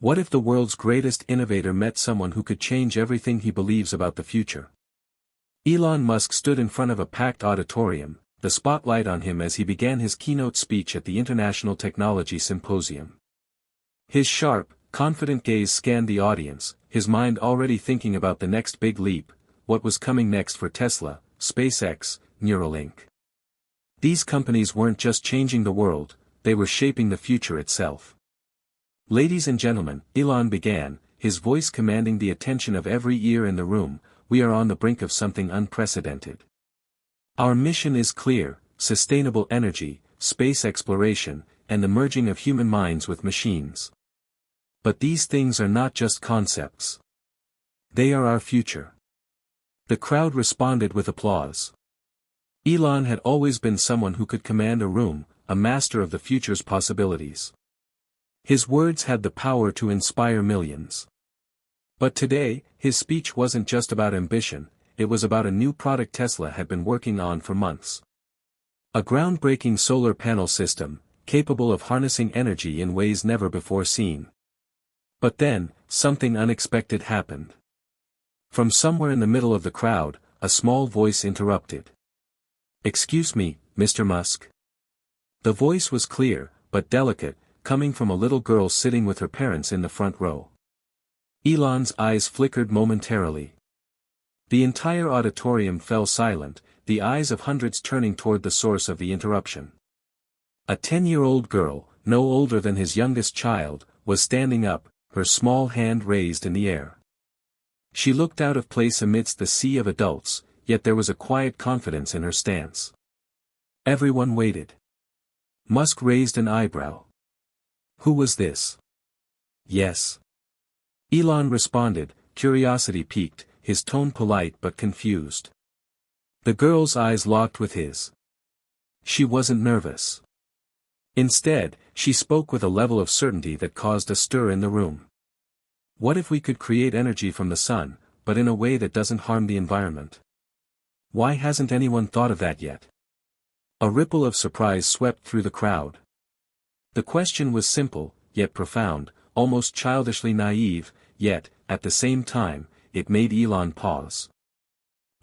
What if the world's greatest innovator met someone who could change everything he believes about the future? Elon Musk stood in front of a packed auditorium, the spotlight on him as he began his keynote speech at the International Technology Symposium. His sharp, confident gaze scanned the audience, his mind already thinking about the next big leap, what was coming next for Tesla, SpaceX, Neuralink. These companies weren't just changing the world, they were shaping the future itself. Ladies and gentlemen, Elon began, his voice commanding the attention of every ear in the room, we are on the brink of something unprecedented. Our mission is clear: sustainable energy, space exploration, and the merging of human minds with machines. But these things are not just concepts. They are our future. The crowd responded with applause. Elon had always been someone who could command a room, a master of the future's possibilities. His words had the power to inspire millions. But today, his speech wasn't just about ambition, it was about a new product Tesla had been working on for months. A groundbreaking solar panel system, capable of harnessing energy in ways never before seen. But then, something unexpected happened. From somewhere in the middle of the crowd, a small voice interrupted. "Excuse me, Mr. Musk." The voice was clear, but delicate, coming from a little girl sitting with her parents in the front row. Elon's eyes flickered momentarily. The entire auditorium fell silent, the eyes of hundreds turning toward the source of the interruption. A 10-year-old girl, no older than his youngest child, was standing up, her small hand raised in the air. She looked out of place amidst the sea of adults, yet there was a quiet confidence in her stance. Everyone waited. Musk raised an eyebrow. Who was this? Yes. Elon responded, curiosity piqued, his tone polite but confused. The girl's eyes locked with his. She wasn't nervous. Instead, she spoke with a level of certainty that caused a stir in the room. What if we could create energy from the sun, but in a way that doesn't harm the environment? Why hasn't anyone thought of that yet? A ripple of surprise swept through the crowd. The question was simple, yet profound, almost childishly naive, yet, at the same time, it made Elon pause.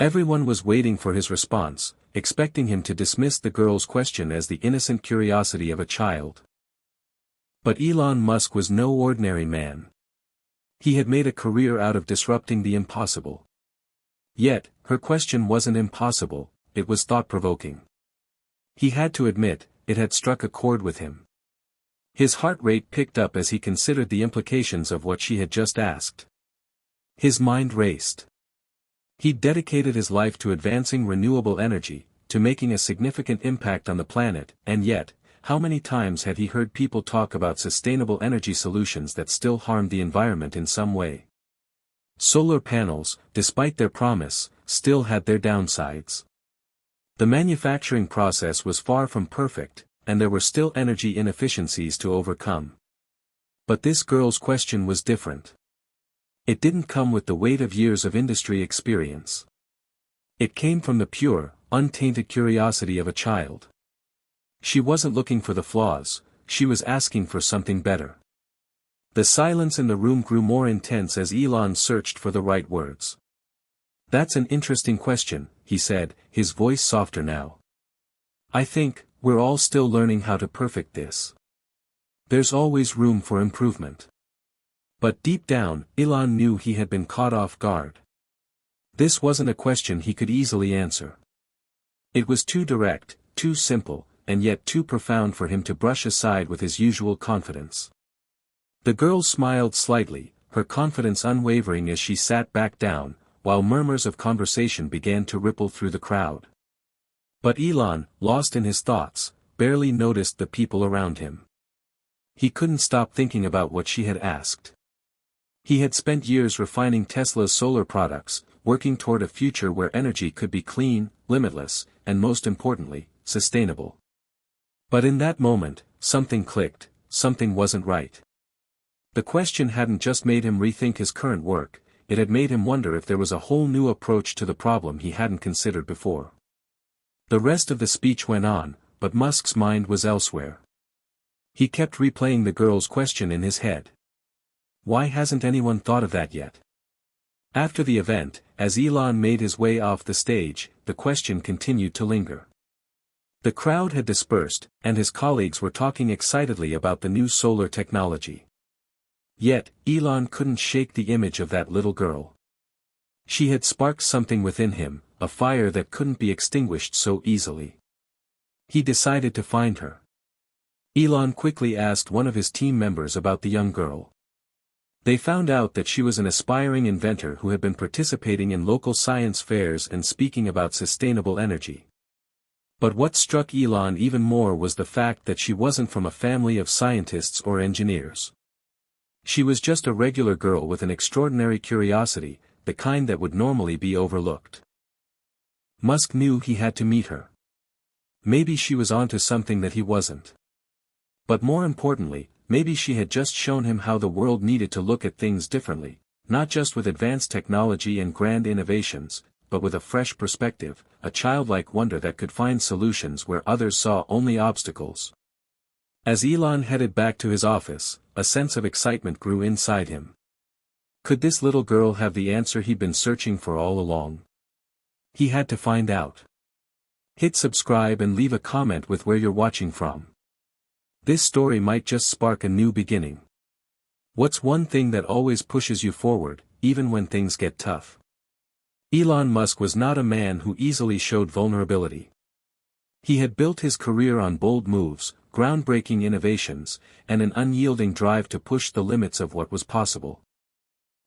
Everyone was waiting for his response, expecting him to dismiss the girl's question as the innocent curiosity of a child. But Elon Musk was no ordinary man. He had made a career out of disrupting the impossible. Yet, her question wasn't impossible, it was thought-provoking. He had to admit, it had struck a chord with him. His heart rate picked up as he considered the implications of what she had just asked. His mind raced. He'd dedicated his life to advancing renewable energy, to making a significant impact on the planet, and yet, how many times had he heard people talk about sustainable energy solutions that still harmed the environment in some way? Solar panels, despite their promise, still had their downsides. The manufacturing process was far from perfect, and there were still energy inefficiencies to overcome. But this girl's question was different. It didn't come with the weight of years of industry experience. It came from the pure, untainted curiosity of a child. She wasn't looking for the flaws, she was asking for something better. The silence in the room grew more intense as Elon searched for the right words. "That's an interesting question," he said, his voice softer now. "I think, we're all still learning how to perfect this. There's always room for improvement." But deep down, Elon knew he had been caught off guard. This wasn't a question he could easily answer. It was too direct, too simple, and yet too profound for him to brush aside with his usual confidence. The girl smiled slightly, her confidence unwavering as she sat back down, while murmurs of conversation began to ripple through the crowd. But Elon, lost in his thoughts, barely noticed the people around him. He couldn't stop thinking about what she had asked. He had spent years refining Tesla's solar products, working toward a future where energy could be clean, limitless, and most importantly, sustainable. But in that moment, something clicked, something wasn't right. The question hadn't just made him rethink his current work, it had made him wonder if there was a whole new approach to the problem he hadn't considered before. The rest of the speech went on, but Musk's mind was elsewhere. He kept replaying the girl's question in his head. Why hasn't anyone thought of that yet? After the event, as Elon made his way off the stage, the question continued to linger. The crowd had dispersed, and his colleagues were talking excitedly about the new solar technology. Yet, Elon couldn't shake the image of that little girl. She had sparked something within him, a fire that couldn't be extinguished so easily. He decided to find her. Elon quickly asked one of his team members about the young girl. They found out that she was an aspiring inventor who had been participating in local science fairs and speaking about sustainable energy. But what struck Elon even more was the fact that she wasn't from a family of scientists or engineers. She was just a regular girl with an extraordinary curiosity, the kind that would normally be overlooked. Musk knew he had to meet her. Maybe she was onto something that he wasn't. But more importantly, maybe she had just shown him how the world needed to look at things differently, not just with advanced technology and grand innovations, but with a fresh perspective, a childlike wonder that could find solutions where others saw only obstacles. As Elon headed back to his office, a sense of excitement grew inside him. Could this little girl have the answer he'd been searching for all along? He had to find out. Hit subscribe and leave a comment with where you're watching from. This story might just spark a new beginning. What's one thing that always pushes you forward, even when things get tough? Elon Musk was not a man who easily showed vulnerability. He had built his career on bold moves, groundbreaking innovations, and an unyielding drive to push the limits of what was possible.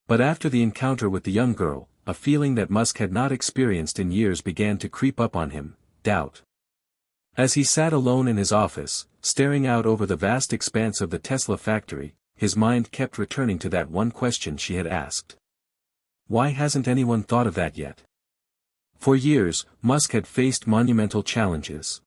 But after the encounter with the young girl, a feeling that Musk had not experienced in years began to creep up on him: doubt. As he sat alone in his office, staring out over the vast expanse of the Tesla factory, his mind kept returning to that one question she had asked. Why hasn't anyone thought of that yet? For years, Musk had faced monumental challenges.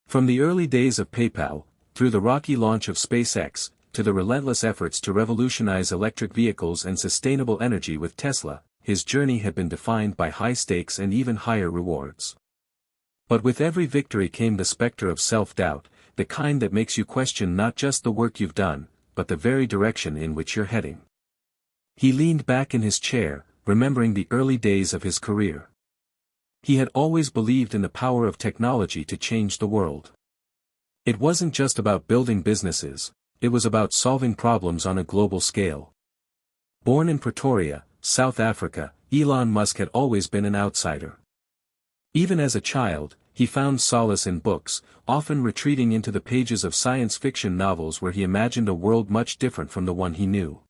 From the early days of PayPal, through the rocky launch of SpaceX, to the relentless efforts to revolutionize electric vehicles and sustainable energy with Tesla, his journey had been defined by high stakes and even higher rewards. But with every victory came the specter of self-doubt, the kind that makes you question not just the work you've done, but the very direction in which you're heading. He leaned back in his chair, remembering the early days of his career. He had always believed in the power of technology to change the world. It wasn't just about building businesses, it was about solving problems on a global scale. Born in Pretoria, South Africa, Elon Musk had always been an outsider. Even as a child, he found solace in books, often retreating into the pages of science fiction novels where he imagined a world much different from the one he knew.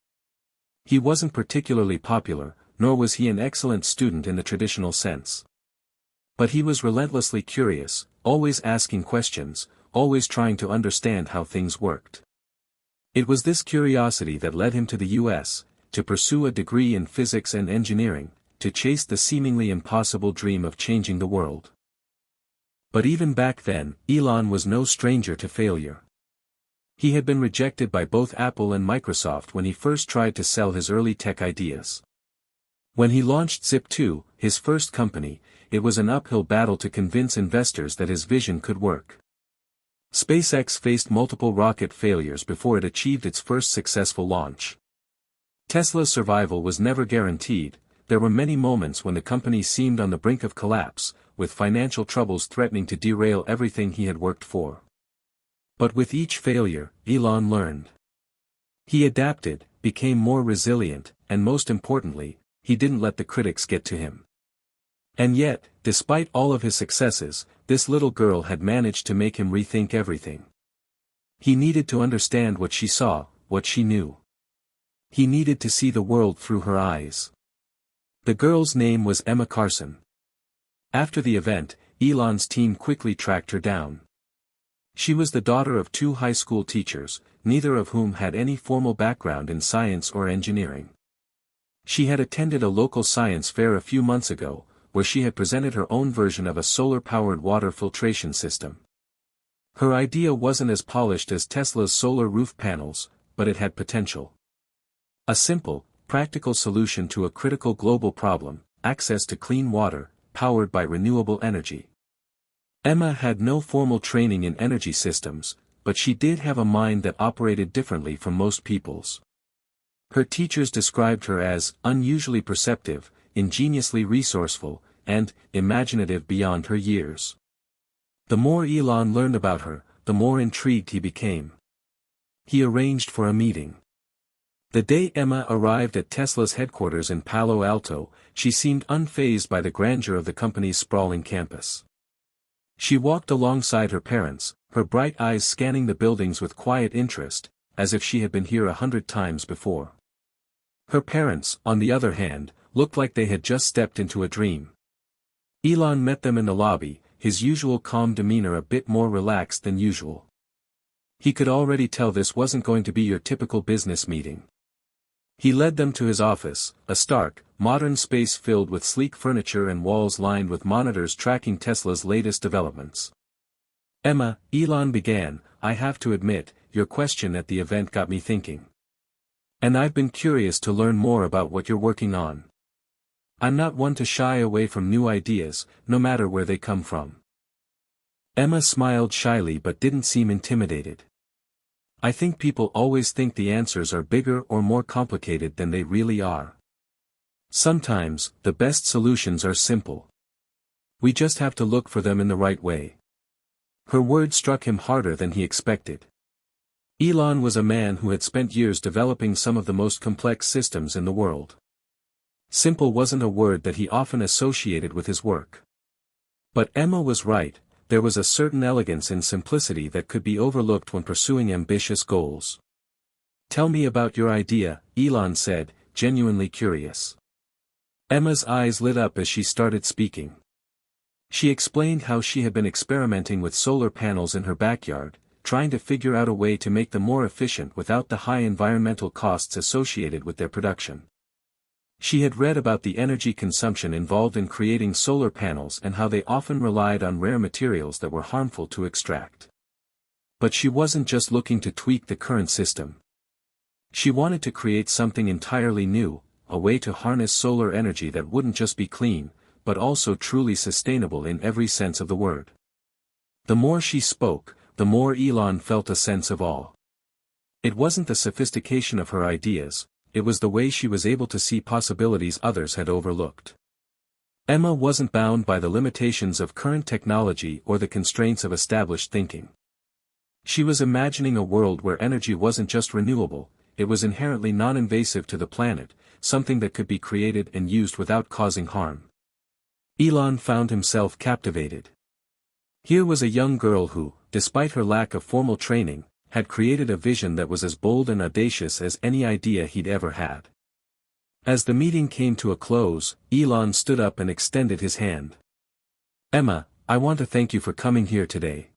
He wasn't particularly popular, nor was he an excellent student in the traditional sense. But he was relentlessly curious, always asking questions, always trying to understand how things worked. It was this curiosity that led him to the US, to pursue a degree in physics and engineering, to chase the seemingly impossible dream of changing the world. But even back then, Elon was no stranger to failure. He had been rejected by both Apple and Microsoft when he first tried to sell his early tech ideas. When he launched Zip2, his first company, it was an uphill battle to convince investors that his vision could work. SpaceX faced multiple rocket failures before it achieved its first successful launch. Tesla's survival was never guaranteed. There were many moments when the company seemed on the brink of collapse, with financial troubles threatening to derail everything he had worked for. But with each failure, Elon learned. He adapted, became more resilient, and most importantly, he didn't let the critics get to him. And yet, despite all of his successes, this little girl had managed to make him rethink everything. He needed to understand what she saw, what she knew. He needed to see the world through her eyes. The girl's name was Emma Carson. After the event, Elon's team quickly tracked her down. She was the daughter of two high school teachers, neither of whom had any formal background in science or engineering. She had attended a local science fair a few months ago, where she had presented her own version of a solar-powered water filtration system. Her idea wasn't as polished as Tesla's solar roof panels, but it had potential. A simple, practical solution to a critical global problem: access to clean water, powered by renewable energy. Emma had no formal training in energy systems, but she did have a mind that operated differently from most people's. Her teachers described her as unusually perceptive, ingeniously resourceful, and imaginative beyond her years. The more Elon learned about her, the more intrigued he became. He arranged for a meeting. The day Emma arrived at Tesla's headquarters in Palo Alto, she seemed unfazed by the grandeur of the company's sprawling campus. She walked alongside her parents, her bright eyes scanning the buildings with quiet interest, as if she had been here 100 times before. Her parents, on the other hand, looked like they had just stepped into a dream. Elon met them in the lobby, his usual calm demeanor a bit more relaxed than usual. He could already tell this wasn't going to be your typical business meeting. He led them to his office, a stark, modern space filled with sleek furniture and walls lined with monitors tracking Tesla's latest developments. "Emma," Elon began, "I have to admit, your question at the event got me thinking. And I've been curious to learn more about what you're working on. I'm not one to shy away from new ideas, no matter where they come from." Emma smiled shyly but didn't seem intimidated. "I think people always think the answers are bigger or more complicated than they really are. Sometimes, the best solutions are simple. We just have to look for them in the right way." Her words struck him harder than he expected. Elon was a man who had spent years developing some of the most complex systems in the world. Simple wasn't a word that he often associated with his work. But Emma was right, there was a certain elegance in simplicity that could be overlooked when pursuing ambitious goals. "Tell me about your idea," Elon said, genuinely curious. Emma's eyes lit up as she started speaking. She explained how she had been experimenting with solar panels in her backyard, trying to figure out a way to make them more efficient without the high environmental costs associated with their production. She had read about the energy consumption involved in creating solar panels and how they often relied on rare materials that were harmful to extract. But she wasn't just looking to tweak the current system. She wanted to create something entirely new, a way to harness solar energy that wouldn't just be clean, but also truly sustainable in every sense of the word. The more she spoke, the more Elon felt a sense of awe. It wasn't the sophistication of her ideas, it was the way she was able to see possibilities others had overlooked. Emma wasn't bound by the limitations of current technology or the constraints of established thinking. She was imagining a world where energy wasn't just renewable, it was inherently non-invasive to the planet, something that could be created and used without causing harm. Elon found himself captivated. Here was a young girl who, despite her lack of formal training, had created a vision that was as bold and audacious as any idea he'd ever had. As the meeting came to a close, Elon stood up and extended his hand. "Emma, I want to thank you for coming here today.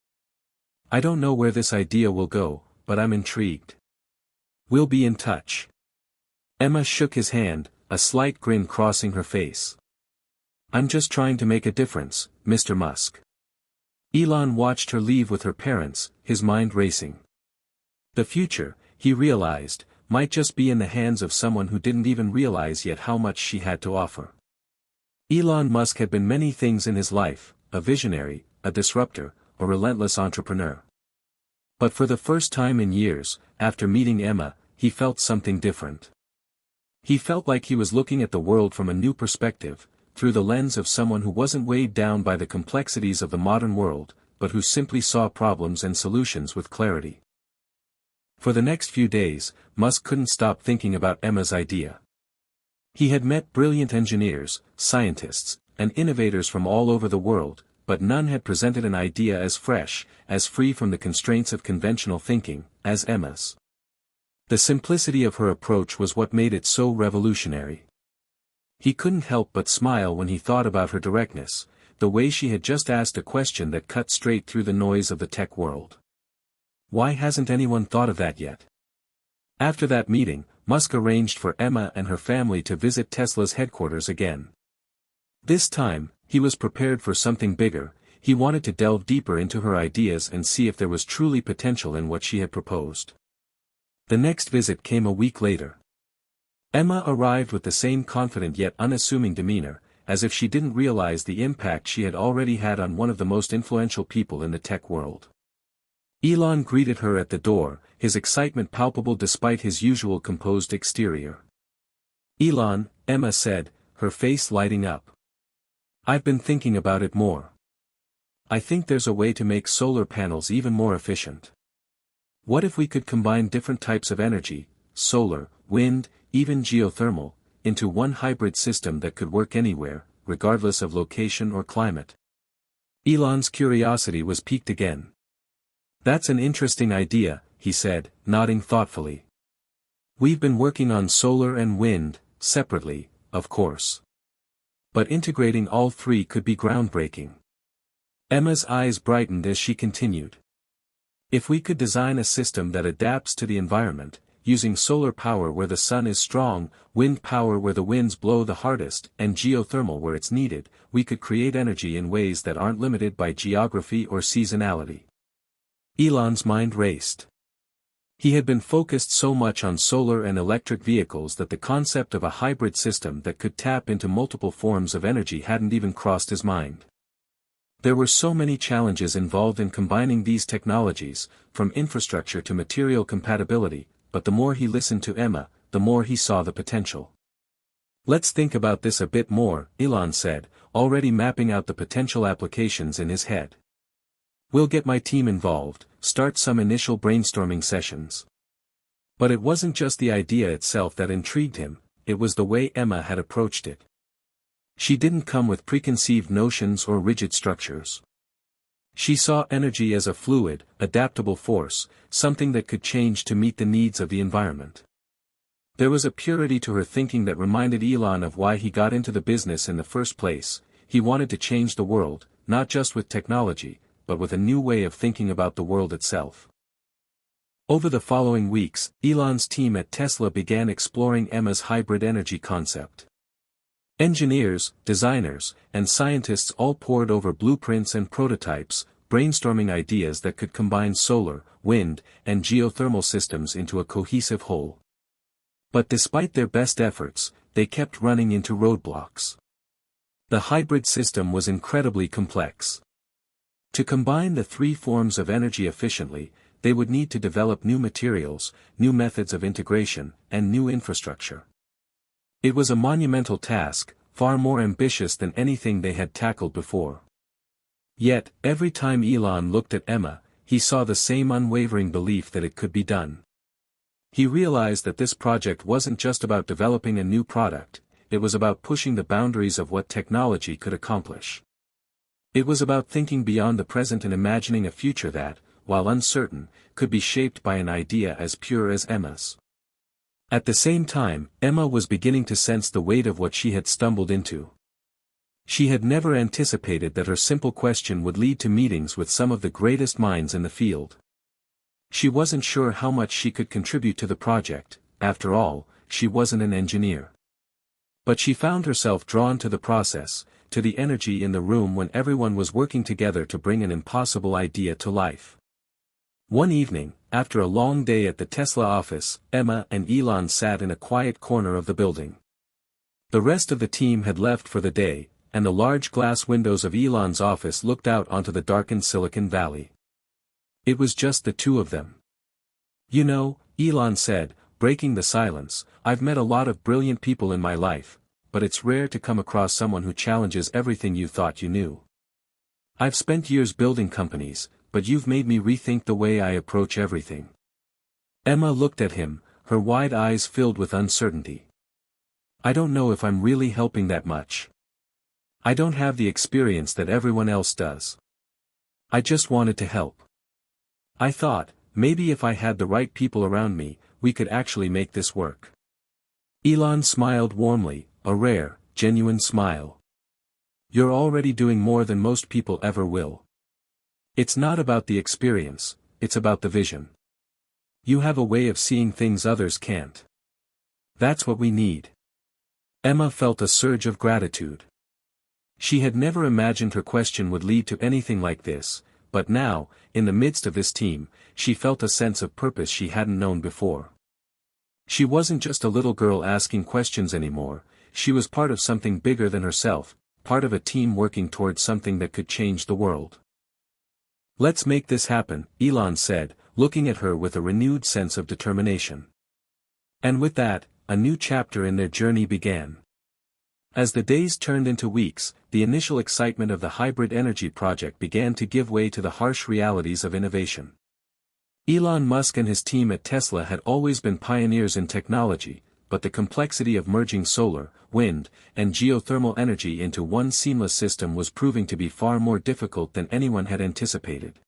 I don't know where this idea will go, but I'm intrigued. We'll be in touch." Emma shook his hand, a slight grin crossing her face. "I'm just trying to make a difference, Mr. Musk." Elon watched her leave with her parents, his mind racing. The future, he realized, might just be in the hands of someone who didn't even realize yet how much she had to offer. Elon Musk had been many things in his life, a visionary, a disruptor, a relentless entrepreneur. But for the first time in years, after meeting Emma, he felt something different. He felt like he was looking at the world from a new perspective, through the lens of someone who wasn't weighed down by the complexities of the modern world, but who simply saw problems and solutions with clarity. For the next few days, Musk couldn't stop thinking about Emma's idea. He had met brilliant engineers, scientists, and innovators from all over the world, but none had presented an idea as fresh, as free from the constraints of conventional thinking, as Emma's. The simplicity of her approach was what made it so revolutionary. He couldn't help but smile when he thought about her directness, the way she had just asked a question that cut straight through the noise of the tech world. Why hasn't anyone thought of that yet? After that meeting, Musk arranged for Emma and her family to visit Tesla's headquarters again. This time, he was prepared for something bigger. He wanted to delve deeper into her ideas and see if there was truly potential in what she had proposed. The next visit came a week later. Emma arrived with the same confident yet unassuming demeanor, as if she didn't realize the impact she had already had on one of the most influential people in the tech world. Elon greeted her at the door, his excitement palpable despite his usual composed exterior. "Elon," Emma said, her face lighting up. "I've been thinking about it more. I think there's a way to make solar panels even more efficient. What if we could combine different types of energy, solar, wind, even geothermal, into one hybrid system that could work anywhere, regardless of location or climate?" Elon's curiosity was piqued again. "That's an interesting idea," he said, nodding thoughtfully. "We've been working on solar and wind, separately, of course. But integrating all three could be groundbreaking." Emma's eyes brightened as she continued. "If we could design a system that adapts to the environment, using solar power where the sun is strong, wind power where the winds blow the hardest, and geothermal where it's needed, we could create energy in ways that aren't limited by geography or seasonality." Elon's mind raced. He had been focused so much on solar and electric vehicles that the concept of a hybrid system that could tap into multiple forms of energy hadn't even crossed his mind. There were so many challenges involved in combining these technologies, from infrastructure to material compatibility, but the more he listened to Emma, the more he saw the potential. "Let's think about this a bit more," Elon said, already mapping out the potential applications in his head. "We'll get my team involved, start some initial brainstorming sessions." But it wasn't just the idea itself that intrigued him, it was the way Emma had approached it. She didn't come with preconceived notions or rigid structures. She saw energy as a fluid, adaptable force, something that could change to meet the needs of the environment. There was a purity to her thinking that reminded Elon of why he got into the business in the first place. He wanted to change the world, not just with technology, but with a new way of thinking about the world itself. Over the following weeks, Elon's team at Tesla began exploring Emma's hybrid energy concept. Engineers, designers, and scientists all pored over blueprints and prototypes, brainstorming ideas that could combine solar, wind, and geothermal systems into a cohesive whole. But despite their best efforts, they kept running into roadblocks. The hybrid system was incredibly complex. To combine the three forms of energy efficiently, they would need to develop new materials, new methods of integration, and new infrastructure. It was a monumental task, far more ambitious than anything they had tackled before. Yet, every time Elon looked at Emma, he saw the same unwavering belief that it could be done. He realized that this project wasn't just about developing a new product, it was about pushing the boundaries of what technology could accomplish. It was about thinking beyond the present and imagining a future that, while uncertain, could be shaped by an idea as pure as Emma's. At the same time, Emma was beginning to sense the weight of what she had stumbled into. She had never anticipated that her simple question would lead to meetings with some of the greatest minds in the field. She wasn't sure how much she could contribute to the project, after all, she wasn't an engineer. But she found herself drawn to the process, to the energy in the room when everyone was working together to bring an impossible idea to life. One evening, after a long day at the Tesla office, Emma and Elon sat in a quiet corner of the building. The rest of the team had left for the day, and the large glass windows of Elon's office looked out onto the darkened Silicon Valley. It was just the two of them. "You know," Elon said, breaking the silence, "I've met a lot of brilliant people in my life, but it's rare to come across someone who challenges everything you thought you knew. I've spent years building companies, but you've made me rethink the way I approach everything." Emma looked at him, her wide eyes filled with uncertainty. "I don't know if I'm really helping that much. I don't have the experience that everyone else does. I just wanted to help. I thought, maybe if I had the right people around me, we could actually make this work." Elon smiled warmly, a rare, genuine smile. "You're already doing more than most people ever will. It's not about the experience, it's about the vision. You have a way of seeing things others can't. That's what we need." Emma felt a surge of gratitude. She had never imagined her question would lead to anything like this, but now, in the midst of this team, she felt a sense of purpose she hadn't known before. She wasn't just a little girl asking questions anymore, she was part of something bigger than herself, part of a team working towards something that could change the world. Let's make this happen, Elon said, looking at her with a renewed sense of determination. And with that, a new chapter in their journey began. As the days turned into weeks, the initial excitement of the hybrid energy project began to give way to the harsh realities of innovation. Elon Musk and his team at Tesla had always been pioneers in technology, but the complexity of merging solar, wind, and geothermal energy into one seamless system was proving to be far more difficult than anyone had anticipated.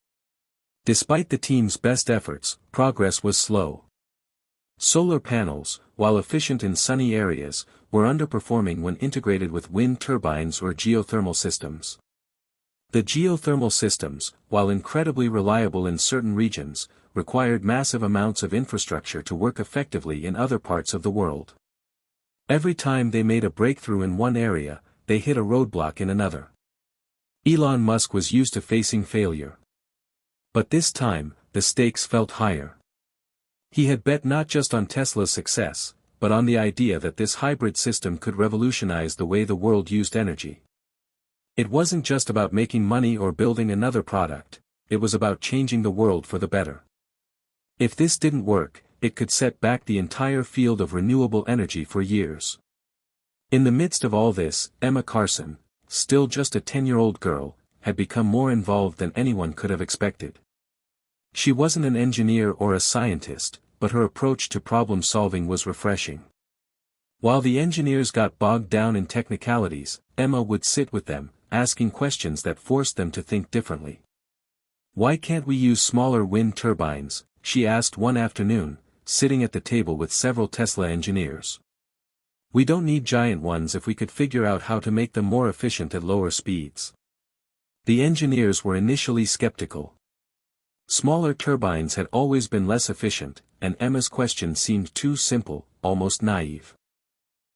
Despite the team's best efforts, progress was slow. Solar panels, while efficient in sunny areas, were underperforming when integrated with wind turbines or geothermal systems. The geothermal systems, while incredibly reliable in certain regions, required massive amounts of infrastructure to work effectively in other parts of the world. Every time they made a breakthrough in one area, they hit a roadblock in another. Elon Musk was used to facing failure. But this time, the stakes felt higher. He had bet not just on Tesla's success, but on the idea that this hybrid system could revolutionize the way the world used energy. It wasn't just about making money or building another product, it was about changing the world for the better. If this didn't work, it could set back the entire field of renewable energy for years. In the midst of all this, Emma Carson, still just a 10-year-old girl, had become more involved than anyone could have expected. She wasn't an engineer or a scientist, but her approach to problem-solving was refreshing. While the engineers got bogged down in technicalities, Emma would sit with them, asking questions that forced them to think differently. "Why can't we use smaller wind turbines?" she asked one afternoon, sitting at the table with several Tesla engineers. "We don't need giant ones if we could figure out how to make them more efficient at lower speeds." The engineers were initially skeptical. Smaller turbines had always been less efficient, and Emma's question seemed too simple, almost naive.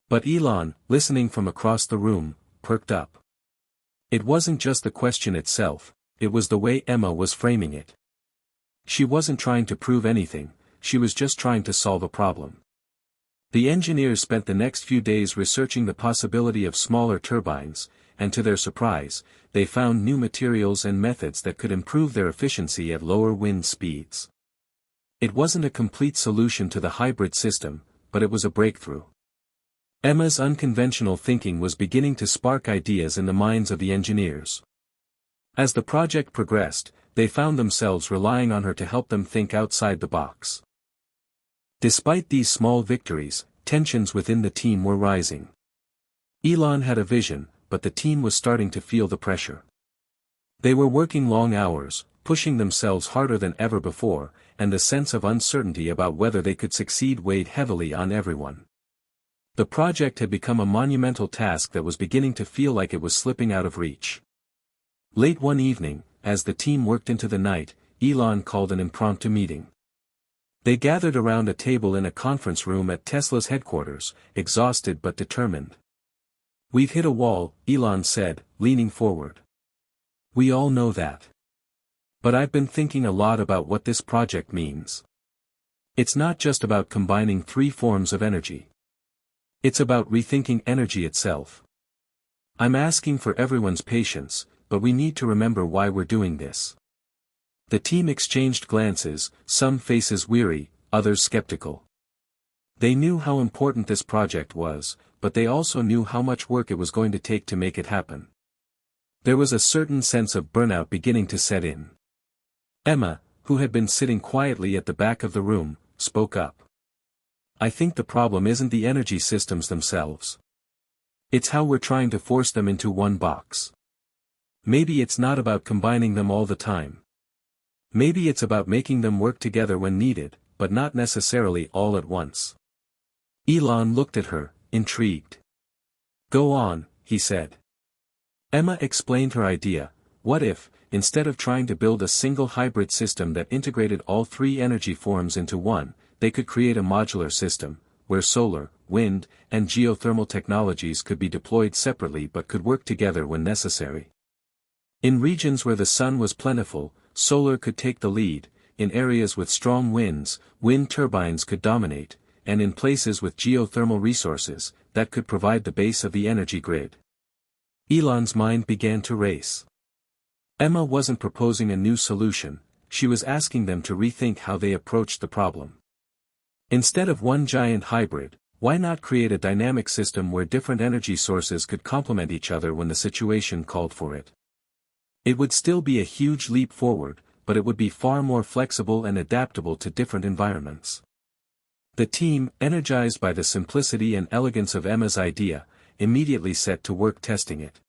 But Elon, listening from across the room, perked up. It wasn't just the question itself, it was the way Emma was framing it. She wasn't trying to prove anything, she was just trying to solve a problem. The engineers spent the next few days researching the possibility of smaller turbines, and to their surprise, they found new materials and methods that could improve their efficiency at lower wind speeds. It wasn't a complete solution to the hybrid system, but it was a breakthrough. Emma's unconventional thinking was beginning to spark ideas in the minds of the engineers. As the project progressed, they found themselves relying on her to help them think outside the box. Despite these small victories, tensions within the team were rising. Elon had a vision, but the team was starting to feel the pressure. They were working long hours, pushing themselves harder than ever before, and the sense of uncertainty about whether they could succeed weighed heavily on everyone. The project had become a monumental task that was beginning to feel like it was slipping out of reach. Late one evening, as the team worked into the night, Elon called an impromptu meeting. They gathered around a table in a conference room at Tesla's headquarters, exhausted but determined. "We've hit a wall," Elon said, leaning forward. "We all know that. But I've been thinking a lot about what this project means. It's not just about combining three forms of energy. It's about rethinking energy itself. I'm asking for everyone's patience, but we need to remember why we're doing this." The team exchanged glances, some faces weary, others skeptical. They knew how important this project was, but they also knew how much work it was going to take to make it happen. There was a certain sense of burnout beginning to set in. Emma, who had been sitting quietly at the back of the room, spoke up. "I think the problem isn't the energy systems themselves. It's how we're trying to force them into one box. Maybe it's not about combining them all the time. Maybe it's about making them work together when needed, but not necessarily all at once." Elon looked at her, intrigued. "Go on," he said. Emma explained her idea. What if, instead of trying to build a single hybrid system that integrated all three energy forms into one, they could create a modular system, where solar, wind, and geothermal technologies could be deployed separately but could work together when necessary. In regions where the sun was plentiful, solar could take the lead, in areas with strong winds, wind turbines could dominate, and in places with geothermal resources, that could provide the base of the energy grid. Elon's mind began to race. Emma wasn't proposing a new solution, she was asking them to rethink how they approached the problem. Instead of one giant hybrid, why not create a dynamic system where different energy sources could complement each other when the situation called for it? It would still be a huge leap forward, but it would be far more flexible and adaptable to different environments. The team, energized by the simplicity and elegance of Emma's idea, immediately set to work testing it.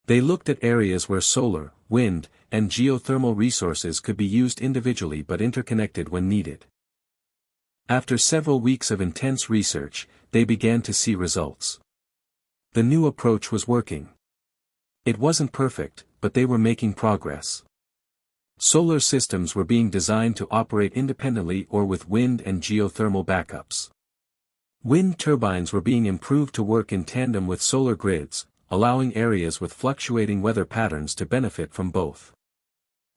They looked at areas where solar, wind, and geothermal resources could be used individually but interconnected when needed. After several weeks of intense research, they began to see results. The new approach was working. It wasn't perfect, but they were making progress. Solar systems were being designed to operate independently or with wind and geothermal backups. Wind turbines were being improved to work in tandem with solar grids, allowing areas with fluctuating weather patterns to benefit from both.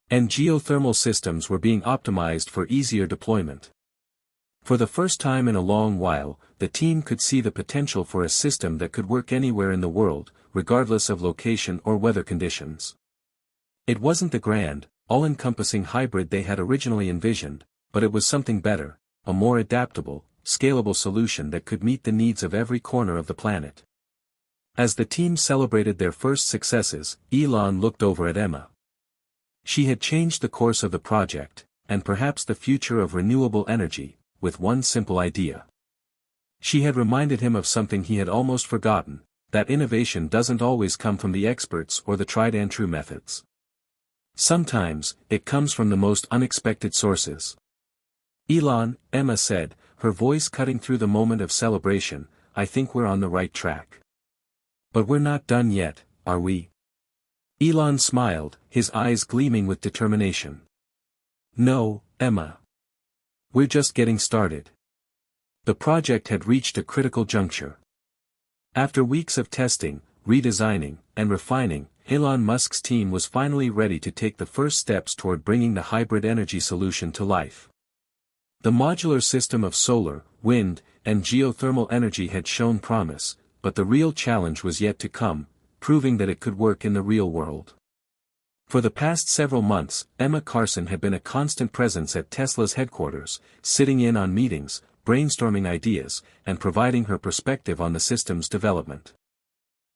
And geothermal systems were being optimized for easier deployment. For the first time in a long while, the team could see the potential for a system that could work anywhere in the world, regardless of location or weather conditions. It wasn't the grand, all-encompassing hybrid they had originally envisioned, but it was something better, a more adaptable, scalable solution that could meet the needs of every corner of the planet. As the team celebrated their first successes, Elon looked over at Emma. She had changed the course of the project, and perhaps the future of renewable energy, with one simple idea. She had reminded him of something he had almost forgotten, that innovation doesn't always come from the experts or the tried-and-true methods. Sometimes, it comes from the most unexpected sources. Elon, Emma said, her voice cutting through the moment of celebration, I think we're on the right track. But we're not done yet, are we? Elon smiled, his eyes gleaming with determination. No, Emma. We're just getting started. The project had reached a critical juncture. After weeks of testing, redesigning, and refining, Elon Musk's team was finally ready to take the first steps toward bringing the hybrid energy solution to life. The modular system of solar, wind, and geothermal energy had shown promise, but the real challenge was yet to come, proving that it could work in the real world. For the past several months, Emma Carson had been a constant presence at Tesla's headquarters, sitting in on meetings, brainstorming ideas, and providing her perspective on the system's development.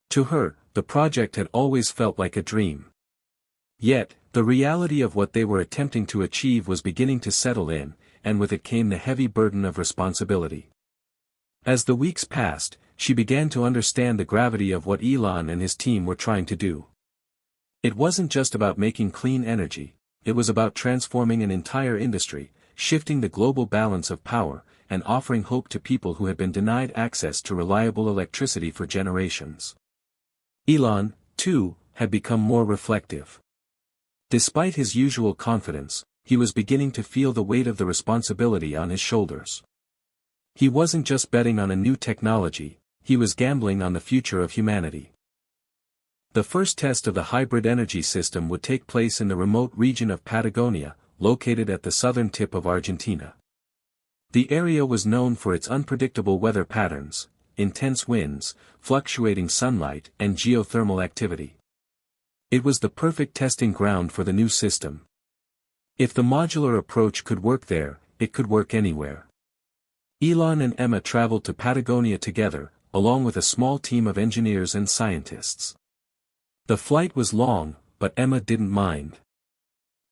To her, the project had always felt like a dream. Yet, the reality of what they were attempting to achieve was beginning to settle in, and with it came the heavy burden of responsibility. As the weeks passed, she began to understand the gravity of what Elon and his team were trying to do. It wasn't just about making clean energy, it was about transforming an entire industry, shifting the global balance of power, and offering hope to people who had been denied access to reliable electricity for generations. Elon, too, had become more reflective. Despite his usual confidence, he was beginning to feel the weight of the responsibility on his shoulders. He wasn't just betting on a new technology, he was gambling on the future of humanity. The first test of the hybrid energy system would take place in the remote region of Patagonia, located at the southern tip of Argentina. The area was known for its unpredictable weather patterns, intense winds, fluctuating sunlight, and geothermal activity. It was the perfect testing ground for the new system. If the modular approach could work there, it could work anywhere. Elon and Emma traveled to Patagonia together, along with a small team of engineers and scientists. The flight was long, but Emma didn't mind.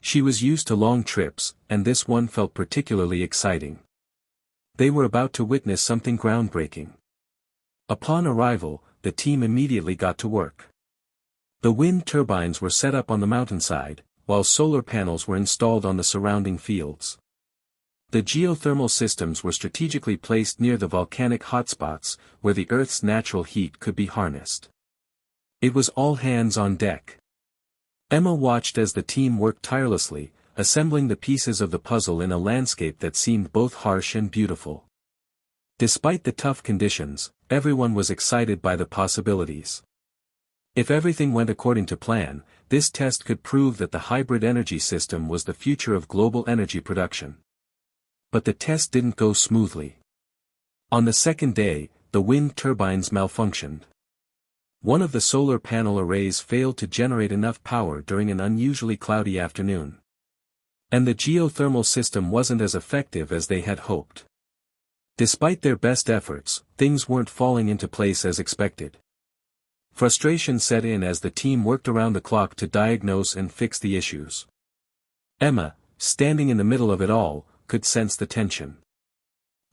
She was used to long trips, and this one felt particularly exciting. They were about to witness something groundbreaking. Upon arrival, the team immediately got to work. The wind turbines were set up on the mountainside, while solar panels were installed on the surrounding fields. The geothermal systems were strategically placed near the volcanic hotspots, where the Earth's natural heat could be harnessed. It was all hands on deck. Emma watched as the team worked tirelessly, assembling the pieces of the puzzle in a landscape that seemed both harsh and beautiful. Despite the tough conditions, everyone was excited by the possibilities. If everything went according to plan, this test could prove that the hybrid energy system was the future of global energy production. But the test didn't go smoothly. On the second day, the wind turbines malfunctioned. One of the solar panel arrays failed to generate enough power during an unusually cloudy afternoon. And the geothermal system wasn't as effective as they had hoped. Despite their best efforts, things weren't falling into place as expected. Frustration set in as the team worked around the clock to diagnose and fix the issues. Emma, standing in the middle of it all, could sense the tension.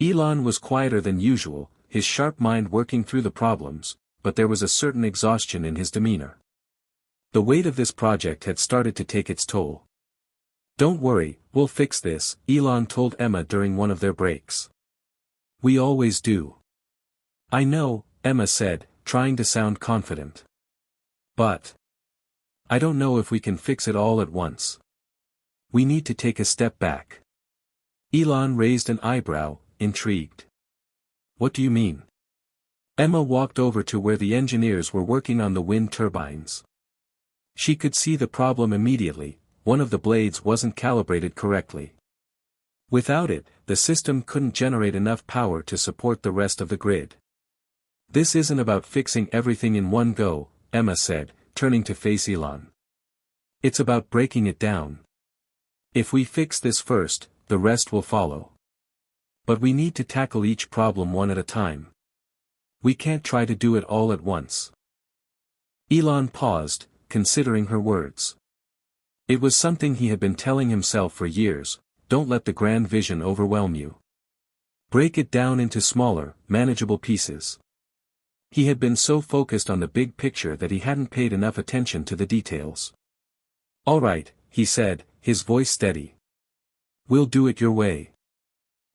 Elon was quieter than usual, his sharp mind working through the problems, but there was a certain exhaustion in his demeanor. The weight of this project had started to take its toll. "Don't worry, we'll fix this," Elon told Emma during one of their breaks. "We always do." "I know," Emma said, trying to sound confident. "But I don't know if we can fix it all at once. We need to take a step back." Elon raised an eyebrow, intrigued. "What do you mean?" Emma walked over to where the engineers were working on the wind turbines. She could see the problem immediately: one of the blades wasn't calibrated correctly. Without it, the system couldn't generate enough power to support the rest of the grid. "This isn't about fixing everything in one go," Emma said, turning to face Elon. "It's about breaking it down. If we fix this first, the rest will follow. But we need to tackle each problem one at a time. We can't try to do it all at once." Elon paused, considering her words. It was something he had been telling himself for years: don't let the grand vision overwhelm you. Break it down into smaller, manageable pieces. He had been so focused on the big picture that he hadn't paid enough attention to the details. "All right," he said, his voice steady. "We'll do it your way.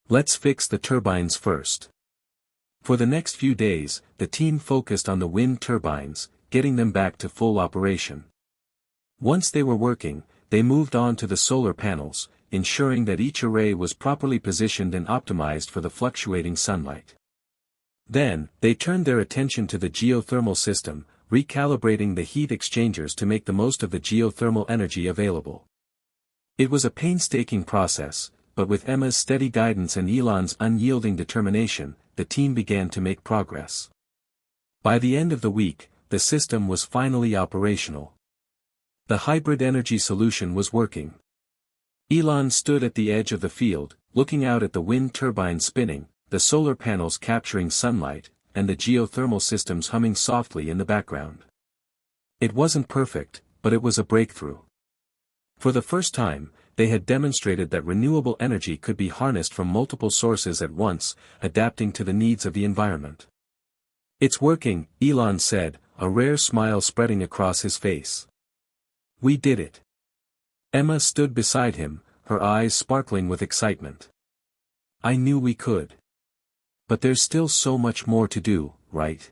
Let's fix the turbines first." For the next few days, the team focused on the wind turbines, getting them back to full operation. Once they were working, they moved on to the solar panels, ensuring that each array was properly positioned and optimized for the fluctuating sunlight. Then, they turned their attention to the geothermal system, recalibrating the heat exchangers to make the most of the geothermal energy available. It was a painstaking process, but with Emma's steady guidance and Elon's unyielding determination, the team began to make progress. By the end of the week, the system was finally operational. The hybrid energy solution was working. Elon stood at the edge of the field, looking out at the wind turbines spinning, the solar panels capturing sunlight, and the geothermal systems humming softly in the background. It wasn't perfect, but it was a breakthrough. For the first time, they had demonstrated that renewable energy could be harnessed from multiple sources at once, adapting to the needs of the environment. "It's working," Elon said, a rare smile spreading across his face. "We did it." Emma stood beside him, her eyes sparkling with excitement. "I knew we could. But there's still so much more to do, right?"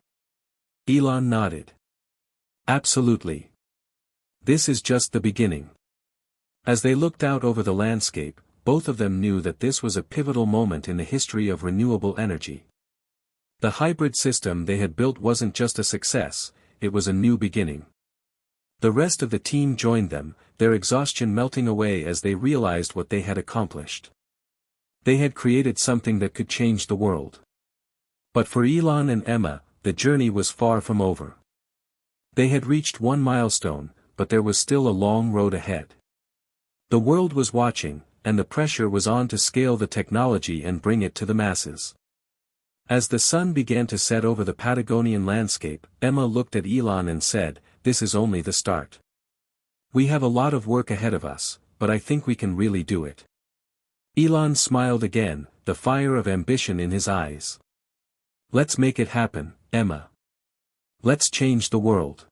Elon nodded. "Absolutely. This is just the beginning." As they looked out over the landscape, both of them knew that this was a pivotal moment in the history of renewable energy. The hybrid system they had built wasn't just a success, it was a new beginning. The rest of the team joined them, their exhaustion melting away as they realized what they had accomplished. They had created something that could change the world. But for Elon and Emma, the journey was far from over. They had reached one milestone, but there was still a long road ahead. The world was watching, and the pressure was on to scale the technology and bring it to the masses. As the sun began to set over the Patagonian landscape, Emma looked at Elon and said, "This is only the start. We have a lot of work ahead of us, but I think we can really do it." Elon smiled again, the fire of ambition in his eyes. "Let's make it happen, Emma. Let's change the world."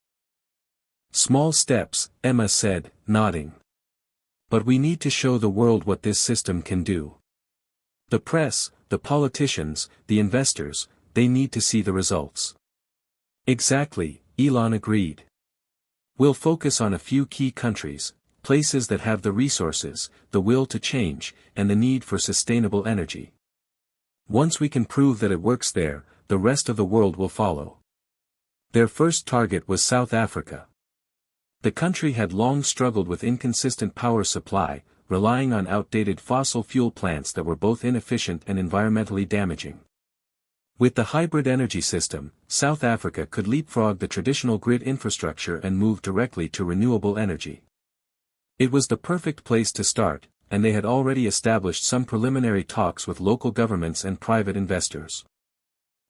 "Small steps," Emma said, nodding. "But we need to show the world what this system can do. The press, the politicians, the investors, they need to see the results." "Exactly," Elon agreed. "We'll focus on a few key countries, places that have the resources, the will to change, and the need for sustainable energy. Once we can prove that it works there, the rest of the world will follow." Their first target was South Africa. The country had long struggled with inconsistent power supply, relying on outdated fossil fuel plants that were both inefficient and environmentally damaging. With the hybrid energy system, South Africa could leapfrog the traditional grid infrastructure and move directly to renewable energy. It was the perfect place to start, and they had already established some preliminary talks with local governments and private investors.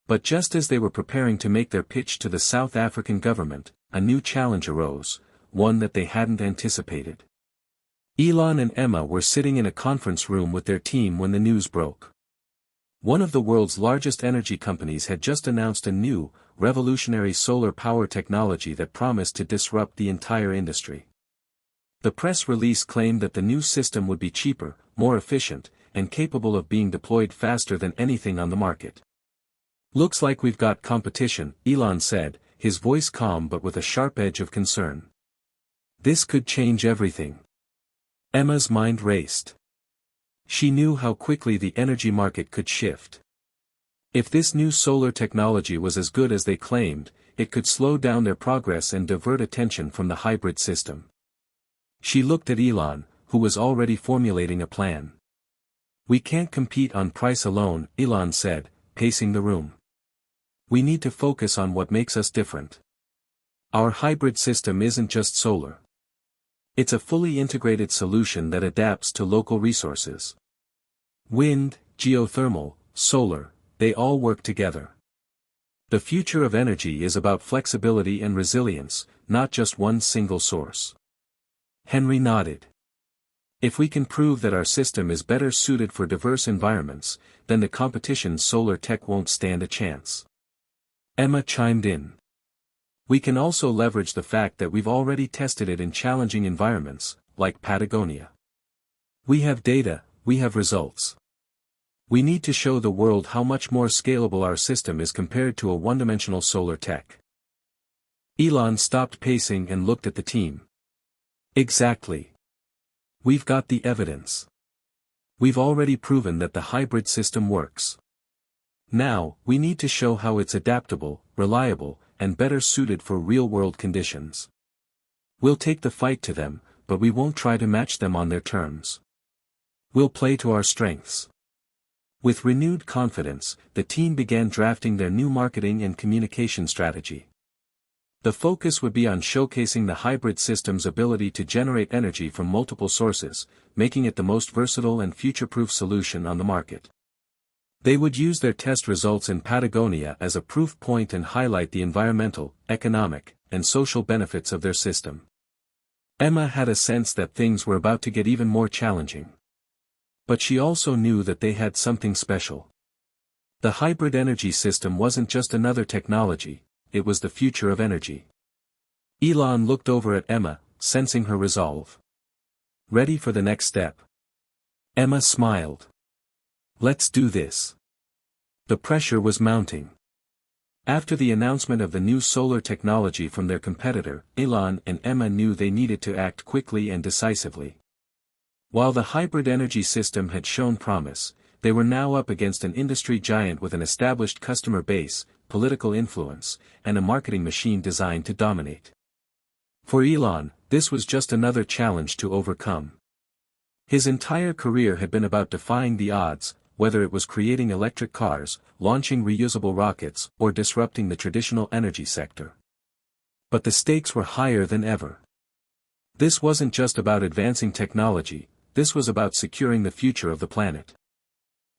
But just as they were preparing to make their pitch to the South African government, a new challenge arose, one that they hadn't anticipated. Elon and Emma were sitting in a conference room with their team when the news broke. One of the world's largest energy companies had just announced a new, revolutionary solar power technology that promised to disrupt the entire industry. The press release claimed that the new system would be cheaper, more efficient, and capable of being deployed faster than anything on the market. "Looks like we've got competition," Elon said, his voice calm but with a sharp edge of concern. "This could change everything." Emma's mind raced. She knew how quickly the energy market could shift. If this new solar technology was as good as they claimed, it could slow down their progress and divert attention from the hybrid system. She looked at Elon, who was already formulating a plan. "We can't compete on price alone," Elon said, pacing the room. "We need to focus on what makes us different. Our hybrid system isn't just solar. It's a fully integrated solution that adapts to local resources. Wind, geothermal, solar, they all work together. The future of energy is about flexibility and resilience, not just one single source." Henry nodded. "If we can prove that our system is better suited for diverse environments, then the competition's solar tech won't stand a chance." Emma chimed in. "We can also leverage the fact that we've already tested it in challenging environments, like Patagonia. We have data, we have results. We need to show the world how much more scalable our system is compared to a one-dimensional solar tech." Elon stopped pacing and looked at the team. "Exactly. We've got the evidence. We've already proven that the hybrid system works. Now, we need to show how it's adaptable, reliable, and better suited for real-world conditions. We'll take the fight to them, but we won't try to match them on their terms. We'll play to our strengths." With renewed confidence, the team began drafting their new marketing and communication strategy. The focus would be on showcasing the hybrid system's ability to generate energy from multiple sources, making it the most versatile and future-proof solution on the market. They would use their test results in Patagonia as a proof point and highlight the environmental, economic, and social benefits of their system. Emma had a sense that things were about to get even more challenging. But she also knew that they had something special. The hybrid energy system wasn't just another technology, it was the future of energy. Elon looked over at Emma, sensing her resolve. "Ready for the next step?" Emma smiled. "Let's do this." The pressure was mounting. After the announcement of the new solar technology from their competitor, Elon and Emma knew they needed to act quickly and decisively. While the hybrid energy system had shown promise, they were now up against an industry giant with an established customer base, political influence, and a marketing machine designed to dominate. For Elon, this was just another challenge to overcome. His entire career had been about defying the odds, whether it was creating electric cars, launching reusable rockets, or disrupting the traditional energy sector. But the stakes were higher than ever. This wasn't just about advancing technology, this was about securing the future of the planet.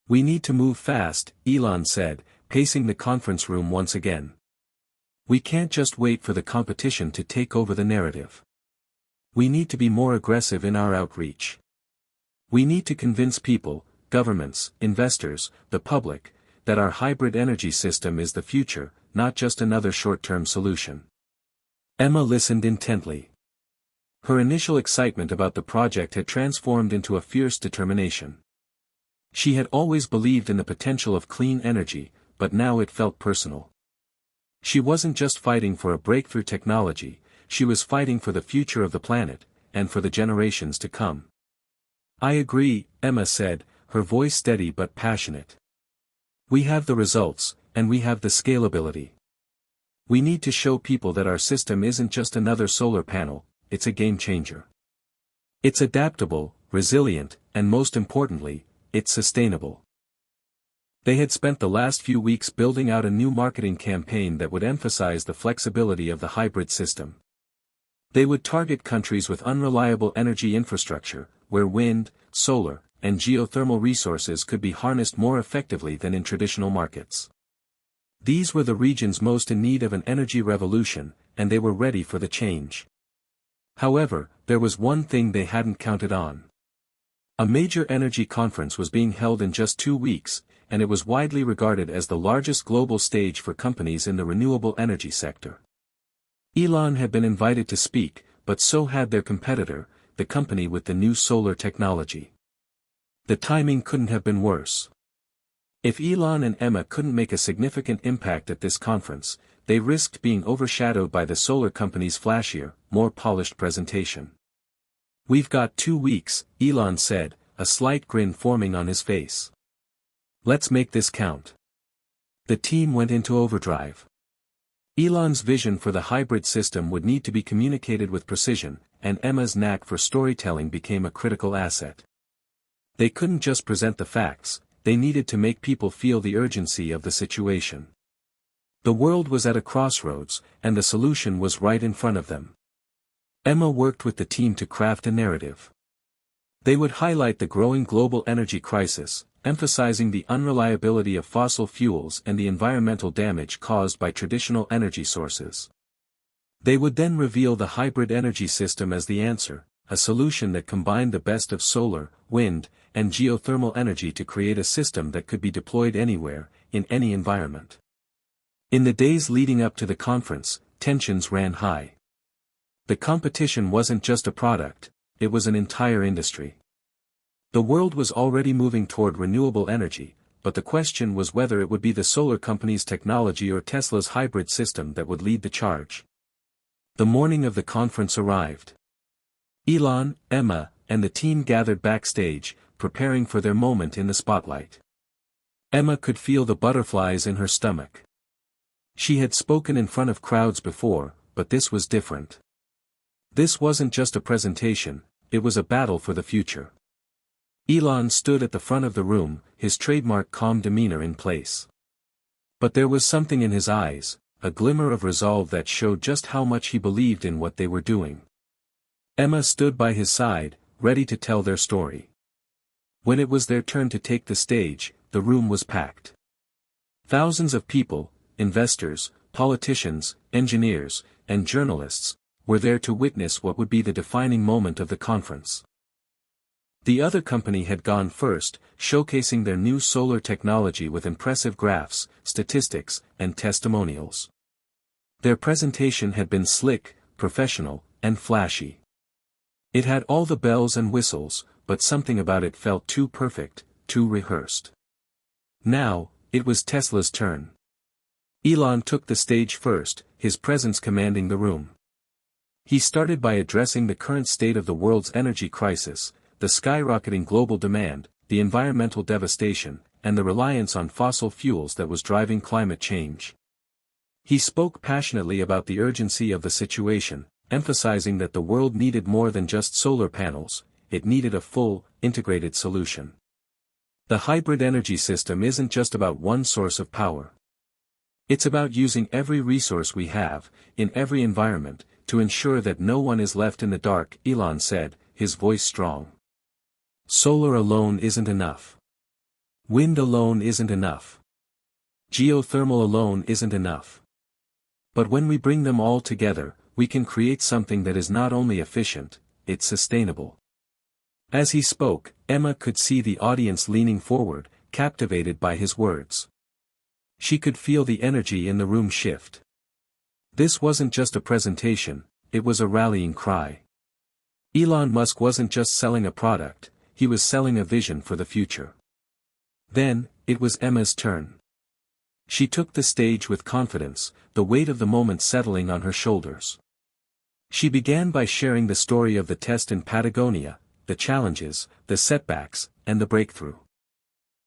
"We need to move fast," Elon said, pacing the conference room once again. "We can't just wait for the competition to take over the narrative. We need to be more aggressive in our outreach. We need to convince people, governments, investors, the public, that our hybrid energy system is the future, not just another short-term solution." Emma listened intently. Her initial excitement about the project had transformed into a fierce determination. She had always believed in the potential of clean energy, but now it felt personal. She wasn't just fighting for a breakthrough technology, she was fighting for the future of the planet, and for the generations to come. "I agree," Emma said, her voice steady but passionate. "We have the results, and we have the scalability. We need to show people that our system isn't just another solar panel, it's a game changer. It's adaptable, resilient, and most importantly, it's sustainable." They had spent the last few weeks building out a new marketing campaign that would emphasize the flexibility of the hybrid system. They would target countries with unreliable energy infrastructure, where wind, solar, and geothermal resources could be harnessed more effectively than in traditional markets. These were the regions most in need of an energy revolution, and they were ready for the change. However, there was one thing they hadn't counted on. A major energy conference was being held in just 2 weeks, and it was widely regarded as the largest global stage for companies in the renewable energy sector. Elon had been invited to speak, but so had their competitor, the company with the new solar technology. The timing couldn't have been worse. If Elon and Emma couldn't make a significant impact at this conference, they risked being overshadowed by the solar company's flashier, more polished presentation. "We've got 2 weeks," Elon said, a slight grin forming on his face. "Let's make this count." The team went into overdrive. Elon's vision for the hybrid system would need to be communicated with precision, and Emma's knack for storytelling became a critical asset. They couldn't just present the facts, they needed to make people feel the urgency of the situation. The world was at a crossroads, and the solution was right in front of them. Emma worked with the team to craft a narrative. They would highlight the growing global energy crisis, emphasizing the unreliability of fossil fuels and the environmental damage caused by traditional energy sources. They would then reveal the hybrid energy system as the answer, a solution that combined the best of solar, wind, and geothermal energy to create a system that could be deployed anywhere, in any environment. In the days leading up to the conference, tensions ran high. The competition wasn't just a product, it was an entire industry. The world was already moving toward renewable energy, but the question was whether it would be the solar company's technology or Tesla's hybrid system that would lead the charge. The morning of the conference arrived. Elon, Emma, and the team gathered backstage, preparing for their moment in the spotlight. Emma could feel the butterflies in her stomach. She had spoken in front of crowds before, but this was different. This wasn't just a presentation, it was a battle for the future. Elon stood at the front of the room, his trademark calm demeanor in place. But there was something in his eyes, a glimmer of resolve that showed just how much he believed in what they were doing. Emma stood by his side, ready to tell their story. When it was their turn to take the stage, the room was packed. Thousands of people, investors, politicians, engineers, and journalists, were there to witness what would be the defining moment of the conference. The other company had gone first, showcasing their new solar technology with impressive graphs, statistics, and testimonials. Their presentation had been slick, professional, and flashy. It had all the bells and whistles, but something about it felt too perfect, too rehearsed. Now, it was Tesla's turn. Elon took the stage first, his presence commanding the room. He started by addressing the current state of the world's energy crisis, the skyrocketing global demand, the environmental devastation, and the reliance on fossil fuels that was driving climate change. He spoke passionately about the urgency of the situation, emphasizing that the world needed more than just solar panels, it needed a full, integrated solution. The hybrid energy system isn't just about one source of power. It's about using every resource we have, in every environment, to ensure that no one is left in the dark, Elon said, his voice strong. Solar alone isn't enough. Wind alone isn't enough. Geothermal alone isn't enough. But when we bring them all together, we can create something that is not only efficient, it's sustainable. As he spoke, Emma could see the audience leaning forward, captivated by his words. She could feel the energy in the room shift. This wasn't just a presentation, it was a rallying cry. Elon Musk wasn't just selling a product, he was selling a vision for the future. Then, it was Emma's turn. She took the stage with confidence, the weight of the moment settling on her shoulders. She began by sharing the story of the test in Patagonia, the challenges, the setbacks, and the breakthrough.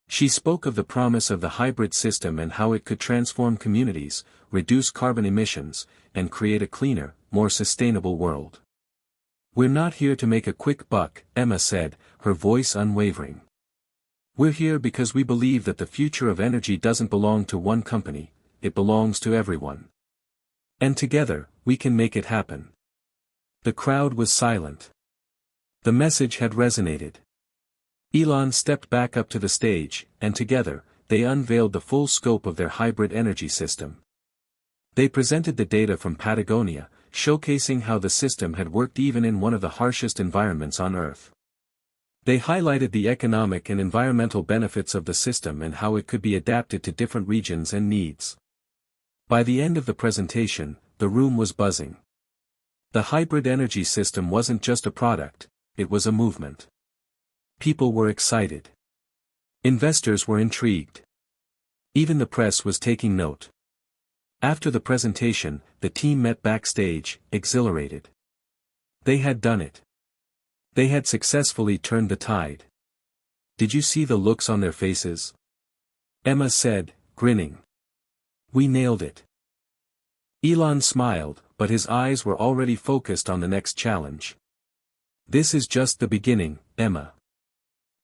She spoke of the promise of the hybrid system and how it could transform communities, reduce carbon emissions, and create a cleaner, more sustainable world. "We're not here to make a quick buck," Emma said, her voice unwavering. We're here because we believe that the future of energy doesn't belong to one company, it belongs to everyone. And together, we can make it happen." The crowd was silent. The message had resonated. Elon stepped back up to the stage, and together, they unveiled the full scope of their hybrid energy system. They presented the data from Patagonia, showcasing how the system had worked even in one of the harshest environments on Earth. They highlighted the economic and environmental benefits of the system and how it could be adapted to different regions and needs. By the end of the presentation, the room was buzzing. The hybrid energy system wasn't just a product, it was a movement. People were excited. Investors were intrigued. Even the press was taking note. After the presentation, the team met backstage, exhilarated. They had done it. They had successfully turned the tide. "Did you see the looks on their faces?" Emma said, grinning. "We nailed it." Elon smiled, but his eyes were already focused on the next challenge. "This is just the beginning, Emma.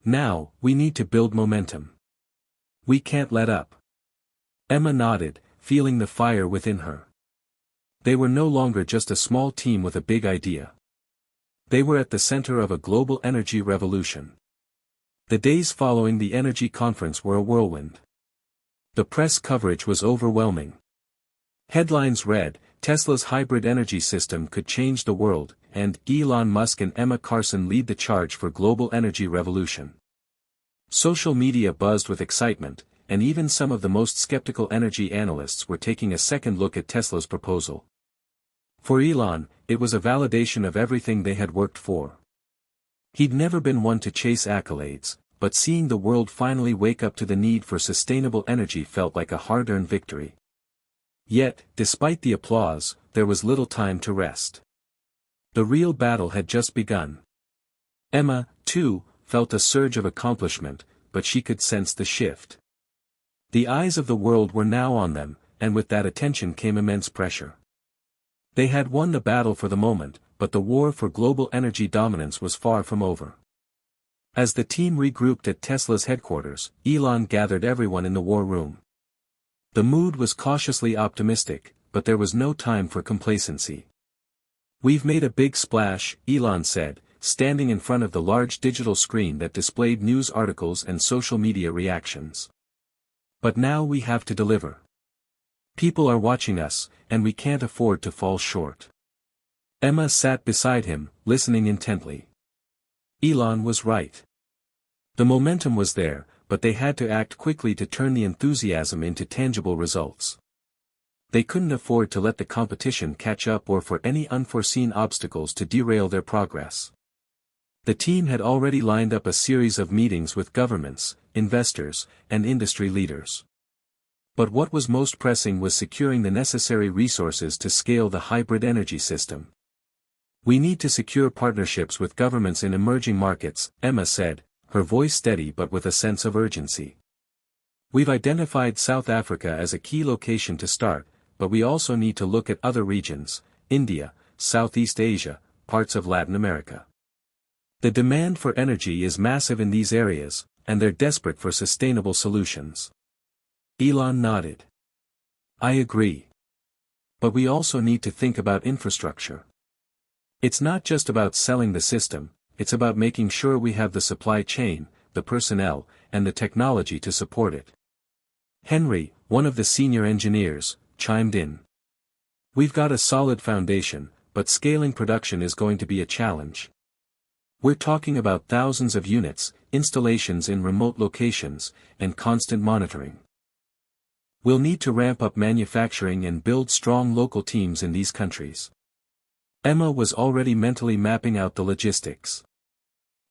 Now, we need to build momentum. We can't let up." Emma nodded, feeling the fire within her. They were no longer just a small team with a big idea. They were at the center of a global energy revolution. The days following the energy conference were a whirlwind. The press coverage was overwhelming. Headlines read, "Tesla's hybrid energy system could change the world," and "Elon Musk and Emma Carson lead the charge for global energy revolution." Social media buzzed with excitement, and even some of the most skeptical energy analysts were taking a second look at Tesla's proposal. For Elon, it was a validation of everything they had worked for. He'd never been one to chase accolades, but seeing the world finally wake up to the need for sustainable energy felt like a hard-earned victory. Yet, despite the applause, there was little time to rest. The real battle had just begun. Emma, too, felt a surge of accomplishment, but she could sense the shift. The eyes of the world were now on them, and with that attention came immense pressure. They had won the battle for the moment, but the war for global energy dominance was far from over. As the team regrouped at Tesla's headquarters, Elon gathered everyone in the war room. The mood was cautiously optimistic, but there was no time for complacency. "We've made a big splash," Elon said, standing in front of the large digital screen that displayed news articles and social media reactions. "But now we have to deliver. People are watching us, and we can't afford to fall short." Emma sat beside him, listening intently. Elon was right. The momentum was there, but they had to act quickly to turn the enthusiasm into tangible results. They couldn't afford to let the competition catch up or for any unforeseen obstacles to derail their progress. The team had already lined up a series of meetings with governments, investors, and industry leaders. But what was most pressing was securing the necessary resources to scale the hybrid energy system. "We need to secure partnerships with governments in emerging markets," Emma said, her voice steady but with a sense of urgency. "We've identified South Africa as a key location to start, but we also need to look at other regions, India, Southeast Asia, parts of Latin America. The demand for energy is massive in these areas, and they're desperate for sustainable solutions." Elon nodded. "I agree. But we also need to think about infrastructure. It's not just about selling the system, it's about making sure we have the supply chain, the personnel, and the technology to support it." Henry, one of the senior engineers, chimed in. "We've got a solid foundation, but scaling production is going to be a challenge. We're talking about thousands of units, installations in remote locations, and constant monitoring. We'll need to ramp up manufacturing and build strong local teams in these countries." Emma was already mentally mapping out the logistics.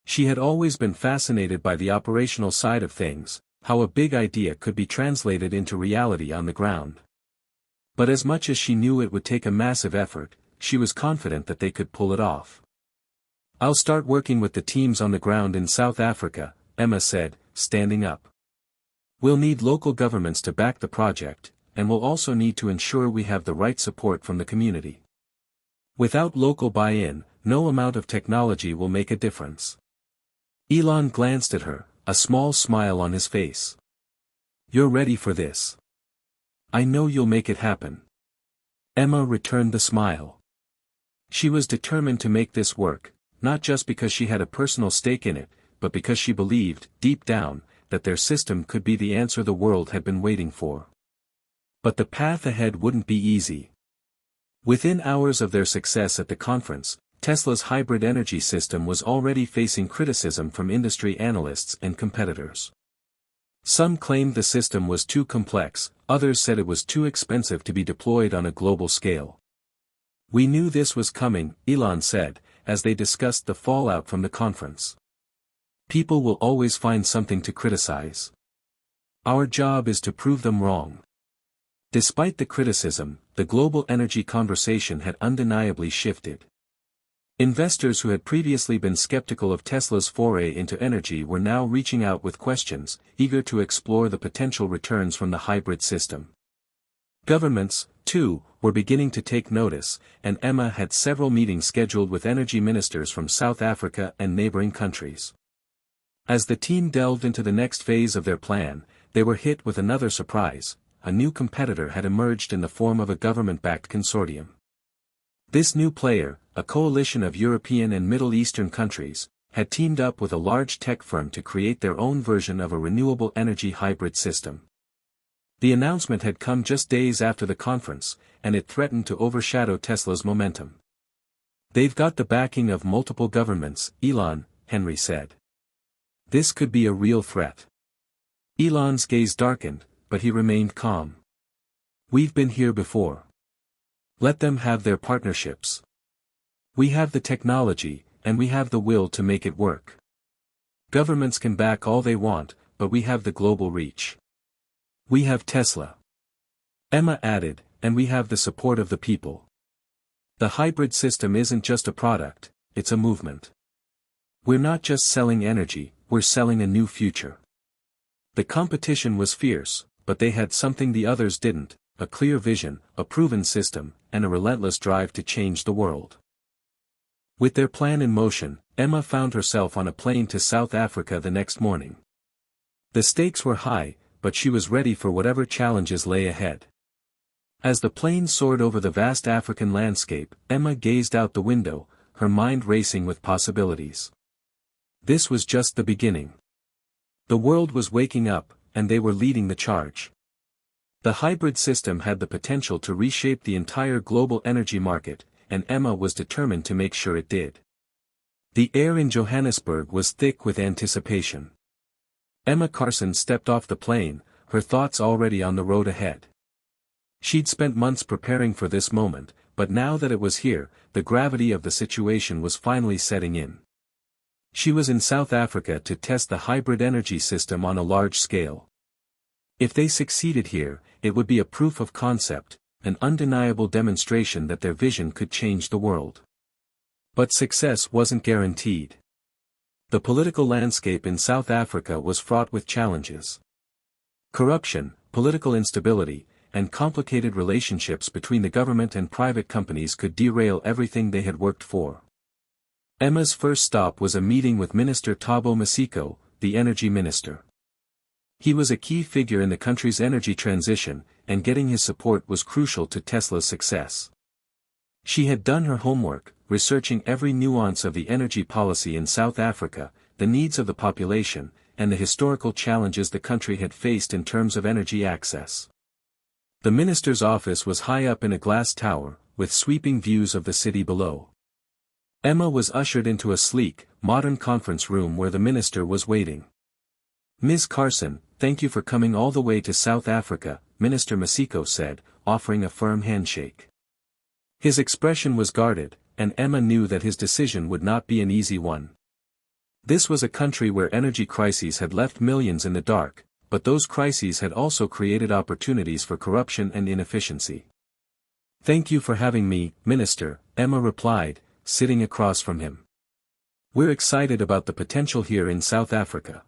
She had always been fascinated by the operational side of things, how a big idea could be translated into reality on the ground. But as much as she knew it would take a massive effort, she was confident that they could pull it off. "I'll start working with the teams on the ground in South Africa," Emma said, standing up. "We'll need local governments to back the project, and we'll also need to ensure we have the right support from the community. Without local buy-in, no amount of technology will make a difference." Elon glanced at her, a small smile on his face. "You're ready for this. I know you'll make it happen." Emma returned the smile. She was determined to make this work, not just because she had a personal stake in it, but because she believed, deep down, that their system could be the answer the world had been waiting for. But the path ahead wouldn't be easy. Within hours of their success at the conference, Tesla's hybrid energy system was already facing criticism from industry analysts and competitors. Some claimed the system was too complex, others said it was too expensive to be deployed on a global scale. "We knew this was coming," Elon said, as they discussed the fallout from the conference. "People will always find something to criticize. Our job is to prove them wrong." Despite the criticism, the global energy conversation had undeniably shifted. Investors who had previously been skeptical of Tesla's foray into energy were now reaching out with questions, eager to explore the potential returns from the hybrid system. Governments, too, were beginning to take notice, and Emma had several meetings scheduled with energy ministers from South Africa and neighboring countries. As the team delved into the next phase of their plan, they were hit with another surprise: a new competitor had emerged in the form of a government-backed consortium. This new player, a coalition of European and Middle Eastern countries, had teamed up with a large tech firm to create their own version of a renewable energy hybrid system. The announcement had come just days after the conference, and it threatened to overshadow Tesla's momentum. "They've got the backing of multiple governments," Henry said. "This could be a real threat." Elon's gaze darkened, but he remained calm. "We've been here before. Let them have their partnerships. We have the technology, and we have the will to make it work. Governments can back all they want, but we have the global reach. We have Tesla." Emma added, "and we have the support of the people. The hybrid system isn't just a product, it's a movement. We're not just selling energy, we're selling a new future." The competition was fierce, but they had something the others didn't: a clear vision, a proven system, and a relentless drive to change the world. With their plan in motion, Emma found herself on a plane to South Africa the next morning. The stakes were high, but she was ready for whatever challenges lay ahead. As the plane soared over the vast African landscape, Emma gazed out the window, her mind racing with possibilities. This was just the beginning. The world was waking up, and they were leading the charge. The hybrid system had the potential to reshape the entire global energy market, and Emma was determined to make sure it did. The air in Johannesburg was thick with anticipation. Emma Carson stepped off the plane, her thoughts already on the road ahead. She'd spent months preparing for this moment, but now that it was here, the gravity of the situation was finally setting in. She was in South Africa to test the hybrid energy system on a large scale. If they succeeded here, it would be a proof of concept, an undeniable demonstration that their vision could change the world. But success wasn't guaranteed. The political landscape in South Africa was fraught with challenges. Corruption, political instability, and complicated relationships between the government and private companies could derail everything they had worked for. Emma's first stop was a meeting with Minister Thabo Masiko, the energy minister. He was a key figure in the country's energy transition, and getting his support was crucial to Tesla's success. She had done her homework, researching every nuance of the energy policy in South Africa, the needs of the population, and the historical challenges the country had faced in terms of energy access. The minister's office was high up in a glass tower, with sweeping views of the city below. Emma was ushered into a sleek, modern conference room where the minister was waiting. "Ms. Carson, thank you for coming all the way to South Africa," Minister Masiko said, offering a firm handshake. His expression was guarded, and Emma knew that his decision would not be an easy one. This was a country where energy crises had left millions in the dark, but those crises had also created opportunities for corruption and inefficiency. "Thank you for having me, Minister," Emma replied, sitting across from him. "We're excited about the potential here in South Africa.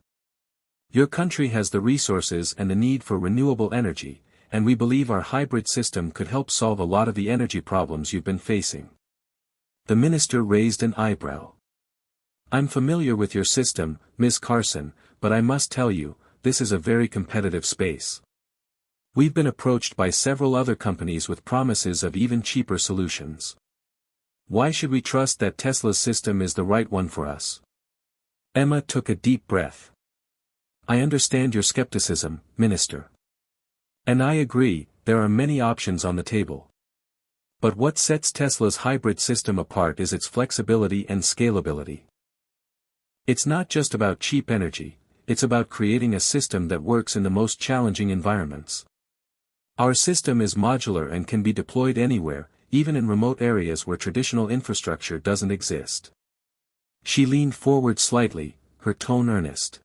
Your country has the resources and the need for renewable energy, and we believe our hybrid system could help solve a lot of the energy problems you've been facing." The minister raised an eyebrow. "I'm familiar with your system, Ms. Carson, but I must tell you, this is a very competitive space. We've been approached by several other companies with promises of even cheaper solutions. Why should we trust that Tesla's system is the right one for us? Emma took a deep breath. I understand your skepticism, Minister. And I agree, there are many options on the table. But what sets Tesla's hybrid system apart is its flexibility and scalability. It's not just about cheap energy, it's about creating a system that works in the most challenging environments. Our system is modular and can be deployed anywhere, even in remote areas where traditional infrastructure doesn't exist. She leaned forward slightly, her tone earnest.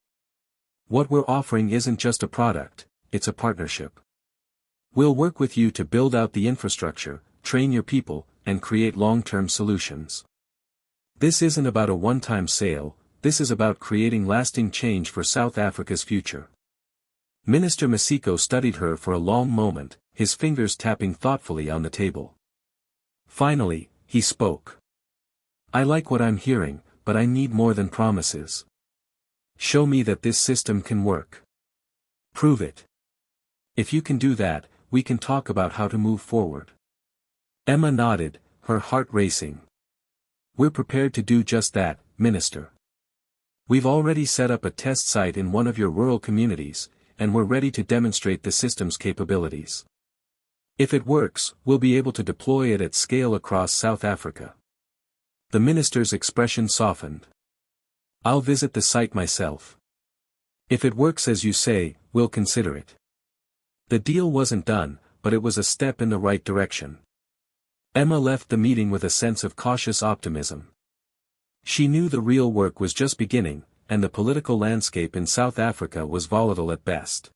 What we're offering isn't just a product, it's a partnership. We'll work with you to build out the infrastructure, train your people, and create long-term solutions. This isn't about a one-time sale, this is about creating lasting change for South Africa's future. Minister Masiko studied her for a long moment, his fingers tapping thoughtfully on the table. Finally, he spoke. I like what I'm hearing, but I need more than promises. Show me that this system can work. Prove it. If you can do that, we can talk about how to move forward. Emma nodded, her heart racing. We're prepared to do just that, Minister. We've already set up a test site in one of your rural communities, and we're ready to demonstrate the system's capabilities. If it works, we'll be able to deploy it at scale across South Africa. The minister's expression softened. I'll visit the site myself. If it works as you say, we'll consider it. The deal wasn't done, but it was a step in the right direction. Emma left the meeting with a sense of cautious optimism. She knew the real work was just beginning, and the political landscape in South Africa was volatile at best.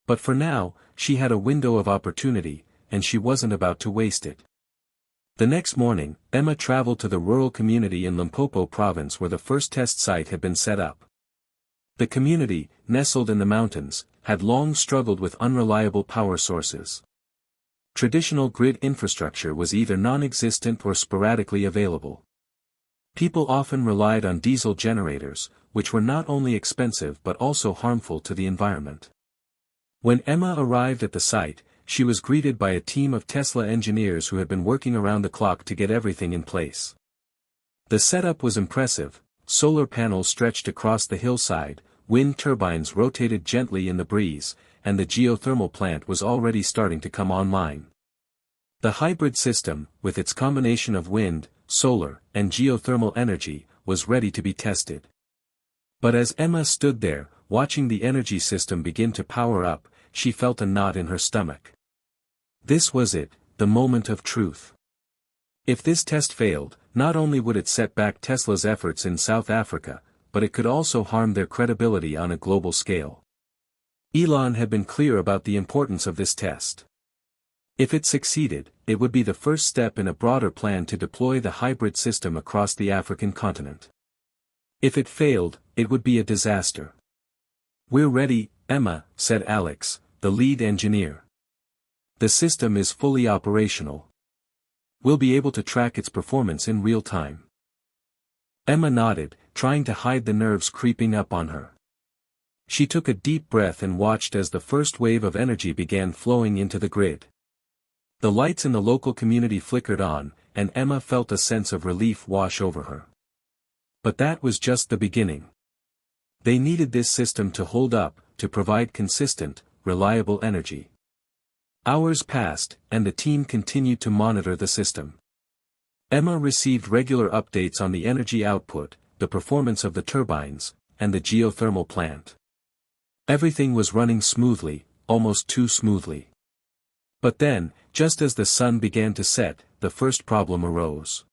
But for now, she had a window of opportunity, and she wasn't about to waste it. The next morning, Emma traveled to the rural community in Limpopo province where the first test site had been set up. The community, nestled in the mountains, had long struggled with unreliable power sources. Traditional grid infrastructure was either non-existent or sporadically available. People often relied on diesel generators, which were not only expensive but also harmful to the environment. When Emma arrived at the site, she was greeted by a team of Tesla engineers who had been working around the clock to get everything in place. The setup was impressive. Solar panels stretched across the hillside, wind turbines rotated gently in the breeze, and the geothermal plant was already starting to come online. The hybrid system, with its combination of wind, solar, and geothermal energy, was ready to be tested. But as Emma stood there, watching the energy system begin to power up, she felt a knot in her stomach. This was it, the moment of truth. If this test failed, not only would it set back Tesla's efforts in South Africa, but it could also harm their credibility on a global scale. Elon had been clear about the importance of this test. If it succeeded, it would be the first step in a broader plan to deploy the hybrid system across the African continent. If it failed, it would be a disaster. We're ready, Emma, said Alex, the lead engineer. The system is fully operational. We'll be able to track its performance in real time. Emma nodded, trying to hide the nerves creeping up on her. She took a deep breath and watched as the first wave of energy began flowing into the grid. The lights in the local community flickered on, and Emma felt a sense of relief wash over her. But that was just the beginning. They needed this system to hold up, to provide consistent, reliable energy. Hours passed, and the team continued to monitor the system. Emma received regular updates on the energy output, the performance of the turbines, and the geothermal plant. Everything was running smoothly, almost too smoothly. But then, just as the sun began to set, the first problem arose.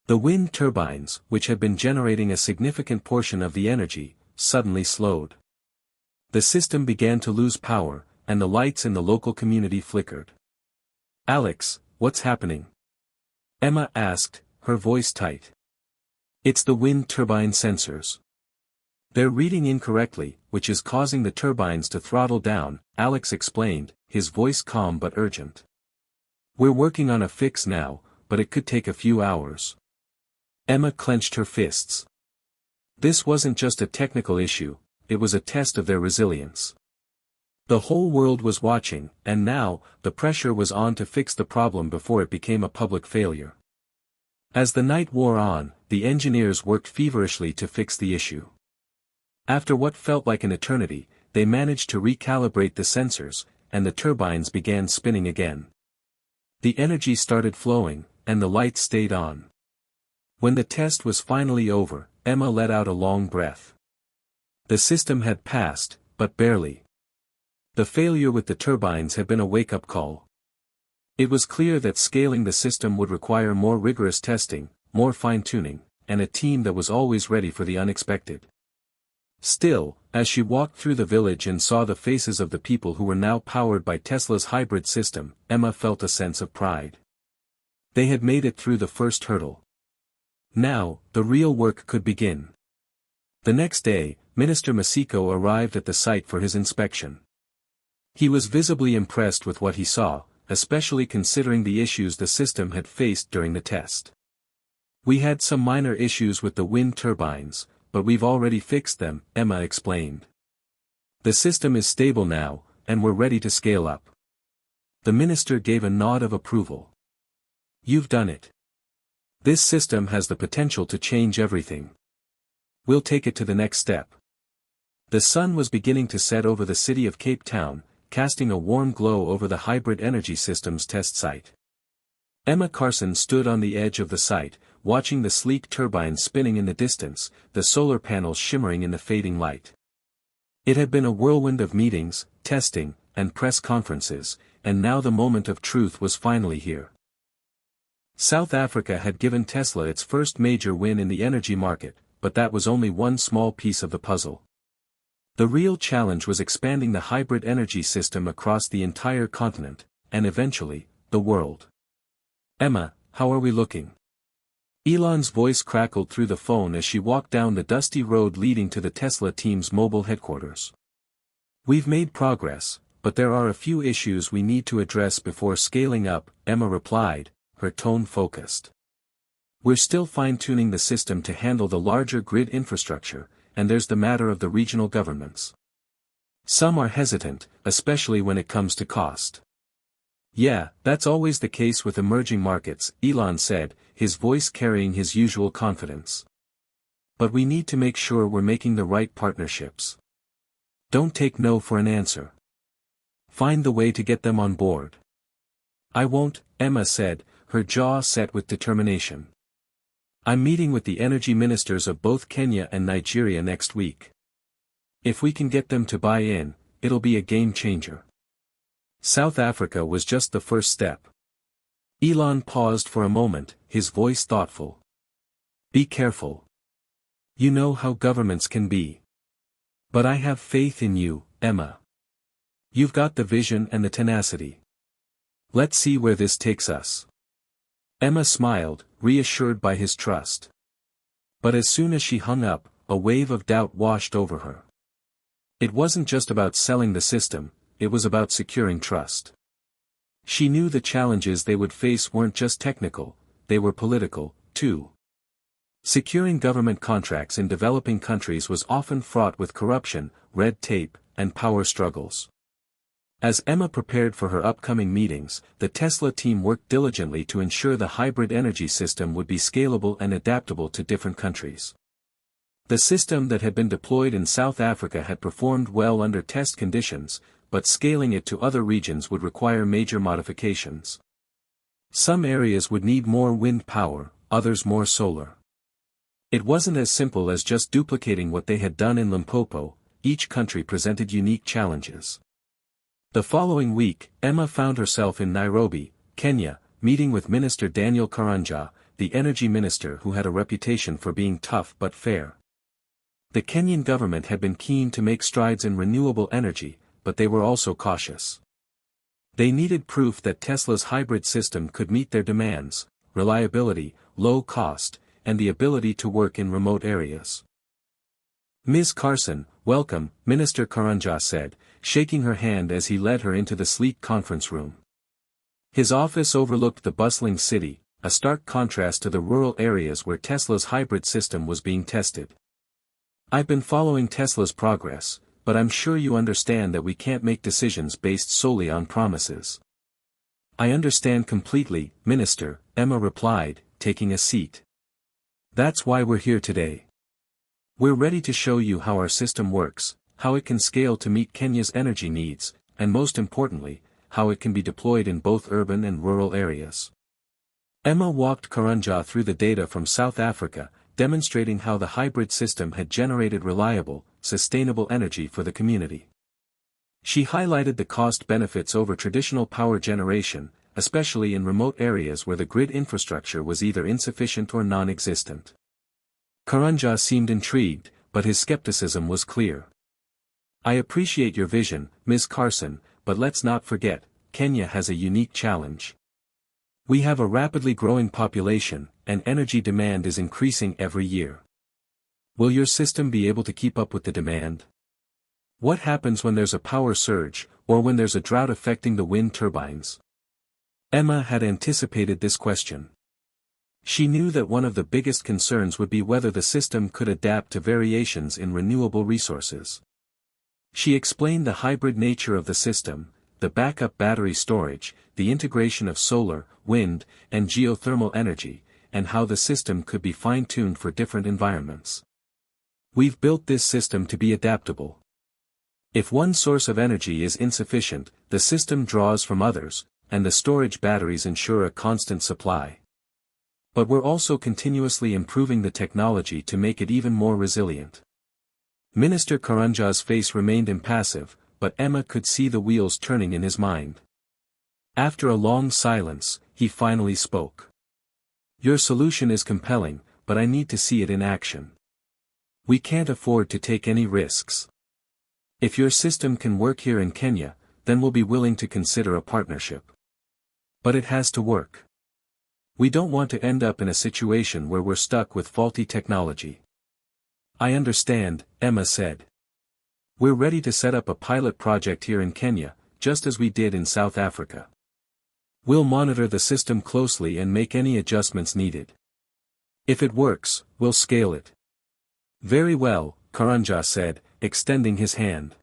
The wind turbines, which had been generating a significant portion of the energy, suddenly slowed. The system began to lose power, and the lights in the local community flickered. Alex, what's happening? Emma asked, her voice tight. It's the wind turbine sensors. They're reading incorrectly, which is causing the turbines to throttle down, Alex explained, his voice calm but urgent. We're working on a fix now, but it could take a few hours. Emma clenched her fists. This wasn't just a technical issue, it was a test of their resilience. The whole world was watching, and now, the pressure was on to fix the problem before it became a public failure. As the night wore on, the engineers worked feverishly to fix the issue. After what felt like an eternity, they managed to recalibrate the sensors, and the turbines began spinning again. The energy started flowing, and the lights stayed on. When the test was finally over, Emma let out a long breath. The system had passed, but barely. The failure with the turbines had been a wake-up call. It was clear that scaling the system would require more rigorous testing, more fine-tuning, and a team that was always ready for the unexpected. Still, as she walked through the village and saw the faces of the people who were now powered by Tesla's hybrid system, Emma felt a sense of pride. They had made it through the first hurdle. Now, the real work could begin. The next day, Minister Masiko arrived at the site for his inspection. He was visibly impressed with what he saw, especially considering the issues the system had faced during the test. "We had some minor issues with the wind turbines, but we've already fixed them," Emma explained. "The system is stable now, and we're ready to scale up." The minister gave a nod of approval. "You've done it. This system has the potential to change everything. We'll take it to the next step." The sun was beginning to set over the city of Cape Town, casting a warm glow over the hybrid energy system's test site. Emma Carson stood on the edge of the site, watching the sleek turbines spinning in the distance, the solar panels shimmering in the fading light. It had been a whirlwind of meetings, testing, and press conferences, and now the moment of truth was finally here. South Africa had given Tesla its first major win in the energy market, but that was only one small piece of the puzzle. The real challenge was expanding the hybrid energy system across the entire continent, and eventually, the world. "Emma, how are we looking?" Elon's voice crackled through the phone as she walked down the dusty road leading to the Tesla team's mobile headquarters. "We've made progress, but there are a few issues we need to address before scaling up," Emma replied, her tone focused. "We're still fine-tuning the system to handle the larger grid infrastructure, and there's the matter of the regional governments. Some are hesitant, especially when it comes to cost." "Yeah, that's always the case with emerging markets," Elon said, his voice carrying his usual confidence. "But we need to make sure we're making the right partnerships. Don't take no for an answer. Find the way to get them on board." "I won't," Emma said, her jaw set with determination. "I'm meeting with the energy ministers of both Kenya and Nigeria next week. If we can get them to buy in, it'll be a game changer." South Africa was just the first step. Elon paused for a moment, his voice thoughtful. "Be careful. You know how governments can be. But I have faith in you, Emma. You've got the vision and the tenacity. Let's see where this takes us." Emma smiled, reassured by his trust. But as soon as she hung up, a wave of doubt washed over her. It wasn't just about selling the system, it was about securing trust. She knew the challenges they would face weren't just technical, they were political, too. Securing government contracts in developing countries was often fraught with corruption, red tape, and power struggles. As Emma prepared for her upcoming meetings, the Tesla team worked diligently to ensure the hybrid energy system would be scalable and adaptable to different countries. The system that had been deployed in South Africa had performed well under test conditions, but scaling it to other regions would require major modifications. Some areas would need more wind power, others more solar. It wasn't as simple as just duplicating what they had done in Limpopo, each country presented unique challenges. The following week, Emma found herself in Nairobi, Kenya, meeting with Minister Daniel Karanja, the energy minister who had a reputation for being tough but fair. The Kenyan government had been keen to make strides in renewable energy, but they were also cautious. They needed proof that Tesla's hybrid system could meet their demands: reliability, low cost, and the ability to work in remote areas. "Ms. Carson, welcome," Minister Karanja said, shaking her hand as he led her into the sleek conference room. His office overlooked the bustling city, a stark contrast to the rural areas where Tesla's hybrid system was being tested. I've been following Tesla's progress, but I'm sure you understand that we can't make decisions based solely on promises. I understand completely, Minister, Emma replied, taking a seat. That's why we're here today. We're ready to show you how our system works, how it can scale to meet Kenya's energy needs, and most importantly, how it can be deployed in both urban and rural areas. Emma walked Karanja through the data from South Africa, demonstrating how the hybrid system had generated reliable, sustainable energy for the community. She highlighted the cost benefits over traditional power generation, especially in remote areas where the grid infrastructure was either insufficient or non-existent. Karanja seemed intrigued, but his skepticism was clear. I appreciate your vision, Ms. Carson, but let's not forget, Kenya has a unique challenge. We have a rapidly growing population, and energy demand is increasing every year. Will your system be able to keep up with the demand? What happens when there's a power surge, or when there's a drought affecting the wind turbines? Emma had anticipated this question. She knew that one of the biggest concerns would be whether the system could adapt to variations in renewable resources. She explained the hybrid nature of the system, the backup battery storage, the integration of solar, wind, and geothermal energy, and how the system could be fine-tuned for different environments. We've built this system to be adaptable. If one source of energy is insufficient, the system draws from others, and the storage batteries ensure a constant supply. But we're also continuously improving the technology to make it even more resilient. Minister Karanja's face remained impassive, but Emma could see the wheels turning in his mind. After a long silence, he finally spoke. Your solution is compelling, but I need to see it in action. We can't afford to take any risks. If your system can work here in Kenya, then we'll be willing to consider a partnership. But it has to work. We don't want to end up in a situation where we're stuck with faulty technology. I understand, Emma said. We're ready to set up a pilot project here in Kenya, just as we did in South Africa. We'll monitor the system closely and make any adjustments needed. If it works, we'll scale it. Very well, Karanja said, extending his hand.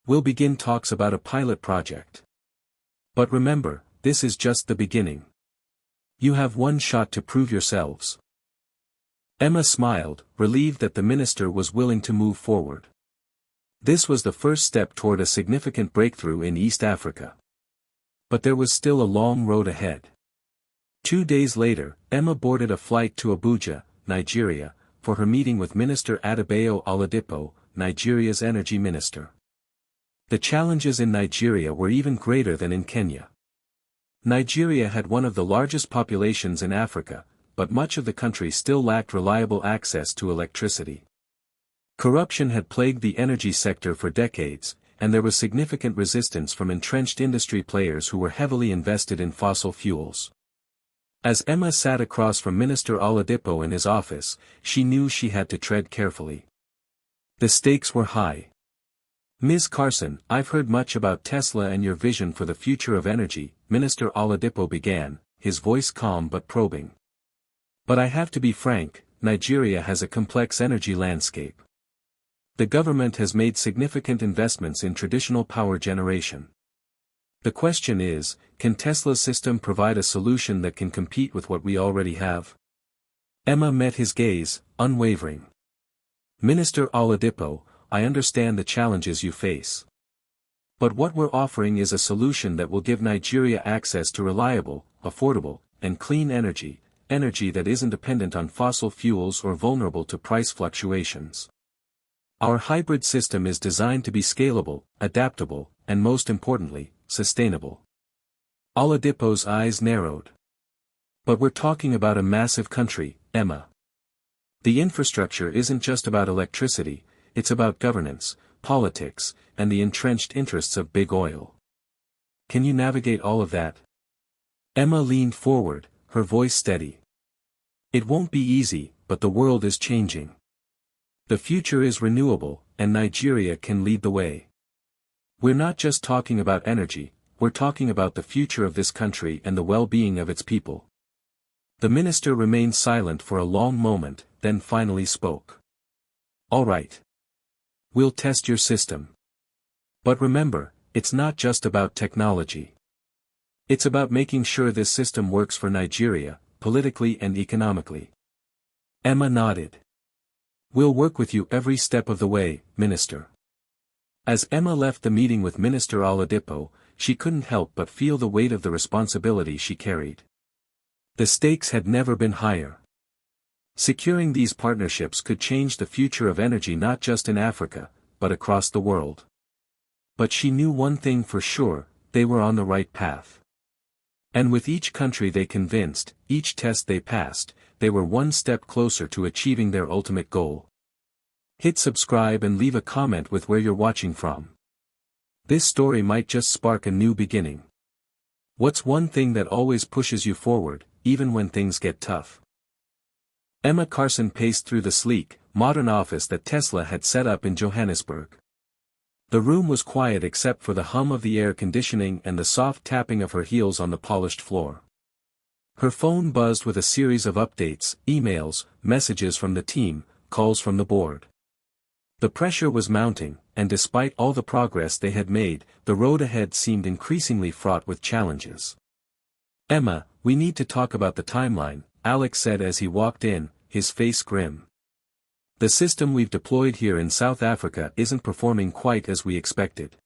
We'll begin talks about a pilot project. But remember, this is just the beginning. You have one shot to prove yourselves. Emma smiled, relieved that the minister was willing to move forward. This was the first step toward a significant breakthrough in East Africa. But there was still a long road ahead. 2 days later, Emma boarded a flight to Abuja, Nigeria, for her meeting with Minister Adebayo Oladipo, Nigeria's energy minister. The challenges in Nigeria were even greater than in Kenya. Nigeria had one of the largest populations in Africa, but much of the country still lacked reliable access to electricity. Corruption had plagued the energy sector for decades, and there was significant resistance from entrenched industry players who were heavily invested in fossil fuels. As Emma sat across from Minister Oladipo in his office, she knew she had to tread carefully. The stakes were high. Ms. Carson, I've heard much about Tesla and your vision for the future of energy, Minister Oladipo began, his voice calm but probing. But I have to be frank, Nigeria has a complex energy landscape. The government has made significant investments in traditional power generation. The question is, can Tesla's system provide a solution that can compete with what we already have? Emma met his gaze, unwavering. Minister Oladipo, I understand the challenges you face. But what we're offering is a solution that will give Nigeria access to reliable, affordable, and clean energy, energy that isn't dependent on fossil fuels or vulnerable to price fluctuations. Our hybrid system is designed to be scalable, adaptable, and most importantly, sustainable. Oladipo's eyes narrowed. But we're talking about a massive country, Emma. The infrastructure isn't just about electricity, it's about governance, politics, and the entrenched interests of big oil. Can you navigate all of that? Emma leaned forward, her voice steady. It won't be easy, but the world is changing. The future is renewable, and Nigeria can lead the way. We're not just talking about energy, we're talking about the future of this country and the well-being of its people. The minister remained silent for a long moment, then finally spoke. Alright. We'll test your system. But remember, it's not just about technology. It's about making sure this system works for Nigeria, politically and economically. Emma nodded. We'll work with you every step of the way, Minister. As Emma left the meeting with Minister Oladipo, she couldn't help but feel the weight of the responsibility she carried. The stakes had never been higher. Securing these partnerships could change the future of energy not just in Africa, but across the world. But she knew one thing for sure, they were on the right path. And with each country they convinced, each test they passed, they were one step closer to achieving their ultimate goal. Hit subscribe and leave a comment with where you're watching from. This story might just spark a new beginning. What's one thing that always pushes you forward, even when things get tough? Emma Carson paced through the sleek, modern office that Tesla had set up in Johannesburg. The room was quiet except for the hum of the air conditioning and the soft tapping of her heels on the polished floor. Her phone buzzed with a series of updates, emails, messages from the team, calls from the board. The pressure was mounting, and despite all the progress they had made, the road ahead seemed increasingly fraught with challenges. Emma, we need to talk about the timeline, Alex said as he walked in, his face grim. The system we've deployed here in South Africa isn't performing quite as we expected.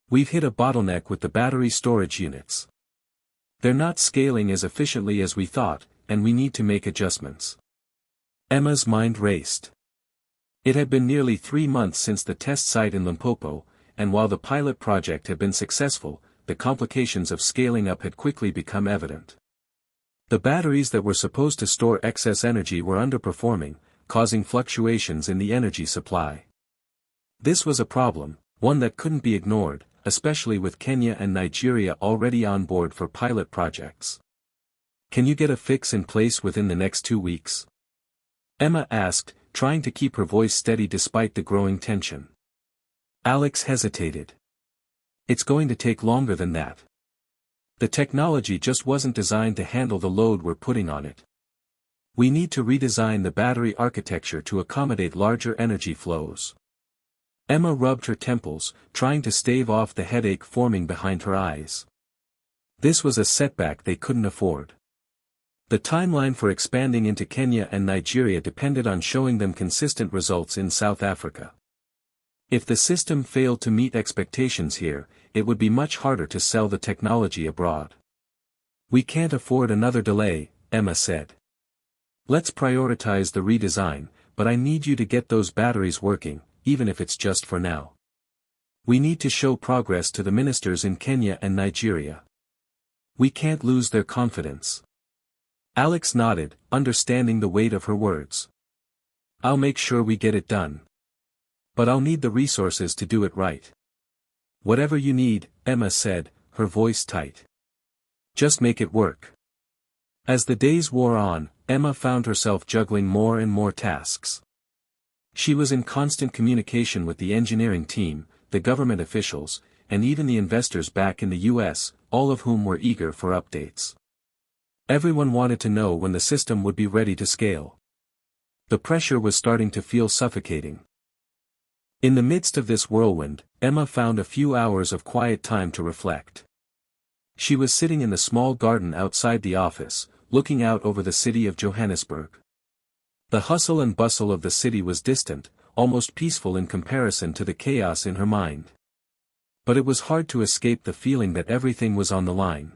We've hit a bottleneck with the battery storage units. They're not scaling as efficiently as we thought, and we need to make adjustments. Emma's mind raced. It had been nearly 3 months since the test site in Limpopo, and while the pilot project had been successful, the complications of scaling up had quickly become evident. The batteries that were supposed to store excess energy were underperforming, causing fluctuations in the energy supply. This was a problem, one that couldn't be ignored, especially with Kenya and Nigeria already on board for pilot projects. Can you get a fix in place within the next 2 weeks? Emma asked, trying to keep her voice steady despite the growing tension. Alex hesitated. It's going to take longer than that. The technology just wasn't designed to handle the load we're putting on it. We need to redesign the battery architecture to accommodate larger energy flows. Emma rubbed her temples, trying to stave off the headache forming behind her eyes. This was a setback they couldn't afford. The timeline for expanding into Kenya and Nigeria depended on showing them consistent results in South Africa. If the system failed to meet expectations here, it would be much harder to sell the technology abroad. We can't afford another delay, Emma said. Let's prioritize the redesign, but I need you to get those batteries working, even if it's just for now. We need to show progress to the ministers in Kenya and Nigeria. We can't lose their confidence. Alex nodded, understanding the weight of her words. I'll make sure we get it done. But I'll need the resources to do it right. Whatever you need, Emma said, her voice tight. Just make it work. As the days wore on, Emma found herself juggling more and more tasks. She was in constant communication with the engineering team, the government officials, and even the investors back in the US, all of whom were eager for updates. Everyone wanted to know when the system would be ready to scale. The pressure was starting to feel suffocating. In the midst of this whirlwind, Emma found a few hours of quiet time to reflect. She was sitting in the small garden outside the office, looking out over the city of Johannesburg. The hustle and bustle of the city was distant, almost peaceful in comparison to the chaos in her mind. But it was hard to escape the feeling that everything was on the line.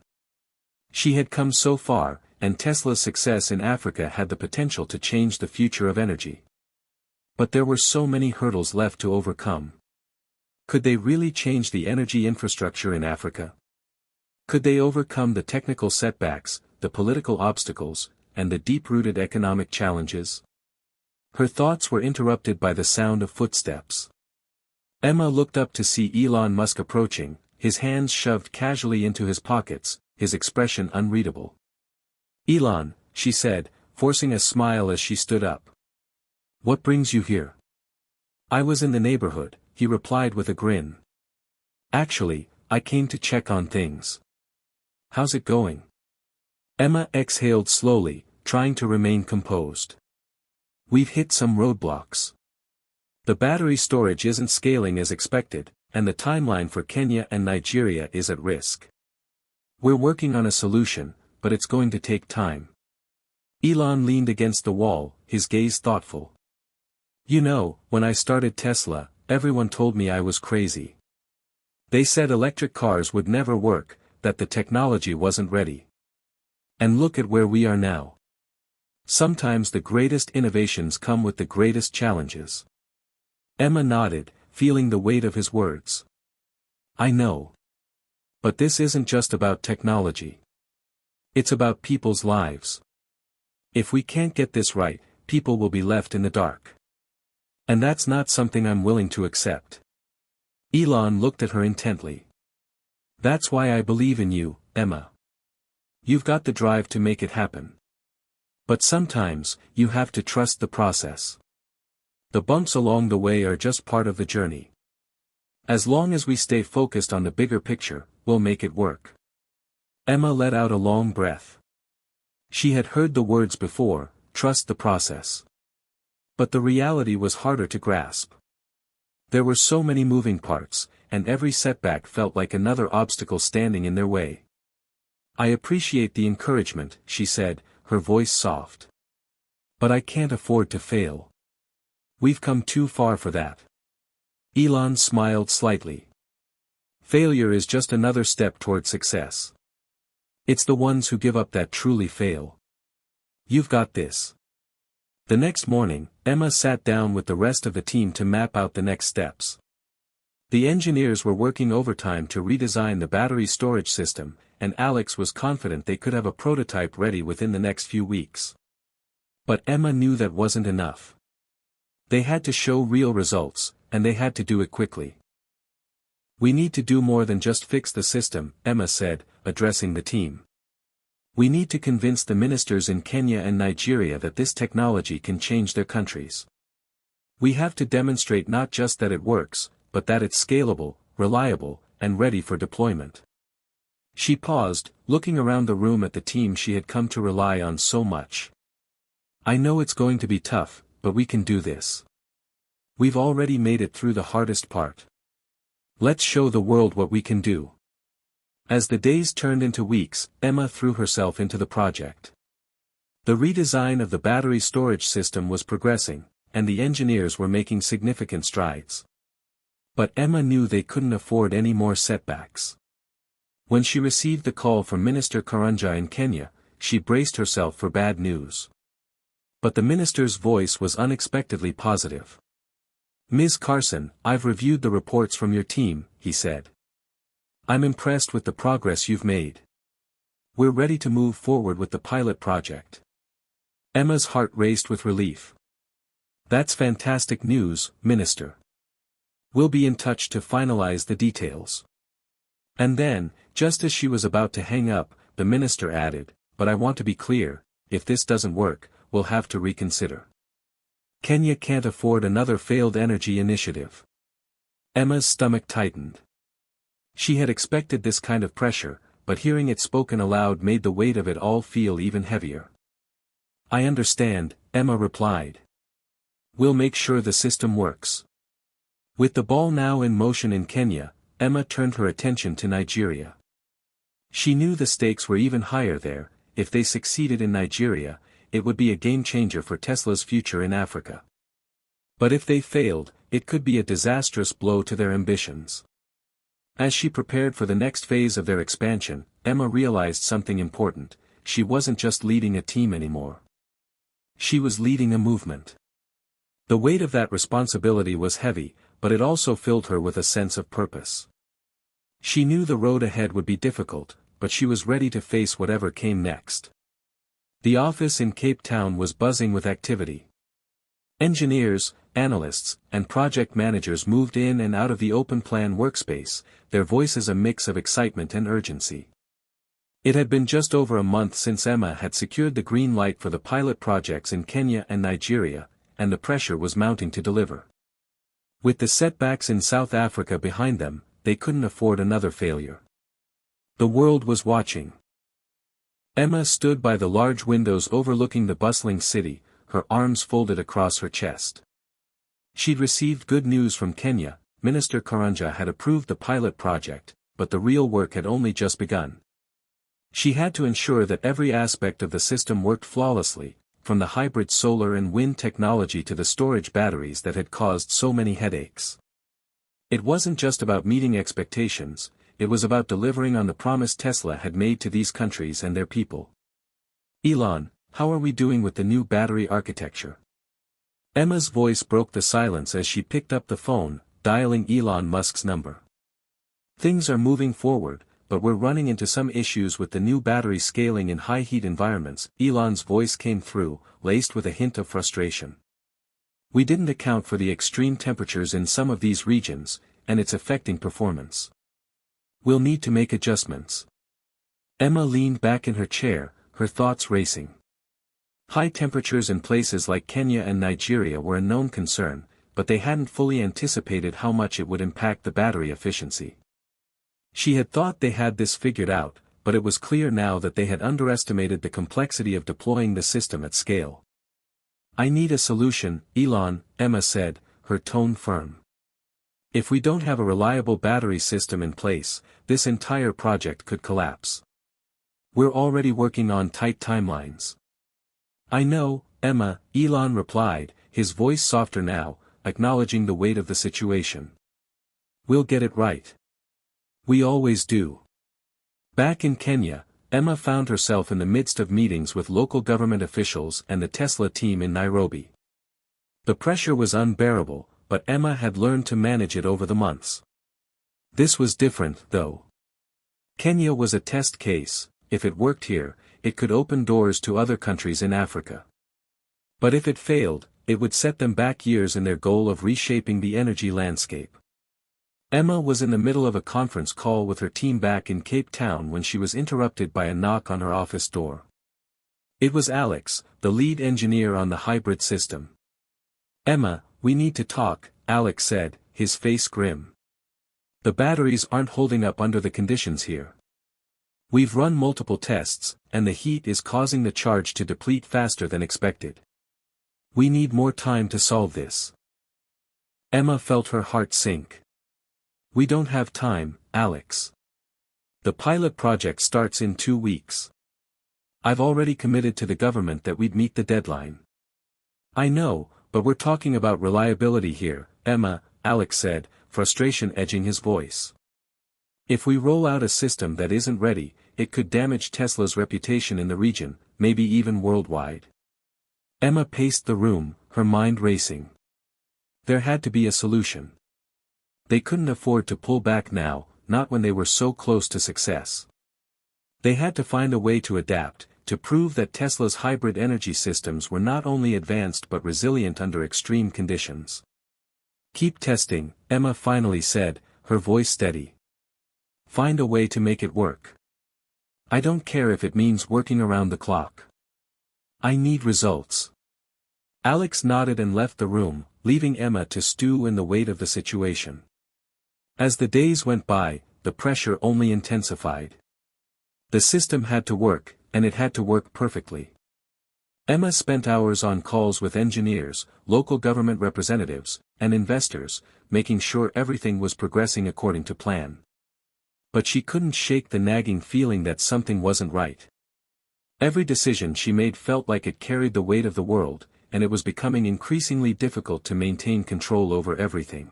She had come so far, and Tesla's success in Africa had the potential to change the future of energy. But there were so many hurdles left to overcome. Could they really change the energy infrastructure in Africa? Could they overcome the technical setbacks, the political obstacles, and the deep-rooted economic challenges? Her thoughts were interrupted by the sound of footsteps. Emma looked up to see Elon Musk approaching, his hands shoved casually into his pockets, his expression unreadable. Elon, she said, forcing a smile as she stood up. What brings you here? I was in the neighborhood, he replied with a grin. Actually, I came to check on things. How's it going? Emma exhaled slowly, trying to remain composed. We've hit some roadblocks. The battery storage isn't scaling as expected, and the timeline for Kenya and Nigeria is at risk. We're working on a solution, but it's going to take time. Elon leaned against the wall, his gaze thoughtful. You know, when I started Tesla, everyone told me I was crazy. They said electric cars would never work, that the technology wasn't ready. And look at where we are now. Sometimes the greatest innovations come with the greatest challenges. Emma nodded, feeling the weight of his words. I know. But this isn't just about technology. It's about people's lives. If we can't get this right, people will be left in the dark. And that's not something I'm willing to accept. Elon looked at her intently. That's why I believe in you, Emma. You've got the drive to make it happen. But sometimes, you have to trust the process. The bumps along the way are just part of the journey. As long as we stay focused on the bigger picture, we'll make it work. Emma let out a long breath. She had heard the words before, trust the process. But the reality was harder to grasp. There were so many moving parts, and every setback felt like another obstacle standing in their way. I appreciate the encouragement, she said, her voice soft. But I can't afford to fail. We've come too far for that. Elon smiled slightly. Failure is just another step toward success. It's the ones who give up that truly fail. You've got this. The next morning, Emma sat down with the rest of the team to map out the next steps. The engineers were working overtime to redesign the battery storage system, and Alex was confident they could have a prototype ready within the next few weeks. But Emma knew that wasn't enough. They had to show real results, and they had to do it quickly. We need to do more than just fix the system, Emma said, addressing the team. We need to convince the ministers in Kenya and Nigeria that this technology can change their countries. We have to demonstrate not just that it works, but that it's scalable, reliable, and ready for deployment. She paused, looking around the room at the team she had come to rely on so much. I know it's going to be tough, but we can do this. We've already made it through the hardest part. Let's show the world what we can do. As the days turned into weeks, Emma threw herself into the project. The redesign of the battery storage system was progressing, and the engineers were making significant strides. But Emma knew they couldn't afford any more setbacks. When she received the call from Minister Karanja in Kenya, she braced herself for bad news. But the minister's voice was unexpectedly positive. Ms. Carson, I've reviewed the reports from your team, he said. I'm impressed with the progress you've made. We're ready to move forward with the pilot project. Emma's heart raced with relief. That's fantastic news, Minister. We'll be in touch to finalize the details. And then, just as she was about to hang up, the minister added, but I want to be clear, if this doesn't work, we'll have to reconsider. Kenya can't afford another failed energy initiative. Emma's stomach tightened. She had expected this kind of pressure, but hearing it spoken aloud made the weight of it all feel even heavier. I understand, Emma replied. We'll make sure the system works. With the ball now in motion in Kenya, Emma turned her attention to Nigeria. She knew the stakes were even higher there. If they succeeded in Nigeria, it would be a game-changer for Tesla's future in Africa. But if they failed, it could be a disastrous blow to their ambitions. As she prepared for the next phase of their expansion, Emma realized something important: she wasn't just leading a team anymore. She was leading a movement. The weight of that responsibility was heavy, but it also filled her with a sense of purpose. She knew the road ahead would be difficult, but she was ready to face whatever came next. The office in Cape Town was buzzing with activity. Engineers, analysts, and project managers moved in and out of the open plan workspace, their voices a mix of excitement and urgency. It had been just over a month since Emma had secured the green light for the pilot projects in Kenya and Nigeria, and the pressure was mounting to deliver. With the setbacks in South Africa behind them, they couldn't afford another failure. The world was watching. Emma stood by the large windows overlooking the bustling city, her arms folded across her chest. She'd received good news from Kenya. Minister Karanja had approved the pilot project, but the real work had only just begun. She had to ensure that every aspect of the system worked flawlessly, from the hybrid solar and wind technology to the storage batteries that had caused so many headaches. It wasn't just about meeting expectations, it was about delivering on the promise Tesla had made to these countries and their people. Elon, how are we doing with the new battery architecture? Emma's voice broke the silence as she picked up the phone, dialing Elon Musk's number. Things are moving forward, but we're running into some issues with the new battery scaling in high-heat environments. Elon's voice came through, laced with a hint of frustration. We didn't account for the extreme temperatures in some of these regions, and it's affecting performance. We'll need to make adjustments. Emma leaned back in her chair, her thoughts racing. High temperatures in places like Kenya and Nigeria were a known concern, but they hadn't fully anticipated how much it would impact the battery efficiency. She had thought they had this figured out, but it was clear now that they had underestimated the complexity of deploying the system at scale. I need a solution, Elon, Emma said, her tone firm. If we don't have a reliable battery system in place, this entire project could collapse. We're already working on tight timelines. I know, Emma, Elon replied, his voice softer now, acknowledging the weight of the situation. We'll get it right. We always do. Back in Kenya, Emma found herself in the midst of meetings with local government officials and the Tesla team in Nairobi. The pressure was unbearable, but Emma had learned to manage it over the months. This was different, though. Kenya was a test case. If it worked here, it could open doors to other countries in Africa. But if it failed, it would set them back years in their goal of reshaping the energy landscape. Emma was in the middle of a conference call with her team back in Cape Town when she was interrupted by a knock on her office door. It was Alex, the lead engineer on the hybrid system. Emma, we need to talk, Alex said, his face grim. The batteries aren't holding up under the conditions here. We've run multiple tests, and the heat is causing the charge to deplete faster than expected. We need more time to solve this. Emma felt her heart sink. We don't have time, Alex. The pilot project starts in 2 weeks. I've already committed to the government that we'd meet the deadline. I know, but we're talking about reliability here, Emma, Alex said, frustration edging his voice. If we roll out a system that isn't ready, it could damage Tesla's reputation in the region, maybe even worldwide. Emma paced the room, her mind racing. There had to be a solution. They couldn't afford to pull back now, not when they were so close to success. They had to find a way to adapt, to prove that Tesla's hybrid energy systems were not only advanced but resilient under extreme conditions. Keep testing, Emma finally said, her voice steady. Find a way to make it work. I don't care if it means working around the clock. I need results. Alex nodded and left the room, leaving Emma to stew in the weight of the situation. As the days went by, the pressure only intensified. The system had to work, and it had to work perfectly. Emma spent hours on calls with engineers, local government representatives, and investors, making sure everything was progressing according to plan. But she couldn't shake the nagging feeling that something wasn't right. Every decision she made felt like it carried the weight of the world, and it was becoming increasingly difficult to maintain control over everything.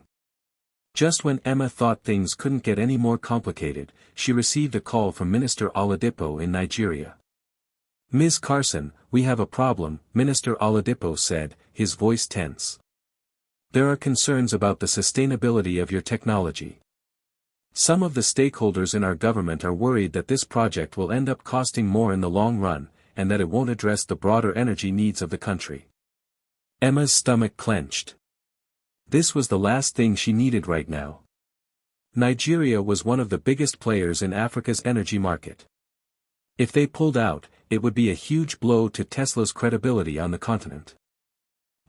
Just when Emma thought things couldn't get any more complicated, she received a call from Minister Oladipo in Nigeria. Ms. Carson, we have a problem, Minister Oladipo said, his voice tense. There are concerns about the sustainability of your technology. Some of the stakeholders in our government are worried that this project will end up costing more in the long run, and that it won't address the broader energy needs of the country. Emma's stomach clenched. This was the last thing she needed right now. Nigeria was one of the biggest players in Africa's energy market. If they pulled out, it would be a huge blow to Tesla's credibility on the continent.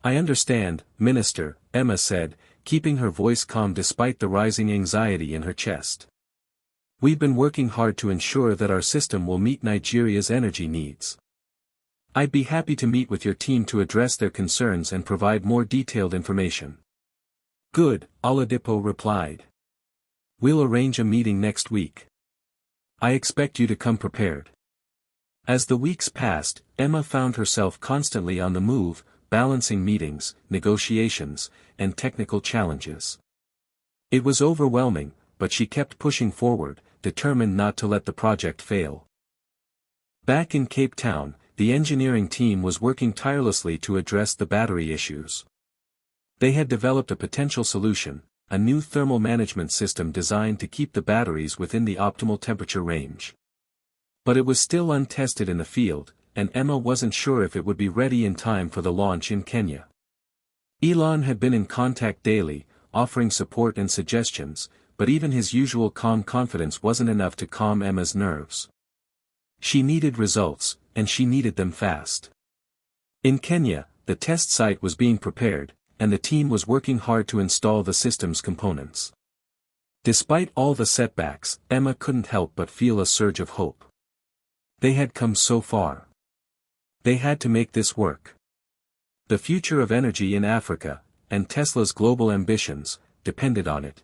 I understand, Minister, Emma said, keeping her voice calm despite the rising anxiety in her chest. We've been working hard to ensure that our system will meet Nigeria's energy needs. I'd be happy to meet with your team to address their concerns and provide more detailed information. Good, Oladipo replied. We'll arrange a meeting next week. I expect you to come prepared. As the weeks passed, Emma found herself constantly on the move, balancing meetings, negotiations, and technical challenges. It was overwhelming, but she kept pushing forward, determined not to let the project fail. Back in Cape Town, the engineering team was working tirelessly to address the battery issues. They had developed a potential solution, a new thermal management system designed to keep the batteries within the optimal temperature range. But it was still untested in the field, and Emma wasn't sure if it would be ready in time for the launch in Kenya. Elon had been in contact daily, offering support and suggestions, but even his usual calm confidence wasn't enough to calm Emma's nerves. She needed results, and she needed them fast. In Kenya, the test site was being prepared, and the team was working hard to install the system's components. Despite all the setbacks, Emma couldn't help but feel a surge of hope. They had come so far. They had to make this work. The future of energy in Africa, and Tesla's global ambitions, depended on it.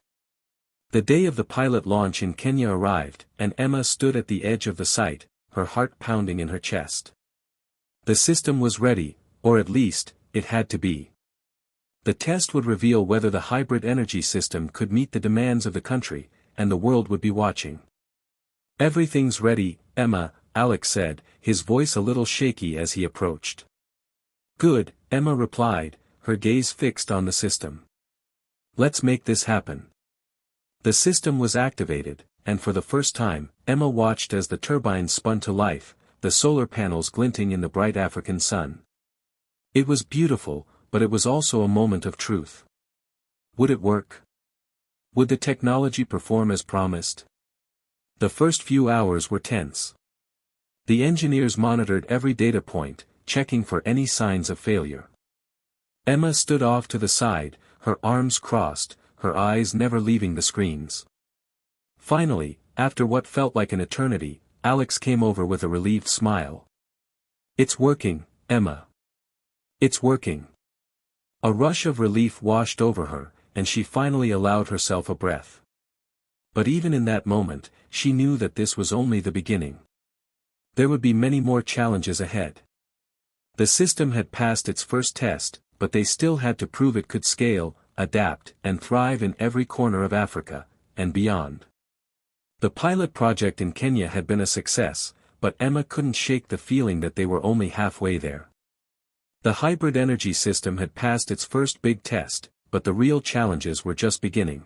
The day of the pilot launch in Kenya arrived, and Emma stood at the edge of the site, her heart pounding in her chest. The system was ready, or at least, it had to be. The test would reveal whether the hybrid energy system could meet the demands of the country, and the world would be watching. Everything's ready, Emma, Alex said, his voice a little shaky as he approached. Good, Emma replied, her gaze fixed on the system. Let's make this happen. The system was activated, and for the first time, Emma watched as the turbines spun to life, the solar panels glinting in the bright African sun. It was beautiful, but it was also a moment of truth. Would it work? Would the technology perform as promised? The first few hours were tense. The engineers monitored every data point, checking for any signs of failure. Emma stood off to the side, her arms crossed, her eyes never leaving the screens. Finally, after what felt like an eternity, Alex came over with a relieved smile. It's working, Emma. It's working. A rush of relief washed over her, and she finally allowed herself a breath. But even in that moment, she knew that this was only the beginning. There would be many more challenges ahead. The system had passed its first test, but they still had to prove it could scale, adapt, and thrive in every corner of Africa, and beyond. The pilot project in Kenya had been a success, but Emma couldn't shake the feeling that they were only halfway there. The hybrid energy system had passed its first big test, but the real challenges were just beginning.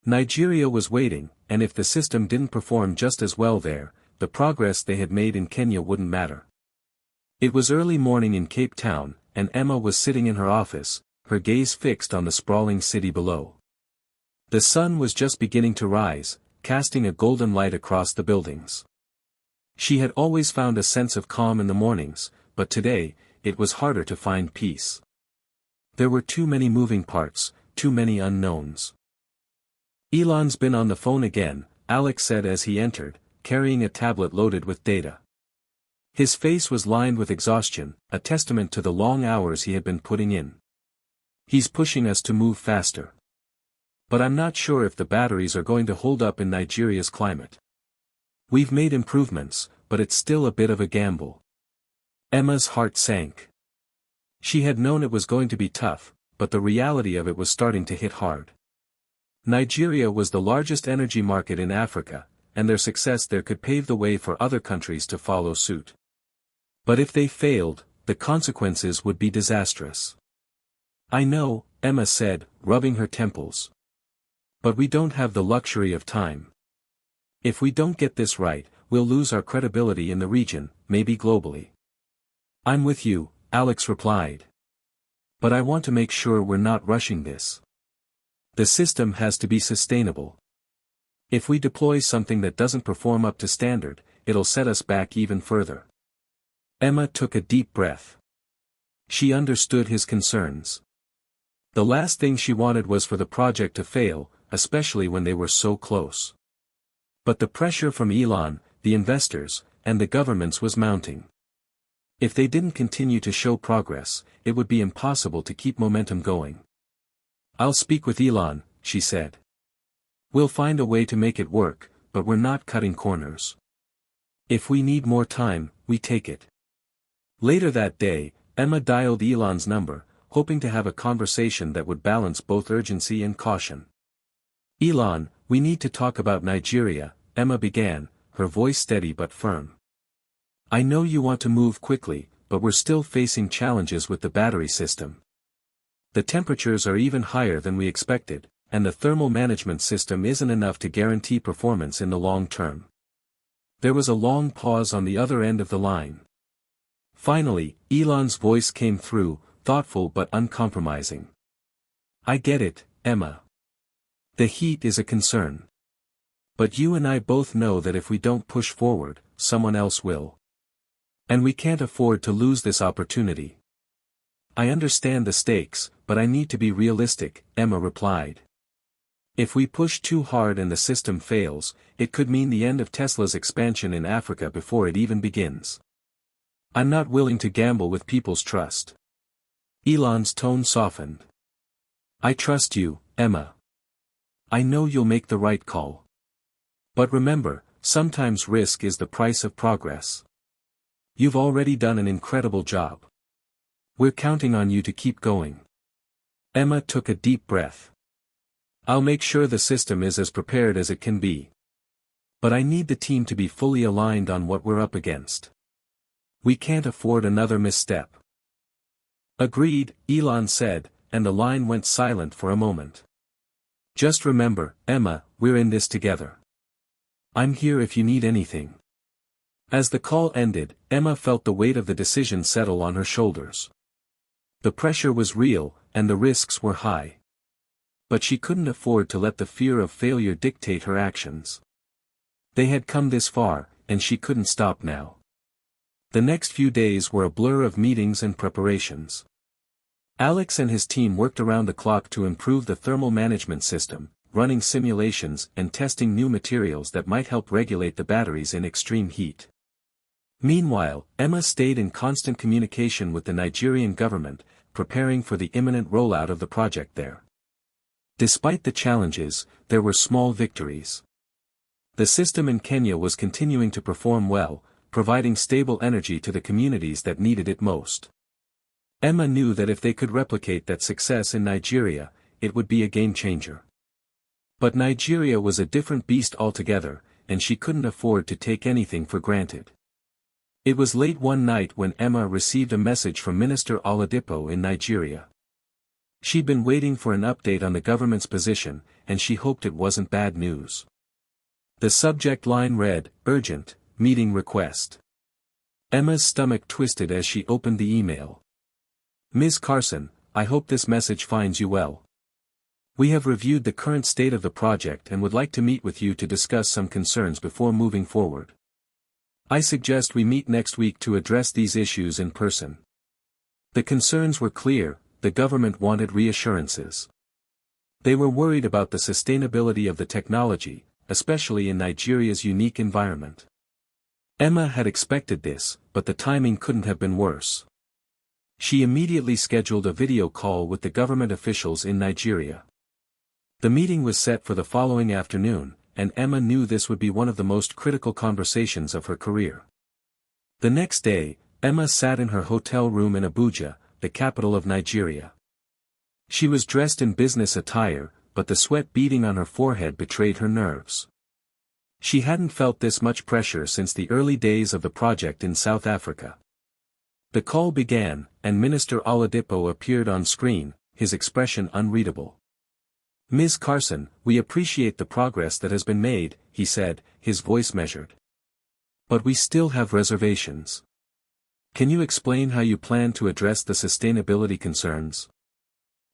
Nigeria was waiting, and if the system didn't perform just as well there, the progress they had made in Kenya wouldn't matter. It was early morning in Cape Town, and Emma was sitting in her office, her gaze fixed on the sprawling city below. The sun was just beginning to rise, casting a golden light across the buildings. She had always found a sense of calm in the mornings, but today, it was harder to find peace. There were too many moving parts, too many unknowns. Elon's been on the phone again, Alex said as he entered, carrying a tablet loaded with data. His face was lined with exhaustion, a testament to the long hours he had been putting in. He's pushing us to move faster. But I'm not sure if the batteries are going to hold up in Nigeria's climate. We've made improvements, but it's still a bit of a gamble. Emma's heart sank. She had known it was going to be tough, but the reality of it was starting to hit hard. Nigeria was the largest energy market in Africa, and their success there could pave the way for other countries to follow suit. But if they failed, the consequences would be disastrous. I know, Emma said, rubbing her temples. But we don't have the luxury of time. If we don't get this right, we'll lose our credibility in the region, maybe globally. I'm with you, Alex replied. But I want to make sure we're not rushing this. The system has to be sustainable. If we deploy something that doesn't perform up to standard, it'll set us back even further. Emma took a deep breath. She understood his concerns. The last thing she wanted was for the project to fail, especially when they were so close. But the pressure from Elon, the investors, and the governments was mounting. If they didn't continue to show progress, it would be impossible to keep momentum going. I'll speak with Elon, she said. We'll find a way to make it work, but we're not cutting corners. If we need more time, we take it. Later that day, Emma dialed Elon's number, hoping to have a conversation that would balance both urgency and caution. Elon, we need to talk about Nigeria, Emma began, her voice steady but firm. I know you want to move quickly, but we're still facing challenges with the battery system. The temperatures are even higher than we expected, and the thermal management system isn't enough to guarantee performance in the long term. There was a long pause on the other end of the line. Finally, Elon's voice came through, thoughtful but uncompromising. I get it, Emma. The heat is a concern. But you and I both know that if we don't push forward, someone else will. And we can't afford to lose this opportunity. I understand the stakes, but I need to be realistic, Emma replied. If we push too hard and the system fails, it could mean the end of Tesla's expansion in Africa before it even begins. I'm not willing to gamble with people's trust. Elon's tone softened. I trust you, Emma. I know you'll make the right call. But remember, sometimes risk is the price of progress. You've already done an incredible job. We're counting on you to keep going. Emma took a deep breath. I'll make sure the system is as prepared as it can be. But I need the team to be fully aligned on what we're up against. We can't afford another misstep. Agreed, Elon said, and the line went silent for a moment. Just remember, Emma, we're in this together. I'm here if you need anything. As the call ended, Emma felt the weight of the decision settle on her shoulders. The pressure was real, and the risks were high. But she couldn't afford to let the fear of failure dictate her actions. They had come this far, and she couldn't stop now. The next few days were a blur of meetings and preparations. Alex and his team worked around the clock to improve the thermal management system, running simulations and testing new materials that might help regulate the batteries in extreme heat. Meanwhile, Emma stayed in constant communication with the Nigerian government, preparing for the imminent rollout of the project there. Despite the challenges, there were small victories. The system in Kenya was continuing to perform well, providing stable energy to the communities that needed it most. Emma knew that if they could replicate that success in Nigeria, it would be a game-changer. But Nigeria was a different beast altogether, and she couldn't afford to take anything for granted. It was late one night when Emma received a message from Minister Oladipo in Nigeria. She'd been waiting for an update on the government's position, and she hoped it wasn't bad news. The subject line read, Urgent, Meeting Request. Emma's stomach twisted as she opened the email. Ms. Carson, I hope this message finds you well. We have reviewed the current state of the project and would like to meet with you to discuss some concerns before moving forward. I suggest we meet next week to address these issues in person. The concerns were clear, the government wanted reassurances. They were worried about the sustainability of the technology, especially in Nigeria's unique environment. Emma had expected this, but the timing couldn't have been worse. She immediately scheduled a video call with the government officials in Nigeria. The meeting was set for the following afternoon, and Emma knew this would be one of the most critical conversations of her career. The next day, Emma sat in her hotel room in Abuja, the capital of Nigeria. She was dressed in business attire, but the sweat beading on her forehead betrayed her nerves. She hadn't felt this much pressure since the early days of the project in South Africa. The call began, and Minister Oladipo appeared on screen, his expression unreadable. Ms. Carson, we appreciate the progress that has been made, he said, his voice measured. But we still have reservations. Can you explain how you plan to address the sustainability concerns?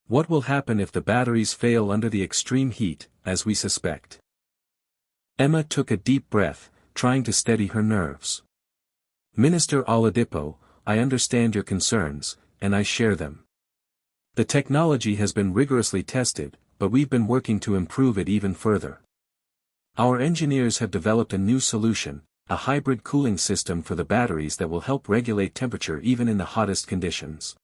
What will happen if the batteries fail under the extreme heat, as we suspect? Emma took a deep breath, trying to steady her nerves. Minister Oladipo, I understand your concerns, and I share them. The technology has been rigorously tested, but we've been working to improve it even further. Our engineers have developed a new solution, a hybrid cooling system for the batteries that will help regulate temperature even in the hottest conditions.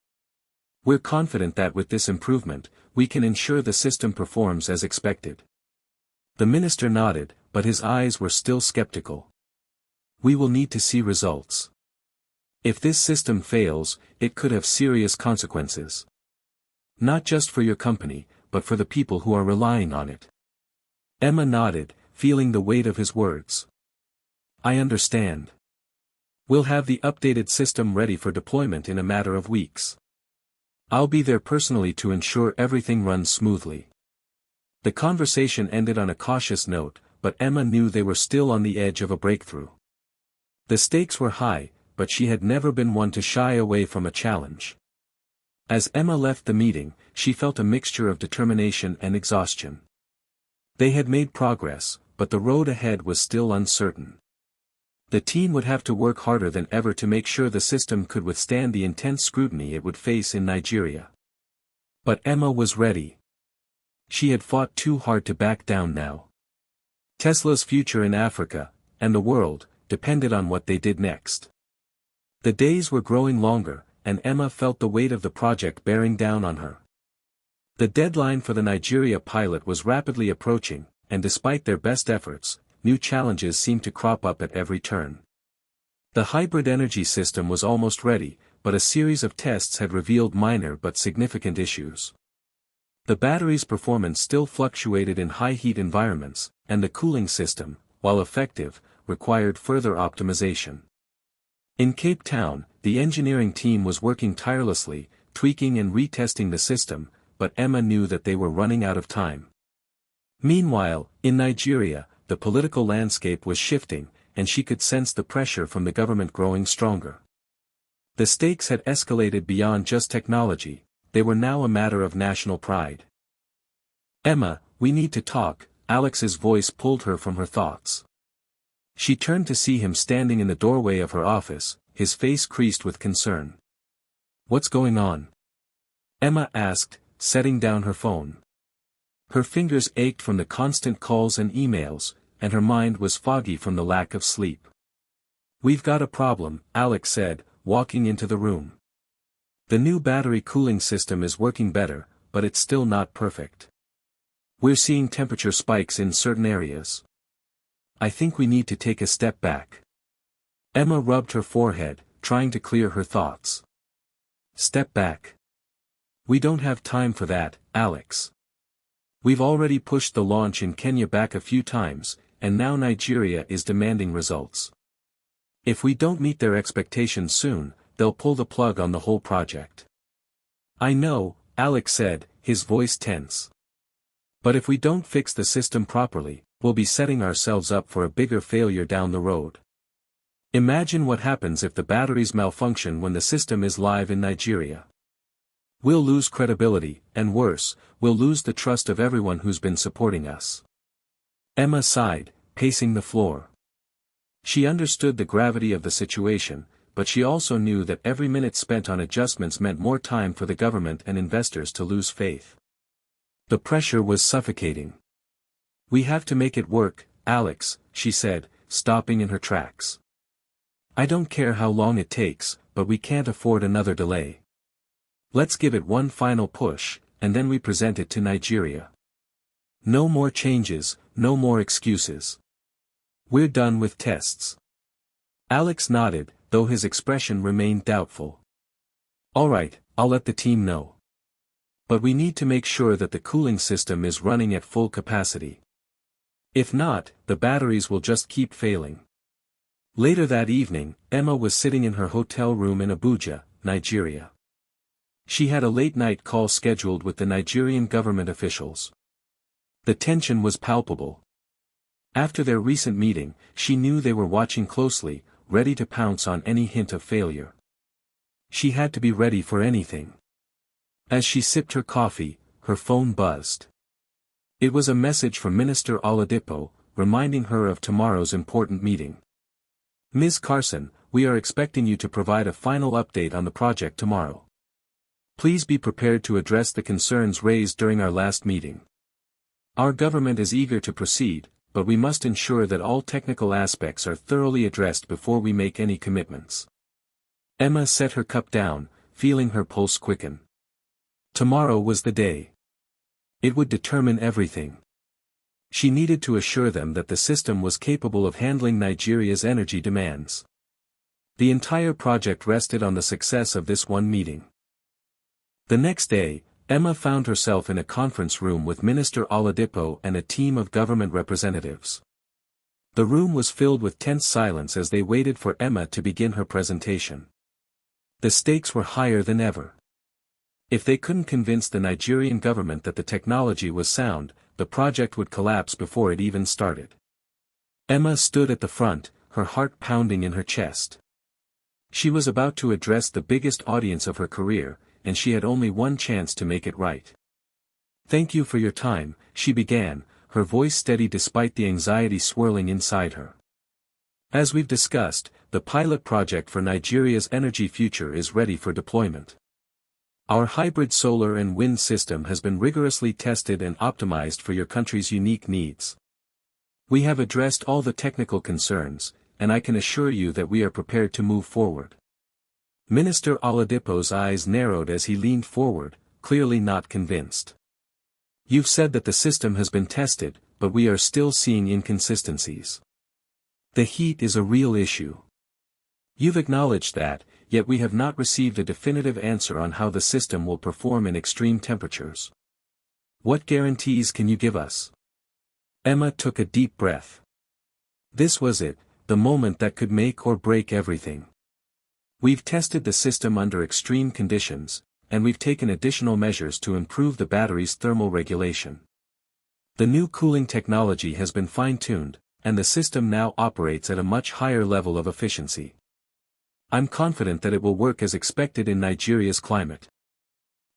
We're confident that with this improvement, we can ensure the system performs as expected. The minister nodded, but his eyes were still skeptical. We will need to see results. If this system fails, it could have serious consequences. Not just for your company, but for the people who are relying on it. Emma nodded, feeling the weight of his words. I understand. We'll have the updated system ready for deployment in a matter of weeks. I'll be there personally to ensure everything runs smoothly. The conversation ended on a cautious note, but Emma knew they were still on the edge of a breakthrough. The stakes were high, but she had never been one to shy away from a challenge. As Emma left the meeting, she felt a mixture of determination and exhaustion. They had made progress, but the road ahead was still uncertain. The team would have to work harder than ever to make sure the system could withstand the intense scrutiny it would face in Nigeria. But Emma was ready. She had fought too hard to back down now. Tesla's future in Africa, and the world, depended on what they did next. The days were growing longer, and Emma felt the weight of the project bearing down on her. The deadline for the Nigeria pilot was rapidly approaching, and despite their best efforts, new challenges seemed to crop up at every turn. The hybrid energy system was almost ready, but a series of tests had revealed minor but significant issues. The battery's performance still fluctuated in high heat environments, and the cooling system, while effective, required further optimization. In Cape Town, the engineering team was working tirelessly, tweaking and retesting the system, but Emma knew that they were running out of time. Meanwhile, in Nigeria, the political landscape was shifting, and she could sense the pressure from the government growing stronger. The stakes had escalated beyond just technology, they were now a matter of national pride. Emma, we need to talk, Alex's voice pulled her from her thoughts. She turned to see him standing in the doorway of her office, his face creased with concern. What's going on? Emma asked, setting down her phone. Her fingers ached from the constant calls and emails, and her mind was foggy from the lack of sleep. We've got a problem, Alex said, walking into the room. The new battery cooling system is working better, but it's still not perfect. We're seeing temperature spikes in certain areas. I think we need to take a step back. Emma rubbed her forehead, trying to clear her thoughts. Step back. We don't have time for that, Alex. We've already pushed the launch in Kenya back a few times, and now Nigeria is demanding results. If we don't meet their expectations soon, they'll pull the plug on the whole project. I know, Alex said, his voice tense. But if we don't fix the system properly, we'll be setting ourselves up for a bigger failure down the road. Imagine what happens if the batteries malfunction when the system is live in Nigeria. We'll lose credibility, and worse, we'll lose the trust of everyone who's been supporting us. Emma sighed, pacing the floor. She understood the gravity of the situation, but she also knew that every minute spent on adjustments meant more time for the government and investors to lose faith. The pressure was suffocating. We have to make it work, Alex, she said, stopping in her tracks. I don't care how long it takes, but we can't afford another delay. Let's give it one final push, and then we present it to Nigeria. No more changes, no more excuses. We're done with tests. Alex nodded, though his expression remained doubtful. All right, I'll let the team know. But we need to make sure that the cooling system is running at full capacity. If not, the batteries will just keep failing. Later that evening, Emma was sitting in her hotel room in Abuja, Nigeria. She had a late-night call scheduled with the Nigerian government officials. The tension was palpable. After their recent meeting, she knew they were watching closely, ready to pounce on any hint of failure. She had to be ready for anything. As she sipped her coffee, her phone buzzed. It was a message from Minister Oladipo, reminding her of tomorrow's important meeting. Ms. Carson, we are expecting you to provide a final update on the project tomorrow. Please be prepared to address the concerns raised during our last meeting. Our government is eager to proceed, but we must ensure that all technical aspects are thoroughly addressed before we make any commitments. Emma set her cup down, feeling her pulse quicken. Tomorrow was the day. It would determine everything. She needed to assure them that the system was capable of handling Nigeria's energy demands. The entire project rested on the success of this one meeting. The next day, Emma found herself in a conference room with Minister Oladipo and a team of government representatives. The room was filled with tense silence as they waited for Emma to begin her presentation. The stakes were higher than ever. If they couldn't convince the Nigerian government that the technology was sound, the project would collapse before it even started. Emma stood at the front, her heart pounding in her chest. She was about to address the biggest audience of her career, and she had only one chance to make it right. "Thank you for your time," she began, her voice steady despite the anxiety swirling inside her. "As we've discussed, the pilot project for Nigeria's energy future is ready for deployment. Our hybrid solar and wind system has been rigorously tested and optimized for your country's unique needs. We have addressed all the technical concerns, and I can assure you that we are prepared to move forward." Minister Oladipo's eyes narrowed as he leaned forward, clearly not convinced. "You've said that the system has been tested, but we are still seeing inconsistencies. The heat is a real issue. You've acknowledged that, yet we have not received a definitive answer on how the system will perform in extreme temperatures. What guarantees can you give us?" Emma took a deep breath. This was it, the moment that could make or break everything. "We've tested the system under extreme conditions, and we've taken additional measures to improve the battery's thermal regulation. The new cooling technology has been fine-tuned, and the system now operates at a much higher level of efficiency. I'm confident that it will work as expected in Nigeria's climate.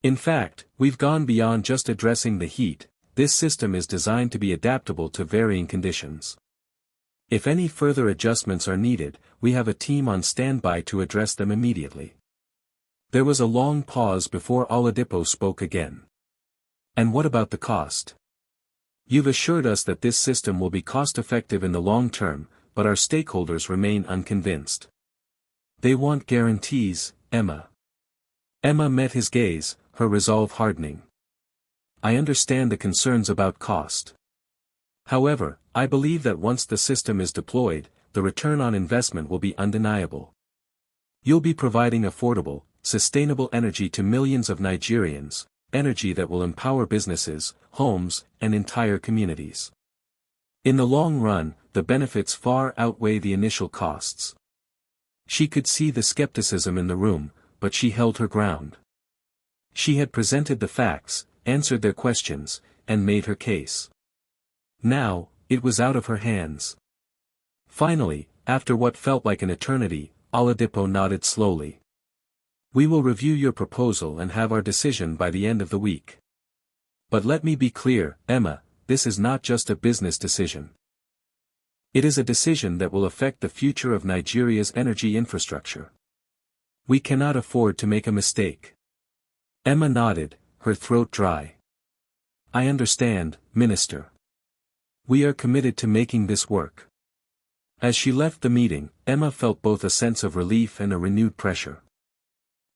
In fact, we've gone beyond just addressing the heat. This system is designed to be adaptable to varying conditions. If any further adjustments are needed, we have a team on standby to address them immediately." There was a long pause before Oladipo spoke again. "And what about the cost? You've assured us that this system will be cost-effective in the long term, but our stakeholders remain unconvinced. They want guarantees, Emma." Emma met his gaze, her resolve hardening. "I understand the concerns about cost. However, I believe that once the system is deployed, the return on investment will be undeniable. You'll be providing affordable, sustainable energy to millions of Nigerians, energy that will empower businesses, homes, and entire communities. In the long run, the benefits far outweigh the initial costs." She could see the skepticism in the room, but she held her ground. She had presented the facts, answered their questions, and made her case. Now, it was out of her hands. Finally, after what felt like an eternity, Oladipo nodded slowly. "We will review your proposal and have our decision by the end of the week. But let me be clear, Emma, this is not just a business decision. It is a decision that will affect the future of Nigeria's energy infrastructure. We cannot afford to make a mistake." Emma nodded, her throat dry. "I understand, Minister. We are committed to making this work." As she left the meeting, Emma felt both a sense of relief and a renewed pressure.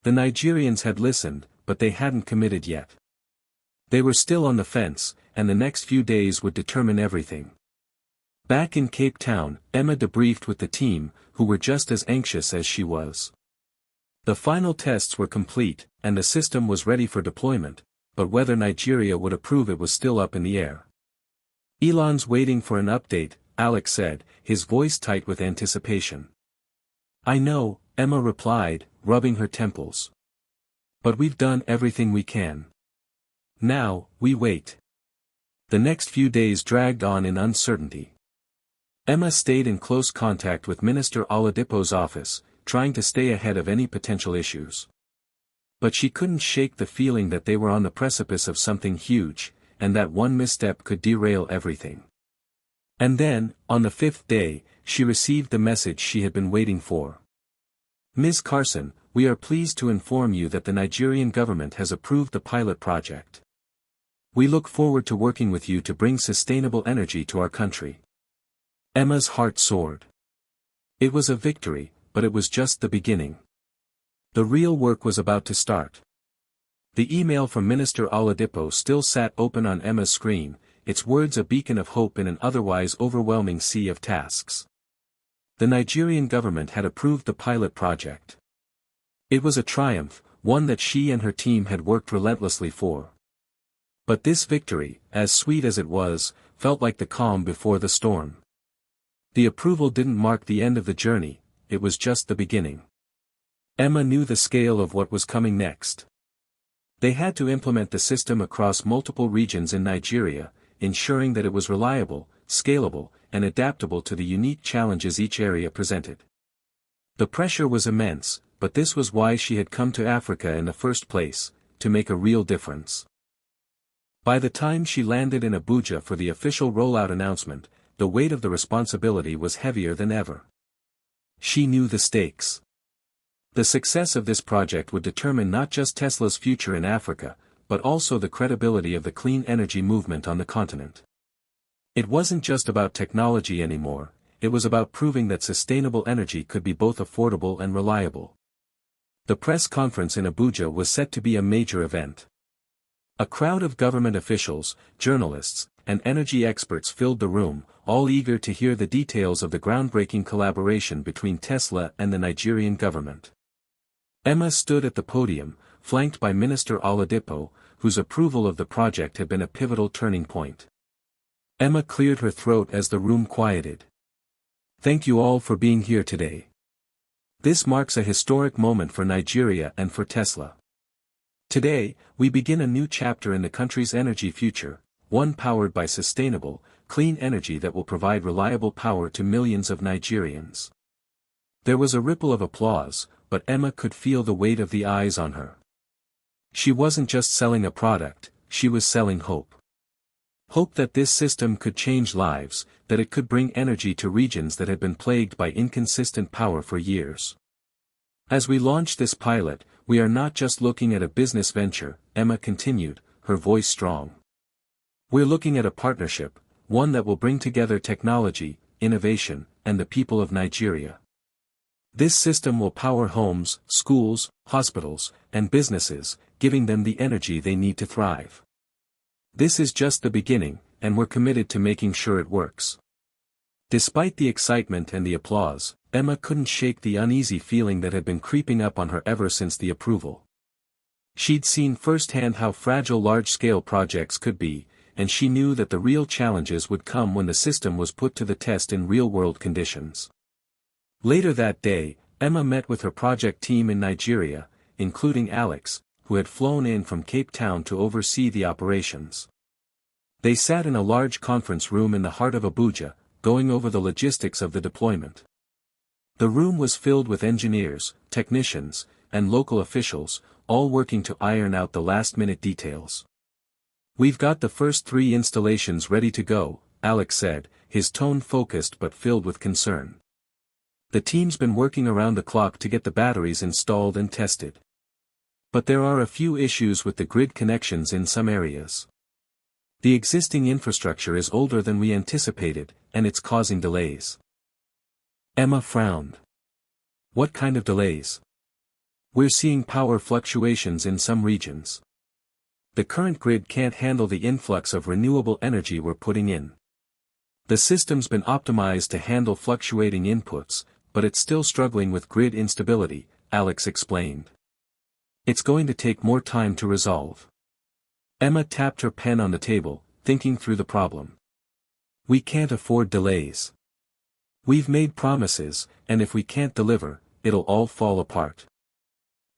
The Nigerians had listened, but they hadn't committed yet. They were still on the fence, and the next few days would determine everything. Back in Cape Town, Emma debriefed with the team, who were just as anxious as she was. The final tests were complete, and the system was ready for deployment, but whether Nigeria would approve it was still up in the air. "Elon's waiting for an update," Alex said, his voice tight with anticipation. "I know," Emma replied, rubbing her temples. "But we've done everything we can. Now, we wait." The next few days dragged on in uncertainty. Emma stayed in close contact with Minister Oladipo's office, trying to stay ahead of any potential issues. But she couldn't shake the feeling that they were on the precipice of something huge, and that one misstep could derail everything. And then, on the 5th day, she received the message she had been waiting for. "Ms. Carson, we are pleased to inform you that the Nigerian government has approved the pilot project. We look forward to working with you to bring sustainable energy to our country." Emma's heart soared. It was a victory, but it was just the beginning. The real work was about to start. The email from Minister Oladipo still sat open on Emma's screen, its words a beacon of hope in an otherwise overwhelming sea of tasks. The Nigerian government had approved the pilot project. It was a triumph, one that she and her team had worked relentlessly for. But this victory, as sweet as it was, felt like the calm before the storm. The approval didn't mark the end of the journey, it was just the beginning. Emma knew the scale of what was coming next. They had to implement the system across multiple regions in Nigeria, ensuring that it was reliable, scalable, and adaptable to the unique challenges each area presented. The pressure was immense, but this was why she had come to Africa in the first place, to make a real difference. By the time she landed in Abuja for the official rollout announcement, the weight of the responsibility was heavier than ever. She knew the stakes. The success of this project would determine not just Tesla's future in Africa, but also the credibility of the clean energy movement on the continent. It wasn't just about technology anymore, it was about proving that sustainable energy could be both affordable and reliable. The press conference in Abuja was set to be a major event. A crowd of government officials, journalists, and energy experts filled the room, all eager to hear the details of the groundbreaking collaboration between Tesla and the Nigerian government. Emma stood at the podium, flanked by Minister Oladipo, whose approval of the project had been a pivotal turning point. Emma cleared her throat as the room quieted. "Thank you all for being here today. This marks a historic moment for Nigeria and for Tesla. Today, we begin a new chapter in the country's energy future, one powered by sustainable, clean energy that will provide reliable power to millions of Nigerians." There was a ripple of applause, but Emma could feel the weight of the eyes on her. She wasn't just selling a product, she was selling hope. Hope that this system could change lives, that it could bring energy to regions that had been plagued by inconsistent power for years. "As we launch this pilot, we are not just looking at a business venture," Emma continued, her voice strong. "We're looking at a partnership, one that will bring together technology, innovation, and the people of Nigeria. This system will power homes, schools, hospitals, and businesses, giving them the energy they need to thrive. This is just the beginning, and we're committed to making sure it works." Despite the excitement and the applause, Emma couldn't shake the uneasy feeling that had been creeping up on her ever since the approval. She'd seen firsthand how fragile large-scale projects could be, and she knew that the real challenges would come when the system was put to the test in real-world conditions. Later that day, Emma met with her project team in Nigeria, including Alex, who had flown in from Cape Town to oversee the operations. They sat in a large conference room in the heart of Abuja, going over the logistics of the deployment. The room was filled with engineers, technicians, and local officials, all working to iron out the last-minute details. "We've got the first 3 installations ready to go," Alex said, his tone focused but filled with concern. "The team's been working around the clock to get the batteries installed and tested. But there are a few issues with the grid connections in some areas. The existing infrastructure is older than we anticipated, and it's causing delays." Emma frowned. "What kind of delays?" "We're seeing power fluctuations in some regions. The current grid can't handle the influx of renewable energy we're putting in. The system's been optimized to handle fluctuating inputs, but it's still struggling with grid instability," Alex explained. "It's going to take more time to resolve." Emma tapped her pen on the table, thinking through the problem. "We can't afford delays. We've made promises, and if we can't deliver, it'll all fall apart."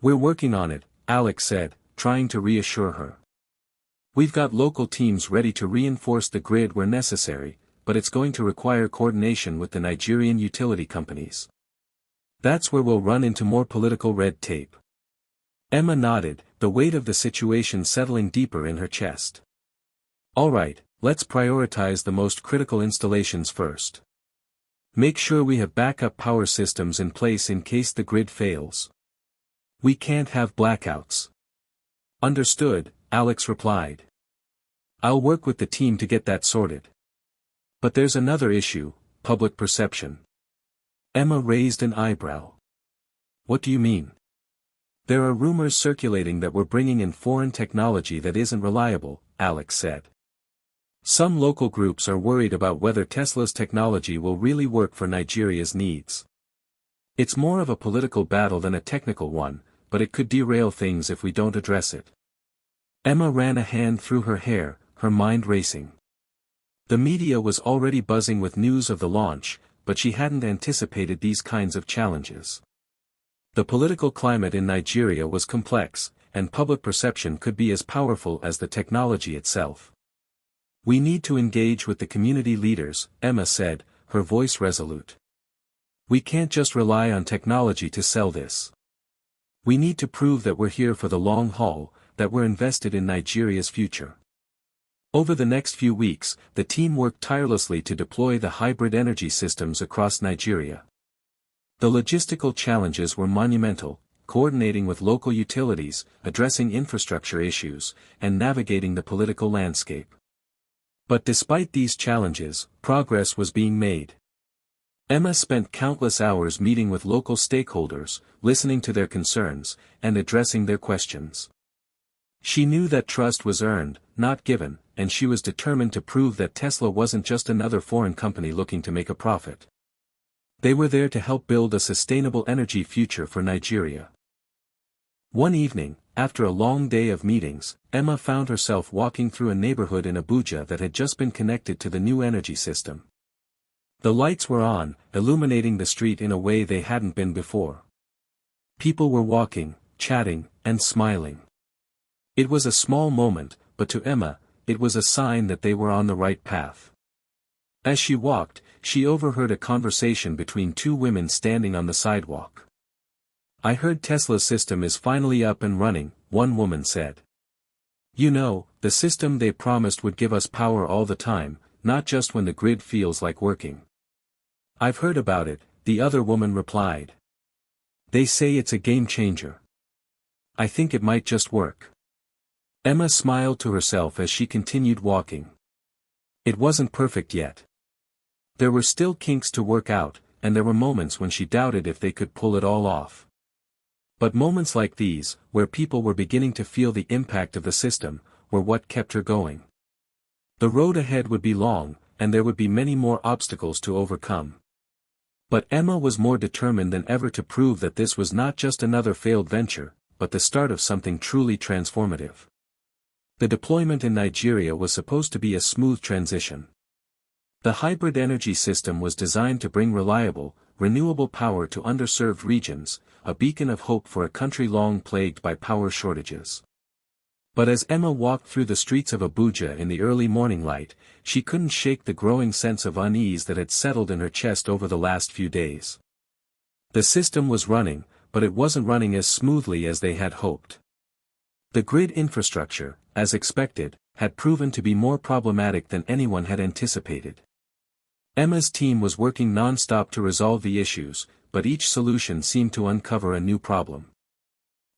"We're working on it," Alex said, trying to reassure her. "We've got local teams ready to reinforce the grid where necessary, but it's going to require coordination with the Nigerian utility companies. That's where we'll run into more political red tape." Emma nodded, the weight of the situation settling deeper in her chest. "All right, let's prioritize the most critical installations first. Make sure we have backup power systems in place in case the grid fails. We can't have blackouts." "Understood," Alex replied. "I'll work with the team to get that sorted." "But there's another issue, public perception." Emma raised an eyebrow. "What do you mean?" There are rumors circulating that we're bringing in foreign technology that isn't reliable, Alex said. Some local groups are worried about whether Tesla's technology will really work for Nigeria's needs. It's more of a political battle than a technical one, but it could derail things if we don't address it. Emma ran a hand through her hair, her mind racing. The media was already buzzing with news of the launch, but she hadn't anticipated these kinds of challenges. The political climate in Nigeria was complex, and public perception could be as powerful as the technology itself. We need to engage with the community leaders, Emma said, her voice resolute. We can't just rely on technology to sell this. We need to prove that we're here for the long haul, that we're invested in Nigeria's future. Over the next few weeks, the team worked tirelessly to deploy the hybrid energy systems across Nigeria. The logistical challenges were monumental, coordinating with local utilities, addressing infrastructure issues, and navigating the political landscape. But despite these challenges, progress was being made. Emma spent countless hours meeting with local stakeholders, listening to their concerns, and addressing their questions. She knew that trust was earned, not given, and she was determined to prove that Tesla wasn't just another foreign company looking to make a profit. They were there to help build a sustainable energy future for Nigeria. One evening, after a long day of meetings, Emma found herself walking through a neighborhood in Abuja that had just been connected to the new energy system. The lights were on, illuminating the street in a way they hadn't been before. People were walking, chatting, and smiling. It was a small moment, but to Emma, it was a sign that they were on the right path. As she walked, she overheard a conversation between two women standing on the sidewalk. "I heard Tesla's system is finally up and running," one woman said. "You know, the system they promised would give us power all the time, not just when the grid feels like working." "I've heard about it," the other woman replied. "They say it's a game changer. I think it might just work." Emma smiled to herself as she continued walking. It wasn't perfect yet. There were still kinks to work out, and there were moments when she doubted if they could pull it all off. But moments like these, where people were beginning to feel the impact of the system, were what kept her going. The road ahead would be long, and there would be many more obstacles to overcome. But Emma was more determined than ever to prove that this was not just another failed venture, but the start of something truly transformative. The deployment in Nigeria was supposed to be a smooth transition. The hybrid energy system was designed to bring reliable, renewable power to underserved regions, a beacon of hope for a country long plagued by power shortages. But as Emma walked through the streets of Abuja in the early morning light, she couldn't shake the growing sense of unease that had settled in her chest over the last few days. The system was running, but it wasn't running as smoothly as they had hoped. The grid infrastructure, as expected, had proven to be more problematic than anyone had anticipated. Emma's team was working non-stop to resolve the issues, but each solution seemed to uncover a new problem.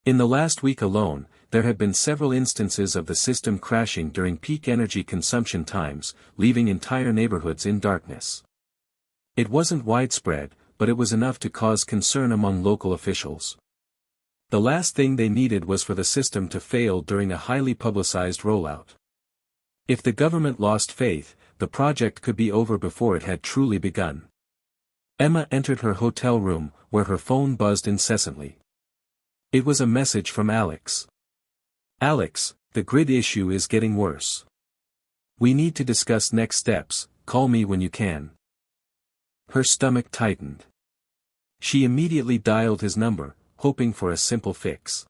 In the last week alone, there had been several instances of the system crashing during peak energy consumption times, leaving entire neighborhoods in darkness. It wasn't widespread, but it was enough to cause concern among local officials. The last thing they needed was for the system to fail during a highly publicized rollout. If the government lost faith, the project could be over before it had truly begun. Emma entered her hotel room, where her phone buzzed incessantly. It was a message from Alex. "Alex, the grid issue is getting worse. We need to discuss next steps, call me when you can." Her stomach tightened. She immediately dialed his number, hoping for a simple fix.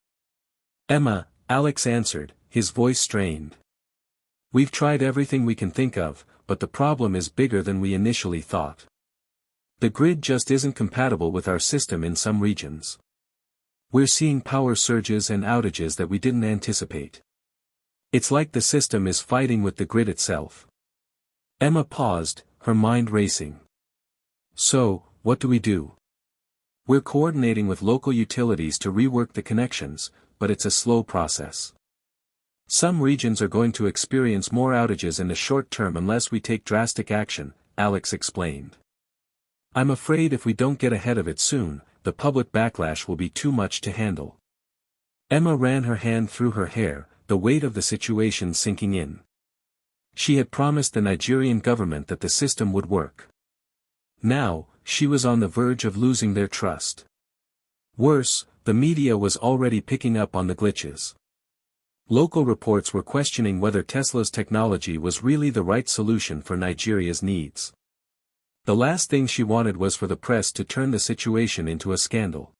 "Emma," Alex answered, his voice strained. "We've tried everything we can think of, but the problem is bigger than we initially thought. The grid just isn't compatible with our system in some regions. We're seeing power surges and outages that we didn't anticipate. It's like the system is fighting with the grid itself." Emma paused, her mind racing. "So, what do we do?" "We're coordinating with local utilities to rework the connections, but it's a slow process. Some regions are going to experience more outages in the short term unless we take drastic action," Alex explained. "I'm afraid if we don't get ahead of it soon, the public backlash will be too much to handle." Emma ran her hand through her hair, the weight of the situation sinking in. She had promised the Nigerian government that the system would work. Now, she was on the verge of losing their trust. Worse, the media was already picking up on the glitches. Local reports were questioning whether Tesla's technology was really the right solution for Nigeria's needs. The last thing she wanted was for the press to turn the situation into a scandal.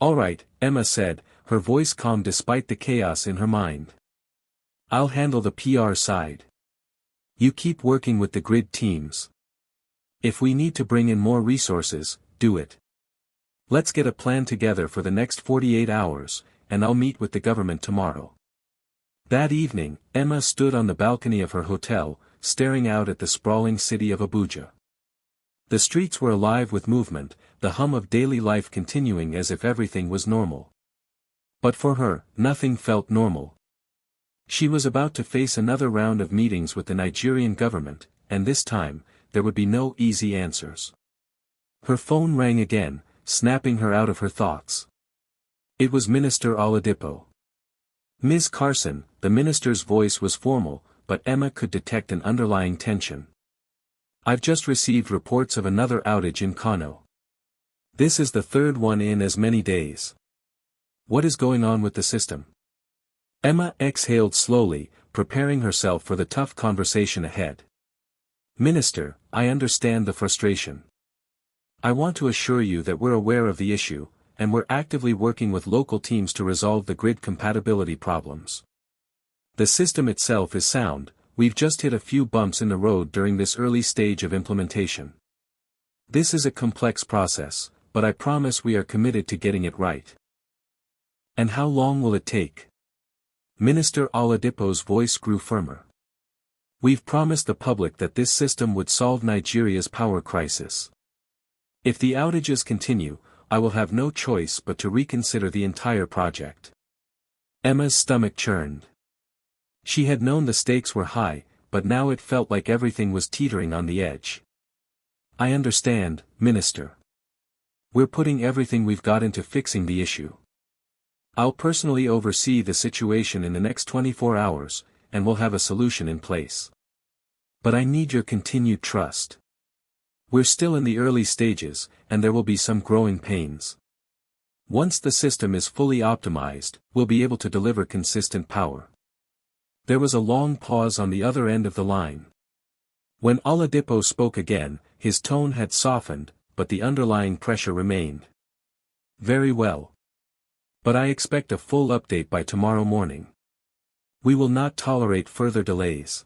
"All right," Emma said, her voice calm despite the chaos in her mind. "I'll handle the PR side. You keep working with the grid teams. If we need to bring in more resources, do it. Let's get a plan together for the next 48 hours, and I'll meet with the government tomorrow." That evening, Emma stood on the balcony of her hotel, staring out at the sprawling city of Abuja. The streets were alive with movement, the hum of daily life continuing as if everything was normal. But for her, nothing felt normal. She was about to face another round of meetings with the Nigerian government, and this time, there would be no easy answers. Her phone rang again, snapping her out of her thoughts. It was Minister Oladipo. "Ms. Carson," the minister's voice was formal, but Emma could detect an underlying tension. "I've just received reports of another outage in Kano. This is the third one in as many days. What is going on with the system?" Emma exhaled slowly, preparing herself for the tough conversation ahead. "Minister, I understand the frustration. I want to assure you that we're aware of the issue, and we're actively working with local teams to resolve the grid compatibility problems. The system itself is sound, we've just hit a few bumps in the road during this early stage of implementation. This is a complex process, but I promise we are committed to getting it right." "And how long will it take?" Minister Oladipo's voice grew firmer. "We've promised the public that this system would solve Nigeria's power crisis. If the outages continue, I will have no choice but to reconsider the entire project." Emma's stomach churned. She had known the stakes were high, but now it felt like everything was teetering on the edge. "I understand, Minister. We're putting everything we've got into fixing the issue. I'll personally oversee the situation in the next 24 hours, and we'll have a solution in place. But I need your continued trust. We're still in the early stages, and there will be some growing pains. Once the system is fully optimized, we'll be able to deliver consistent power." There was a long pause on the other end of the line. When Oladipo spoke again, his tone had softened, but the underlying pressure remained. "Very well. But I expect a full update by tomorrow morning. We will not tolerate further delays."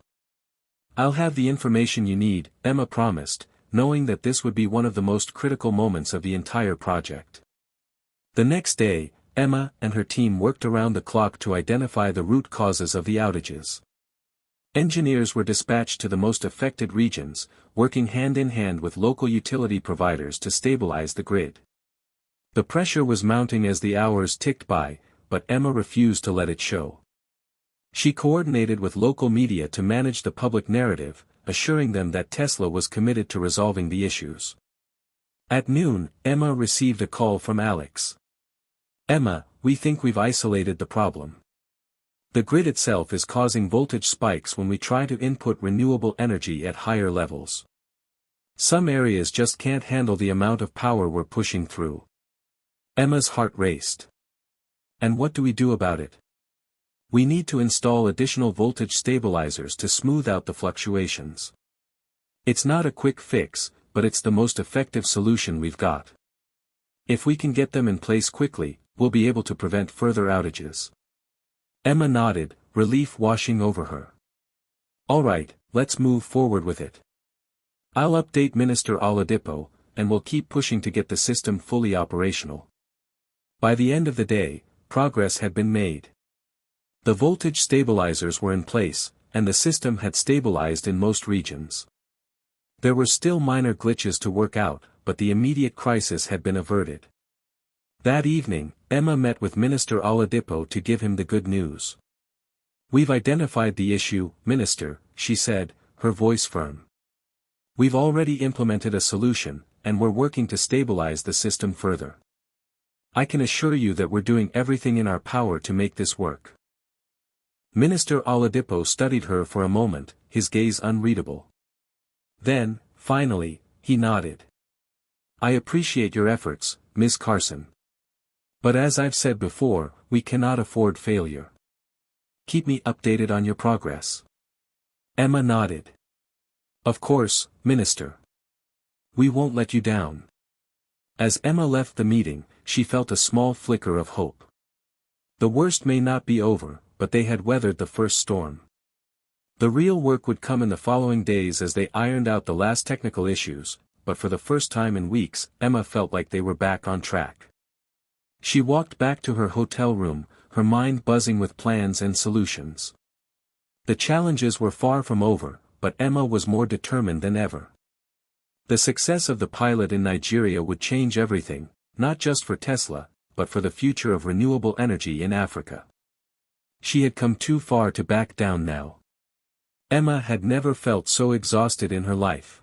"I'll have the information you need," Emma promised, knowing that this would be one of the most critical moments of the entire project. The next day, Emma and her team worked around the clock to identify the root causes of the outages. Engineers were dispatched to the most affected regions, working hand in hand with local utility providers to stabilize the grid. The pressure was mounting as the hours ticked by, but Emma refused to let it show. She coordinated with local media to manage the public narrative, assuring them that Tesla was committed to resolving the issues. At noon, Emma received a call from Alex. "Emma, we think we've isolated the problem. The grid itself is causing voltage spikes when we try to input renewable energy at higher levels. Some areas just can't handle the amount of power we're pushing through." Emma's heart raced. "And what do we do about it?" "We need to install additional voltage stabilizers to smooth out the fluctuations. It's not a quick fix, but it's the most effective solution we've got. If we can get them in place quickly, we'll be able to prevent further outages." Emma nodded, relief washing over her. "All right, let's move forward with it. I'll update Minister Oladipo, and we'll keep pushing to get the system fully operational." By the end of the day, progress had been made. The voltage stabilizers were in place, and the system had stabilized in most regions. There were still minor glitches to work out, but the immediate crisis had been averted. That evening, Emma met with Minister Oladipo to give him the good news. "We've identified the issue, Minister," she said, her voice firm. "We've already implemented a solution, and we're working to stabilize the system further." I can assure you that we're doing everything in our power to make this work. Minister Oladipo studied her for a moment, his gaze unreadable. Then, finally, he nodded. I appreciate your efforts, Ms. Carson. But as I've said before, we cannot afford failure. Keep me updated on your progress. Emma nodded. Of course, Minister. We won't let you down. As Emma left the meeting, she felt a small flicker of hope. The worst may not be over, but they had weathered the first storm. The real work would come in the following days as they ironed out the last technical issues, but for the first time in weeks, Emma felt like they were back on track. She walked back to her hotel room, her mind buzzing with plans and solutions. The challenges were far from over, but Emma was more determined than ever. The success of the pilot in Nigeria would change everything, not just for Tesla, but for the future of renewable energy in Africa. She had come too far to back down now. Emma had never felt so exhausted in her life.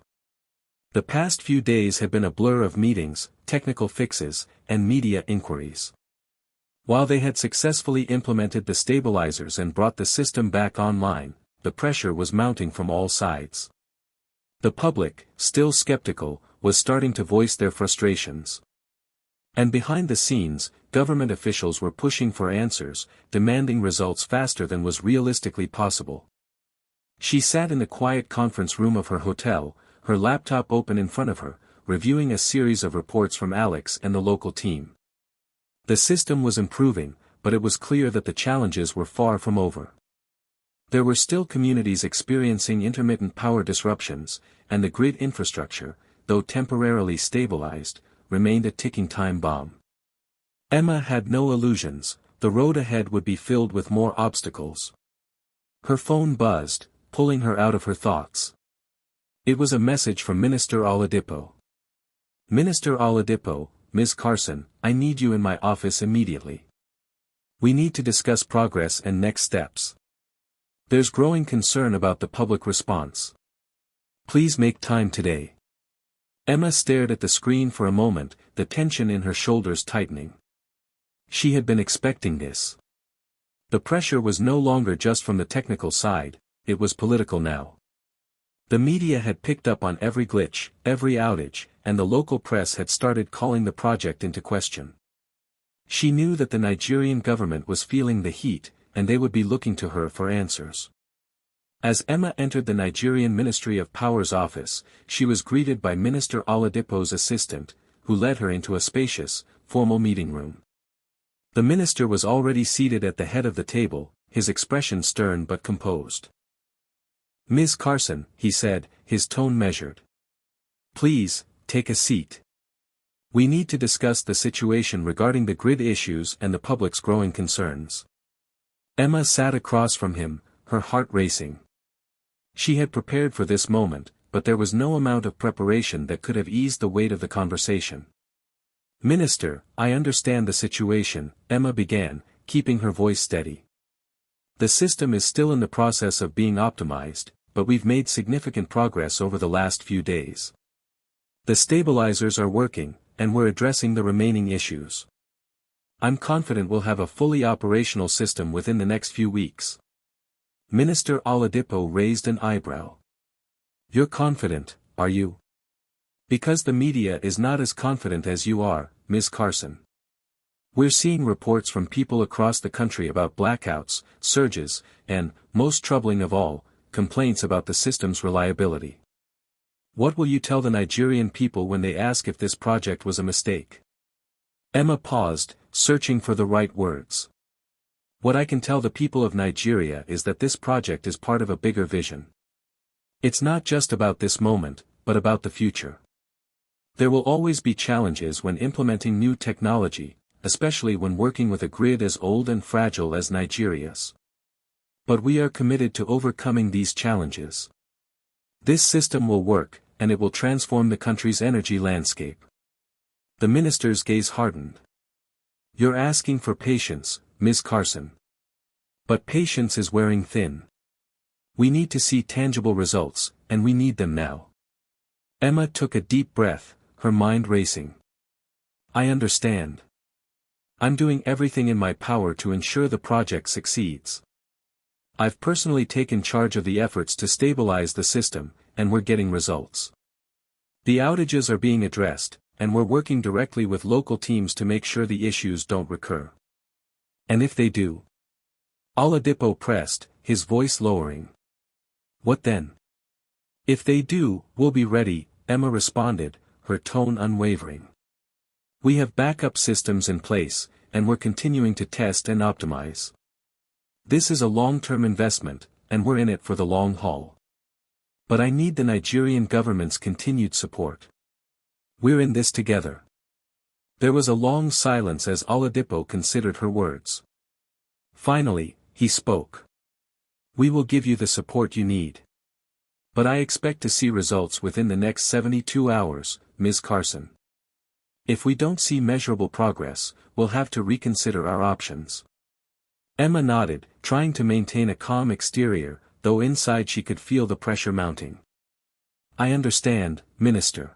The past few days had been a blur of meetings, technical fixes, and media inquiries. While they had successfully implemented the stabilizers and brought the system back online, the pressure was mounting from all sides. The public, still skeptical, was starting to voice their frustrations. And behind the scenes, government officials were pushing for answers, demanding results faster than was realistically possible. She sat in the quiet conference room of her hotel, her laptop open in front of her, reviewing a series of reports from Alex and the local team. The system was improving, but it was clear that the challenges were far from over. There were still communities experiencing intermittent power disruptions, and the grid infrastructure, though temporarily stabilized, remained a ticking time bomb. Emma had no illusions, the road ahead would be filled with more obstacles. Her phone buzzed, pulling her out of her thoughts. It was a message from Minister Oladipo. Minister Oladipo, Ms. Carson, I need you in my office immediately. We need to discuss progress and next steps. There's growing concern about the public response. Please make time today. Emma stared at the screen for a moment, the tension in her shoulders tightening. She had been expecting this. The pressure was no longer just from the technical side, it was political now. The media had picked up on every glitch, every outage, and the local press had started calling the project into question. She knew that the Nigerian government was feeling the heat, and they would be looking to her for answers. As Emma entered the Nigerian Ministry of Power's office, she was greeted by Minister Oladipo's assistant, who led her into a spacious, formal meeting room. The minister was already seated at the head of the table, his expression stern but composed. Ms. Carson, he said, his tone measured. Please, take a seat. We need to discuss the situation regarding the grid issues and the public's growing concerns. Emma sat across from him, her heart racing. She had prepared for this moment, but there was no amount of preparation that could have eased the weight of the conversation. Minister, I understand the situation, Emma began, keeping her voice steady. The system is still in the process of being optimized, but we've made significant progress over the last few days. The stabilizers are working, and we're addressing the remaining issues. I'm confident we'll have a fully operational system within the next few weeks. Minister Oladipo raised an eyebrow. You're confident, are you? Because the media is not as confident as you are, Ms. Carson. We're seeing reports from people across the country about blackouts, surges, and, most troubling of all, complaints about the system's reliability. What will you tell the Nigerian people when they ask if this project was a mistake? Emma paused, searching for the right words. What I can tell the people of Nigeria is that this project is part of a bigger vision. It's not just about this moment, but about the future. There will always be challenges when implementing new technology, especially when working with a grid as old and fragile as Nigeria's. But we are committed to overcoming these challenges. This system will work, and it will transform the country's energy landscape. The minister's gaze hardened. You're asking for patience, Ms. Carson. But patience is wearing thin. We need to see tangible results, and we need them now. Emma took a deep breath, her mind racing. I understand. I'm doing everything in my power to ensure the project succeeds. I've personally taken charge of the efforts to stabilize the system, and we're getting results. The outages are being addressed, and we're working directly with local teams to make sure the issues don't recur. And if they do? Oladipo pressed, his voice lowering. What then? If they do, we'll be ready, Emma responded, her tone unwavering. We have backup systems in place, and we're continuing to test and optimize. This is a long-term investment, and we're in it for the long haul. But I need the Nigerian government's continued support. We're in this together. There was a long silence as Oladipo considered her words. Finally, he spoke. We will give you the support you need. But I expect to see results within the next 72 hours, Ms. Carson. If we don't see measurable progress, we'll have to reconsider our options. Emma nodded, trying to maintain a calm exterior, though inside she could feel the pressure mounting. I understand, Minister.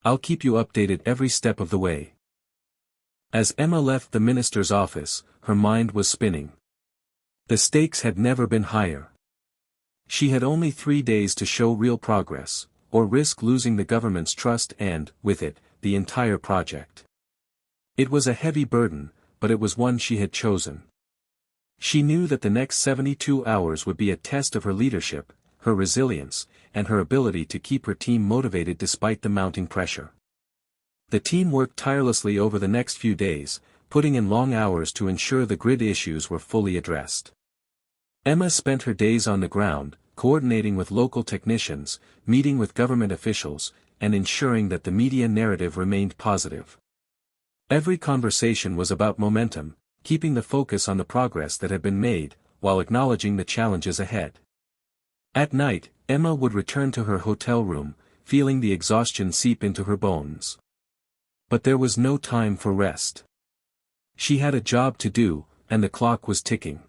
I'll keep you updated every step of the way. As Emma left the minister's office, her mind was spinning. The stakes had never been higher. She had only 3 days to show real progress, or risk losing the government's trust and, with it, the entire project. It was a heavy burden, but it was one she had chosen. She knew that the next 72 hours would be a test of her leadership, her resilience, and her ability to keep her team motivated despite the mounting pressure. The team worked tirelessly over the next few days, putting in long hours to ensure the grid issues were fully addressed. Emma spent her days on the ground, coordinating with local technicians, meeting with government officials, and ensuring that the media narrative remained positive. Every conversation was about momentum, keeping the focus on the progress that had been made, while acknowledging the challenges ahead. At night, Emma would return to her hotel room, feeling the exhaustion seep into her bones. But there was no time for rest. She had a job to do, and the clock was ticking.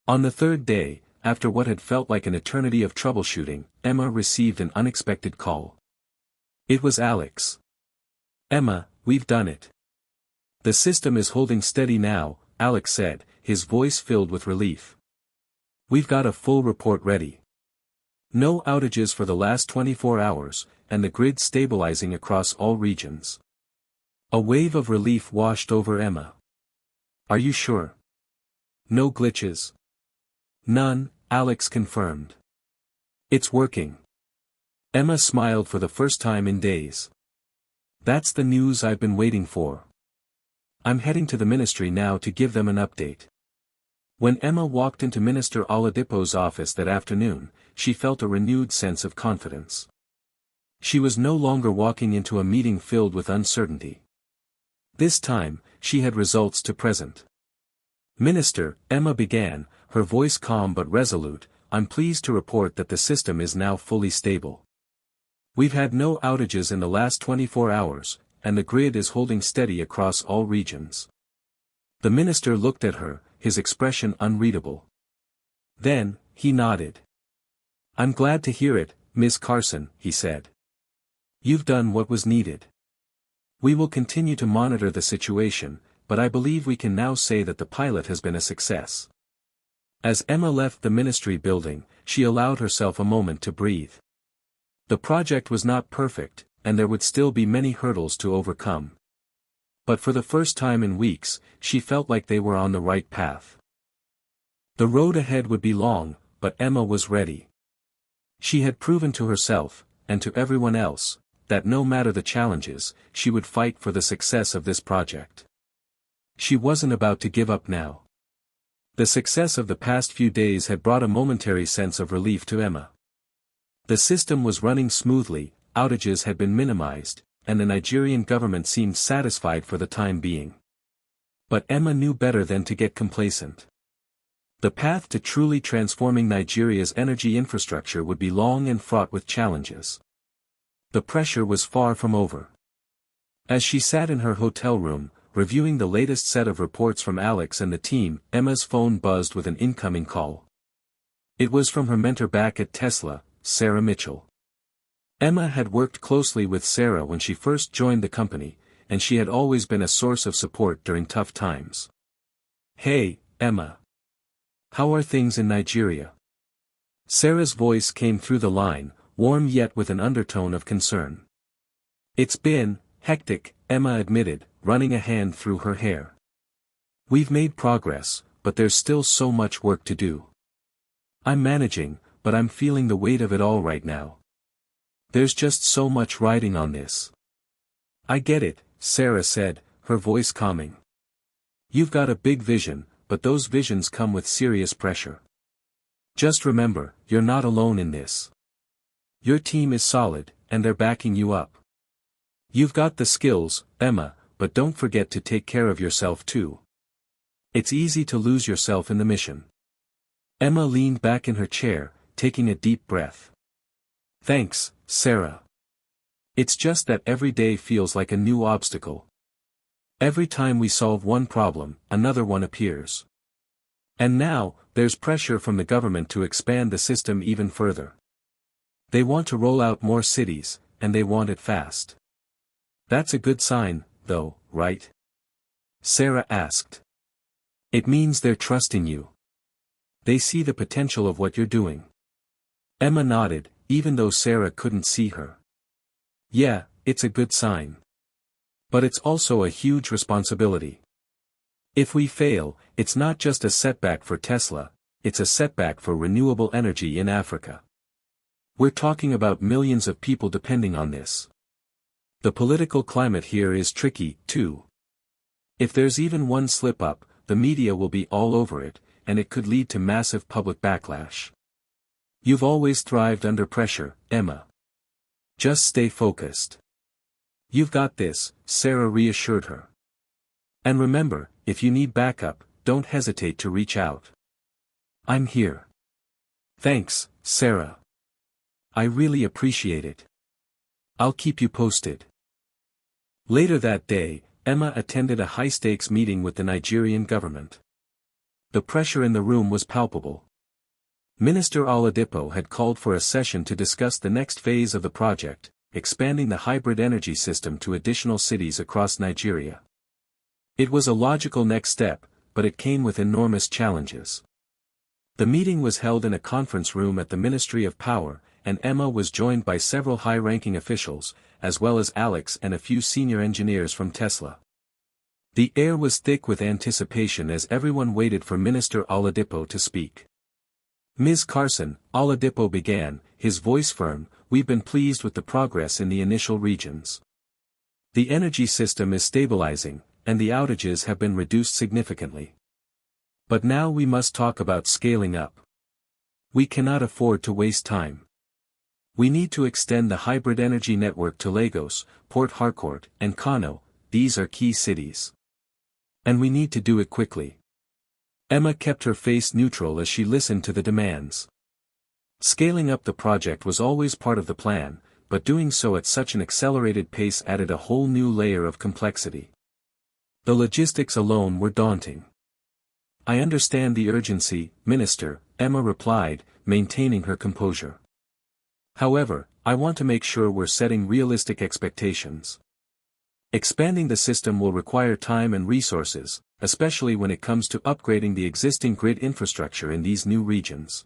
On the third day, after what had felt like an eternity of troubleshooting, Emma received an unexpected call. It was Alex. Emma, we've done it. The system is holding steady now, Alex said, his voice filled with relief. We've got a full report ready. No outages for the last 24 hours, and the grid stabilizing across all regions. A wave of relief washed over Emma. Are you sure? No glitches? None, Alex confirmed. It's working. Emma smiled for the first time in days. That's the news I've been waiting for. I'm heading to the ministry now to give them an update. When Emma walked into Minister Oladipo's office that afternoon, she felt a renewed sense of confidence. She was no longer walking into a meeting filled with uncertainty. This time, she had results to present. Minister, Emma began, her voice calm but resolute, I'm pleased to report that the system is now fully stable. We've had no outages in the last 24 hours, and the grid is holding steady across all regions. The minister looked at her, his expression unreadable. Then, he nodded. I'm glad to hear it, Ms. Carson, he said. You've done what was needed. We will continue to monitor the situation, but I believe we can now say that the pilot has been a success. As Emma left the ministry building, she allowed herself a moment to breathe. The project was not perfect, and there would still be many hurdles to overcome. But for the first time in weeks, she felt like they were on the right path. The road ahead would be long, but Emma was ready. She had proven to herself, and to everyone else, that no matter the challenges, she would fight for the success of this project. She wasn't about to give up now. The success of the past few days had brought a momentary sense of relief to Emma. The system was running smoothly, outages had been minimized, and the Nigerian government seemed satisfied for the time being. But Emma knew better than to get complacent. The path to truly transforming Nigeria's energy infrastructure would be long and fraught with challenges. The pressure was far from over. As she sat in her hotel room, reviewing the latest set of reports from Alex and the team, Emma's phone buzzed with an incoming call. It was from her mentor back at Tesla, Sarah Mitchell. Emma had worked closely with Sarah when she first joined the company, and she had always been a source of support during tough times. "Hey, Emma. How are things in Nigeria?" Sarah's voice came through the line, warm yet with an undertone of concern. "It's been hectic," Emma admitted, running a hand through her hair. "We've made progress, but there's still so much work to do. I'm managing, but I'm feeling the weight of it all right now. There's just so much riding on this." "I get it," Sarah said, her voice calming. "You've got a big vision, but those visions come with serious pressure. Just remember, you're not alone in this. Your team is solid, and they're backing you up. You've got the skills, Emma, but don't forget to take care of yourself too. It's easy to lose yourself in the mission." Emma leaned back in her chair, taking a deep breath. "Thanks, Sarah. It's just that every day feels like a new obstacle. Every time we solve one problem, another one appears. And now, there's pressure from the government to expand the system even further. They want to roll out more cities, and they want it fast. That's a good sign, though, right?" Sarah asked. "It means they're trusting you. They see the potential of what you're doing." Emma nodded, even though Sarah couldn't see her. "Yeah, it's a good sign. But it's also a huge responsibility. If we fail, it's not just a setback for Tesla, it's a setback for renewable energy in Africa. We're talking about millions of people depending on this. The political climate here is tricky, too. If there's even one slip-up, the media will be all over it, and it could lead to massive public backlash. You've always thrived under pressure, Emma. Just stay focused. You've got this," Sarah reassured her. "And remember, if you need backup, don't hesitate to reach out. I'm here." "Thanks, Sarah. I really appreciate it. I'll keep you posted." Later that day, Emma attended a high-stakes meeting with the Nigerian government. The pressure in the room was palpable. Minister Oladipo had called for a session to discuss the next phase of the project, expanding the hybrid energy system to additional cities across Nigeria. It was a logical next step, but it came with enormous challenges. The meeting was held in a conference room at the Ministry of Power, and Emma was joined by several high-ranking officials, as well as Alex and a few senior engineers from Tesla. The air was thick with anticipation as everyone waited for Minister Oladipo to speak. "Ms. Carson," Oladipo began, his voice firm, "we've been pleased with the progress in the initial regions. The energy system is stabilizing, and the outages have been reduced significantly. But now we must talk about scaling up. We cannot afford to waste time. We need to extend the hybrid energy network to Lagos, Port Harcourt, and Kano. These are key cities. And we need to do it quickly." Emma kept her face neutral as she listened to the demands. Scaling up the project was always part of the plan, but doing so at such an accelerated pace added a whole new layer of complexity. The logistics alone were daunting. "I understand the urgency, Minister," Emma replied, maintaining her composure. "However, I want to make sure we're setting realistic expectations. Expanding the system will require time and resources, especially when it comes to upgrading the existing grid infrastructure in these new regions.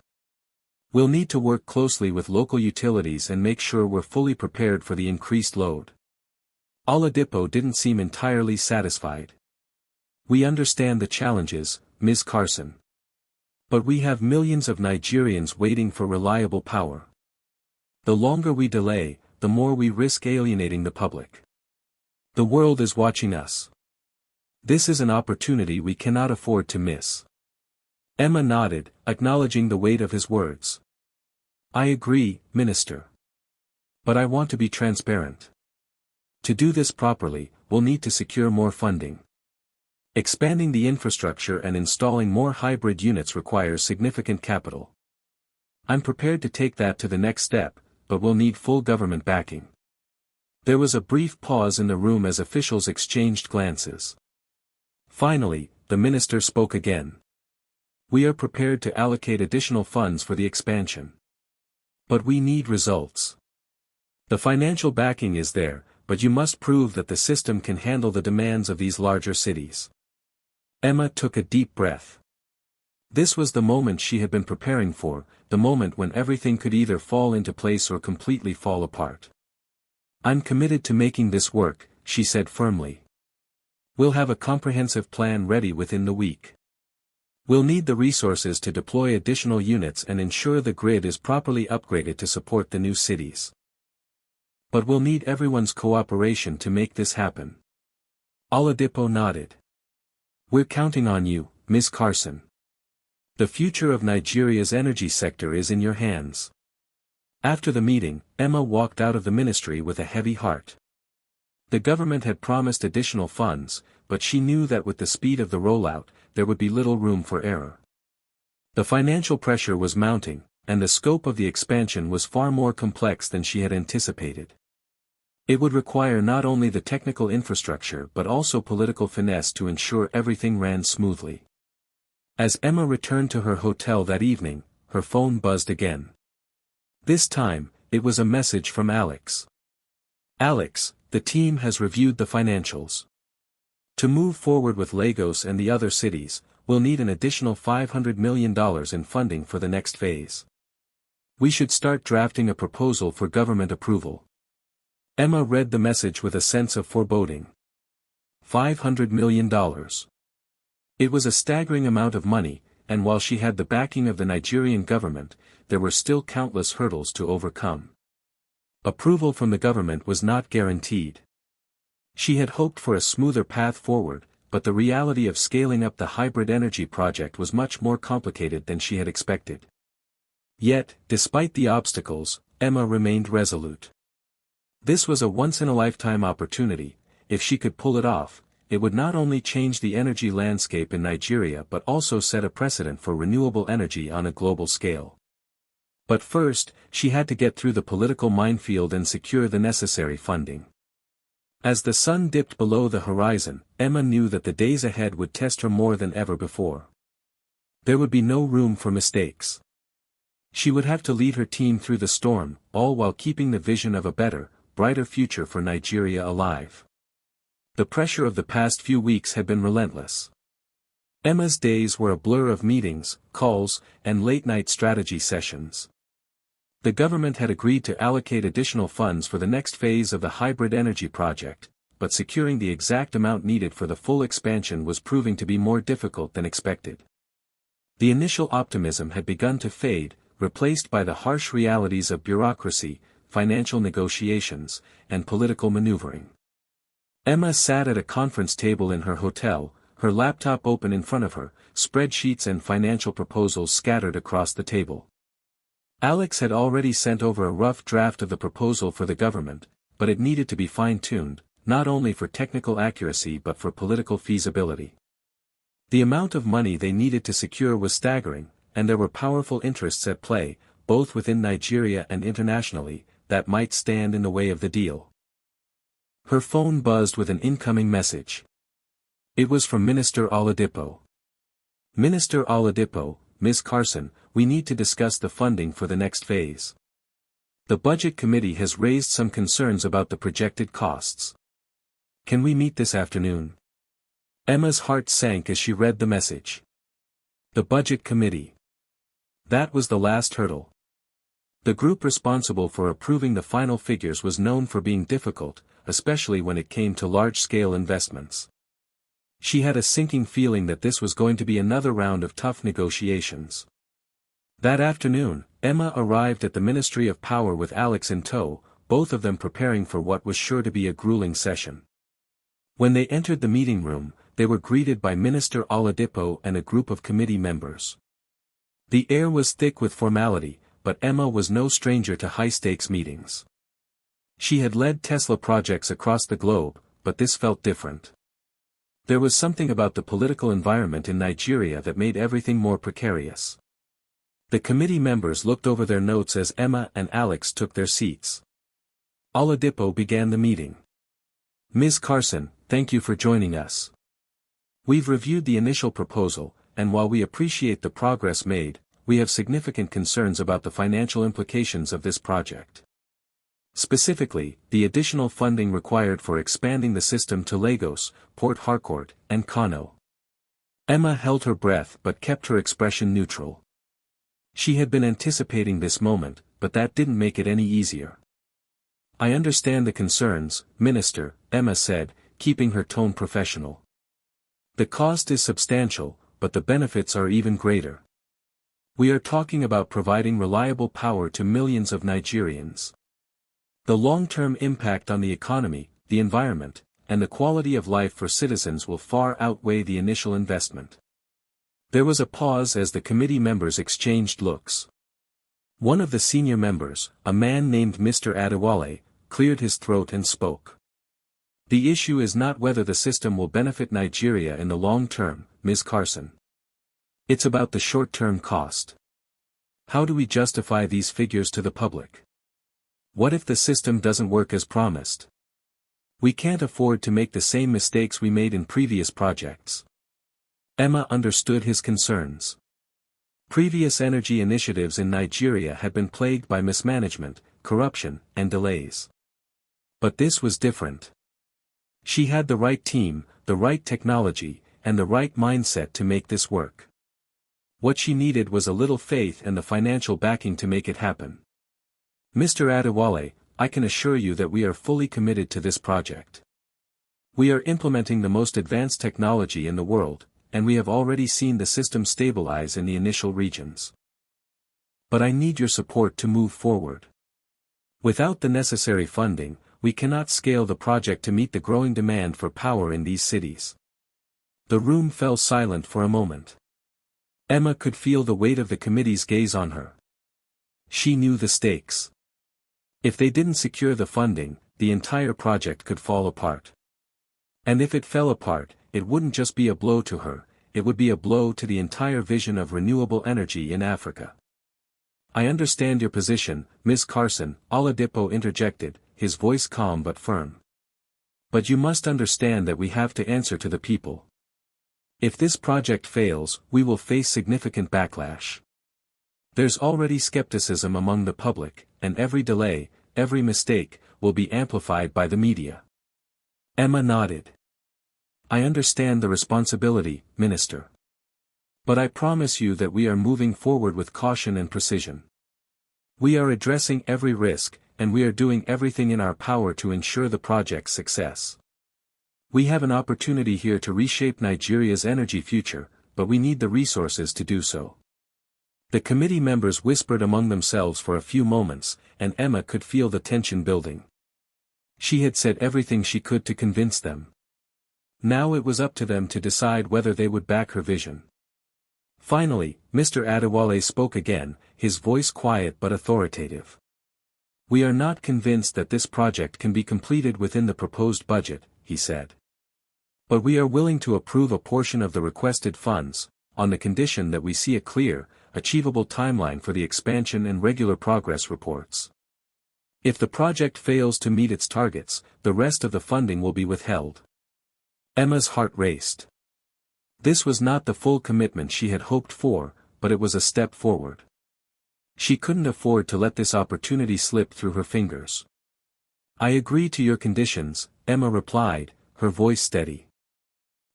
We'll need to work closely with local utilities and make sure we're fully prepared for the increased load." Oladipo didn't seem entirely satisfied. "We understand the challenges, Ms. Carson. But we have millions of Nigerians waiting for reliable power. The longer we delay, the more we risk alienating the public. The world is watching us. This is an opportunity we cannot afford to miss." Emma nodded, acknowledging the weight of his words. "I agree, Minister. But I want to be transparent. To do this properly, we'll need to secure more funding. Expanding the infrastructure and installing more hybrid units requires significant capital. I'm prepared to take that to the next step, but we'll need full government backing." There was a brief pause in the room as officials exchanged glances. Finally, the minister spoke again. "We are prepared to allocate additional funds for the expansion. But we need results. The financial backing is there, but you must prove that the system can handle the demands of these larger cities. Emma took a deep breath. This was the moment she had been preparing for, the moment when everything could either fall into place or completely fall apart. "I'm committed to making this work," she said firmly. "We'll have a comprehensive plan ready within the week. We'll need the resources to deploy additional units and ensure the grid is properly upgraded to support the new cities. But we'll need everyone's cooperation to make this happen." Oladipo nodded. "We're counting on you, Ms. Carson. The future of Nigeria's energy sector is in your hands." After the meeting, Emma walked out of the ministry with a heavy heart. The government had promised additional funds, but she knew that with the speed of the rollout, there would be little room for error. The financial pressure was mounting, and the scope of the expansion was far more complex than she had anticipated. It would require not only the technical infrastructure but also political finesse to ensure everything ran smoothly. As Emma returned to her hotel that evening, her phone buzzed again. This time, it was a message from Alex. "Alex, the team has reviewed the financials. To move forward with Lagos and the other cities, we'll need an additional $500 million in funding for the next phase. We should start drafting a proposal for government approval." Emma read the message with a sense of foreboding. $500 million. It was a staggering amount of money, and while she had the backing of the Nigerian government, there were still countless hurdles to overcome. Approval from the government was not guaranteed. She had hoped for a smoother path forward, but the reality of scaling up the hybrid energy project was much more complicated than she had expected. Yet, despite the obstacles, Emma remained resolute. This was a once-in-a-lifetime opportunity. If she could pull it off, it would not only change the energy landscape in Nigeria but also set a precedent for renewable energy on a global scale. But first, she had to get through the political minefield and secure the necessary funding. As the sun dipped below the horizon, Emma knew that the days ahead would test her more than ever before. There would be no room for mistakes. She would have to lead her team through the storm, all while keeping the vision of a better, brighter future for Nigeria alive. The pressure of the past few weeks had been relentless. Emma's days were a blur of meetings, calls, and late-night strategy sessions. The government had agreed to allocate additional funds for the next phase of the hybrid energy project, but securing the exact amount needed for the full expansion was proving to be more difficult than expected. The initial optimism had begun to fade, replaced by the harsh realities of bureaucracy, financial negotiations, and political maneuvering. Emma sat at a conference table in her hotel, her laptop open in front of her, spreadsheets and financial proposals scattered across the table. Alex had already sent over a rough draft of the proposal for the government, but it needed to be fine-tuned, not only for technical accuracy but for political feasibility. The amount of money they needed to secure was staggering, and there were powerful interests at play, both within Nigeria and internationally, that might stand in the way of the deal. Her phone buzzed with an incoming message. It was from Minister Oladipo. "Minister Oladipo, Ms. Carson, we need to discuss the funding for the next phase. The Budget Committee has raised some concerns about the projected costs. Can we meet this afternoon?" Emma's heart sank as she read the message. The Budget Committee. That was the last hurdle. The group responsible for approving the final figures was known for being difficult, especially when it came to large-scale investments. She had a sinking feeling that this was going to be another round of tough negotiations. That afternoon, Emma arrived at the Ministry of Power with Alex in tow, both of them preparing for what was sure to be a grueling session. When they entered the meeting room, they were greeted by Minister Oladipo and a group of committee members. The air was thick with formality, but Emma was no stranger to high-stakes meetings. She had led Tesla projects across the globe, but this felt different. There was something about the political environment in Nigeria that made everything more precarious. The committee members looked over their notes as Emma and Alex took their seats. Oladipo began the meeting. "Ms. Carson, thank you for joining us. We've reviewed the initial proposal, and while we appreciate the progress made, we have significant concerns about the financial implications of this project. Specifically, the additional funding required for expanding the system to Lagos, Port Harcourt, and Kano. Emma held her breath but kept her expression neutral. She had been anticipating this moment, but that didn't make it any easier. "I understand the concerns, Minister," Emma said, keeping her tone professional. "The cost is substantial, but the benefits are even greater. We are talking about providing reliable power to millions of Nigerians. The long-term impact on the economy, the environment, and the quality of life for citizens will far outweigh the initial investment." There was a pause as the committee members exchanged looks. One of the senior members, a man named Mr. Adewale, cleared his throat and spoke. "The issue is not whether the system will benefit Nigeria in the long term, Ms. Carson. It's about the short-term cost. How do we justify these figures to the public? What if the system doesn't work as promised? We can't afford to make the same mistakes we made in previous projects." Emma understood his concerns. Previous energy initiatives in Nigeria had been plagued by mismanagement, corruption, and delays. But this was different. She had the right team, the right technology, and the right mindset to make this work. What she needed was a little faith and the financial backing to make it happen. "Mr. Adewale, I can assure you that we are fully committed to this project. We are implementing the most advanced technology in the world, and we have already seen the system stabilize in the initial regions. But I need your support to move forward. Without the necessary funding, we cannot scale the project to meet the growing demand for power in these cities." The room fell silent for a moment. Emma could feel the weight of the committee's gaze on her. She knew the stakes. If they didn't secure the funding, the entire project could fall apart. And if it fell apart, it wouldn't just be a blow to her, it would be a blow to the entire vision of renewable energy in Africa. "I understand your position, Ms. Carson," Oladipo interjected, his voice calm but firm. "But you must understand that we have to answer to the people. If this project fails, we will face significant backlash. There's already skepticism among the public, and every delay, every mistake, will be amplified by the media." Emma nodded. "I understand the responsibility, Minister. But I promise you that we are moving forward with caution and precision. We are addressing every risk, and we are doing everything in our power to ensure the project's success. We have an opportunity here to reshape Nigeria's energy future, but we need the resources to do so." The committee members whispered among themselves for a few moments, and Emma could feel the tension building. She had said everything she could to convince them. Now it was up to them to decide whether they would back her vision. Finally, Mr. Adewale spoke again, his voice quiet but authoritative. "We are not convinced that this project can be completed within the proposed budget," he said. "But we are willing to approve a portion of the requested funds, on the condition that we see a clear, achievable timeline for the expansion and regular progress reports. If the project fails to meet its targets, the rest of the funding will be withheld." Emma's heart raced. This was not the full commitment she had hoped for, but it was a step forward. She couldn't afford to let this opportunity slip through her fingers. "I agree to your conditions," Emma replied, her voice steady.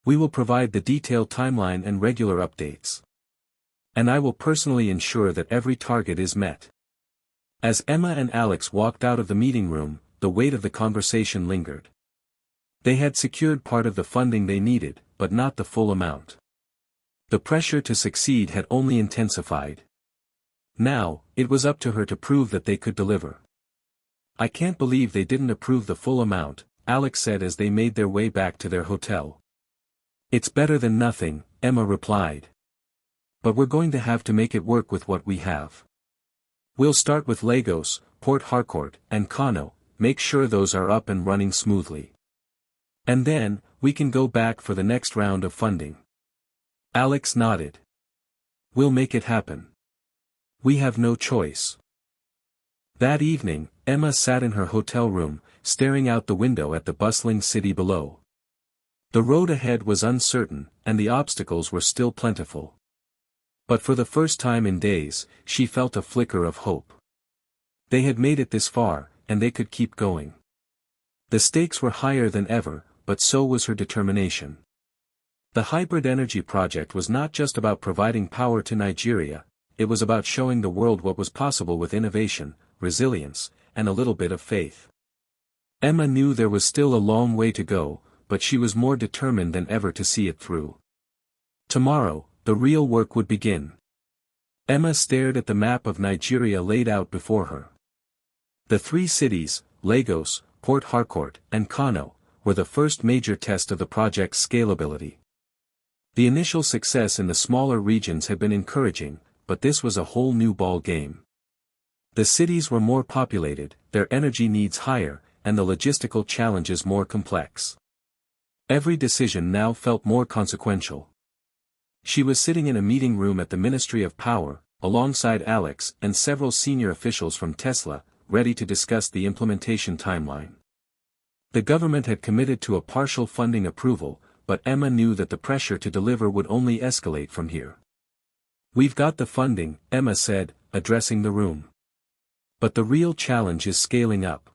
"We will provide the detailed timeline and regular updates. And I will personally ensure that every target is met." As Emma and Alex walked out of the meeting room, the weight of the conversation lingered. They had secured part of the funding they needed, but not the full amount. The pressure to succeed had only intensified. Now, it was up to her to prove that they could deliver. "I can't believe they didn't approve the full amount," Alex said as they made their way back to their hotel. "It's better than nothing," Emma replied. "But we're going to have to make it work with what we have. We'll start with Lagos, Port Harcourt, and Kano, make sure those are up and running smoothly. And then, we can go back for the next round of funding." Alex nodded. "We'll make it happen. We have no choice." That evening, Emma sat in her hotel room, staring out the window at the bustling city below. The road ahead was uncertain, and the obstacles were still plentiful. But for the first time in days, she felt a flicker of hope. They had made it this far, and they could keep going. The stakes were higher than ever, but so was her determination. The hybrid energy project was not just about providing power to Nigeria, it was about showing the world what was possible with innovation, resilience, and a little bit of faith. Emma knew there was still a long way to go, but she was more determined than ever to see it through. Tomorrow, the real work would begin. Emma stared at the map of Nigeria laid out before her. The three cities, Lagos, Port Harcourt, and Kano, were the first major test of the project's scalability. The initial success in the smaller regions had been encouraging, but this was a whole new ball game. The cities were more populated, their energy needs higher, and the logistical challenges more complex. Every decision now felt more consequential. She was sitting in a meeting room at the Ministry of Power, alongside Alex and several senior officials from Tesla, ready to discuss the implementation timeline. The government had committed to a partial funding approval, but Emma knew that the pressure to deliver would only escalate from here. "We've got the funding," Emma said, addressing the room. "But the real challenge is scaling up.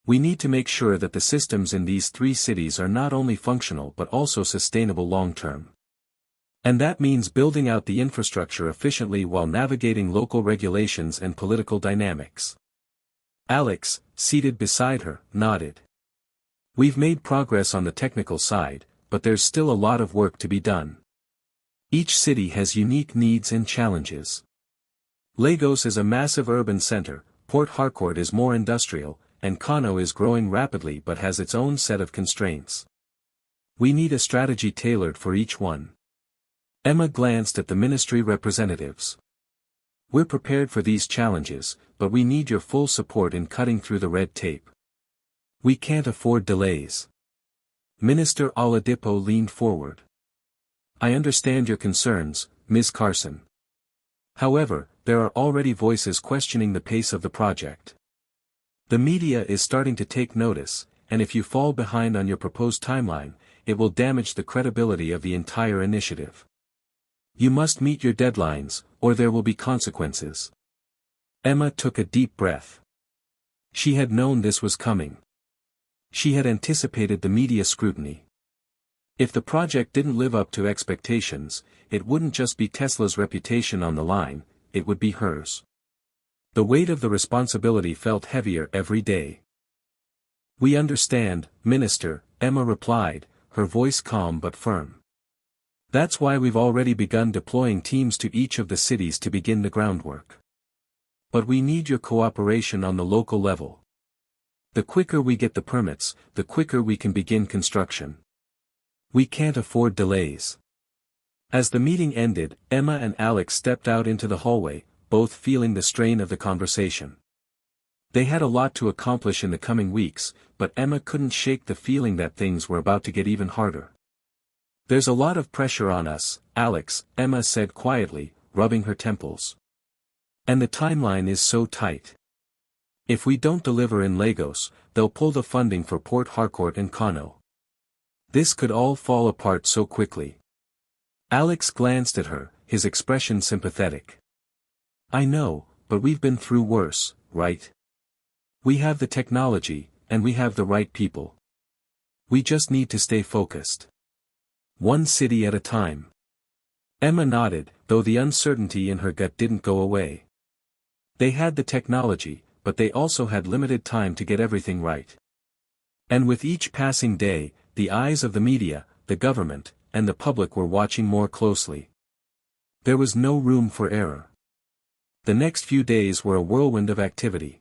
We need to make sure that the systems in these three cities are not only functional but also sustainable long-term. And that means building out the infrastructure efficiently while navigating local regulations and political dynamics." Alex, seated beside her, nodded. "We've made progress on the technical side, but there's still a lot of work to be done. Each city has unique needs and challenges. Lagos is a massive urban center, Port Harcourt is more industrial, and Kano is growing rapidly but has its own set of constraints. We need a strategy tailored for each one." Emma glanced at the ministry representatives. "We're prepared for these challenges, but we need your full support in cutting through the red tape. We can't afford delays." Minister Oladipo leaned forward. "I understand your concerns, Ms. Carson. However, there are already voices questioning the pace of the project. The media is starting to take notice, and if you fall behind on your proposed timeline, it will damage the credibility of the entire initiative. You must meet your deadlines, or there will be consequences." Emma took a deep breath. She had known this was coming. She had anticipated the media scrutiny. If the project didn't live up to expectations, it wouldn't just be Tesla's reputation on the line, it would be hers. The weight of the responsibility felt heavier every day. "We understand, Minister," Emma replied, her voice calm but firm. "That's why we've already begun deploying teams to each of the cities to begin the groundwork. But we need your cooperation on the local level. The quicker we get the permits, the quicker we can begin construction. We can't afford delays." As the meeting ended, Emma and Alex stepped out into the hallway, both feeling the strain of the conversation. They had a lot to accomplish in the coming weeks, but Emma couldn't shake the feeling that things were about to get even harder. "There's a lot of pressure on us, Alex," Emma said quietly, rubbing her temples. "And the timeline is so tight. If we don't deliver in Lagos, they'll pull the funding for Port Harcourt and Kano. This could all fall apart so quickly." Alex glanced at her, his expression sympathetic. "I know, but we've been through worse, right? We have the technology, and we have the right people. We just need to stay focused. One city at a time." Emma nodded, though the uncertainty in her gut didn't go away. They had the technology, but they also had limited time to get everything right. And with each passing day, the eyes of the media, the government, and the public were watching more closely. There was no room for error. The next few days were a whirlwind of activity.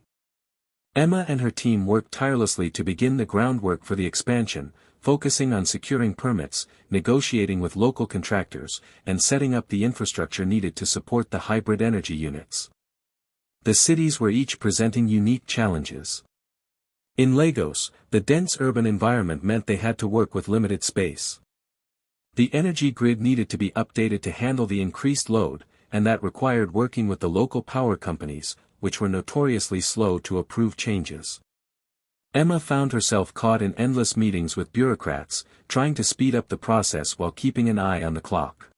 Emma and her team worked tirelessly to begin the groundwork for the expansion, focusing on securing permits, negotiating with local contractors, and setting up the infrastructure needed to support the hybrid energy units. The cities were each presenting unique challenges. In Lagos, the dense urban environment meant they had to work with limited space. The energy grid needed to be updated to handle the increased load, and that required working with the local power companies, which were notoriously slow to approve changes. Emma found herself caught in endless meetings with bureaucrats, trying to speed up the process while keeping an eye on the clock.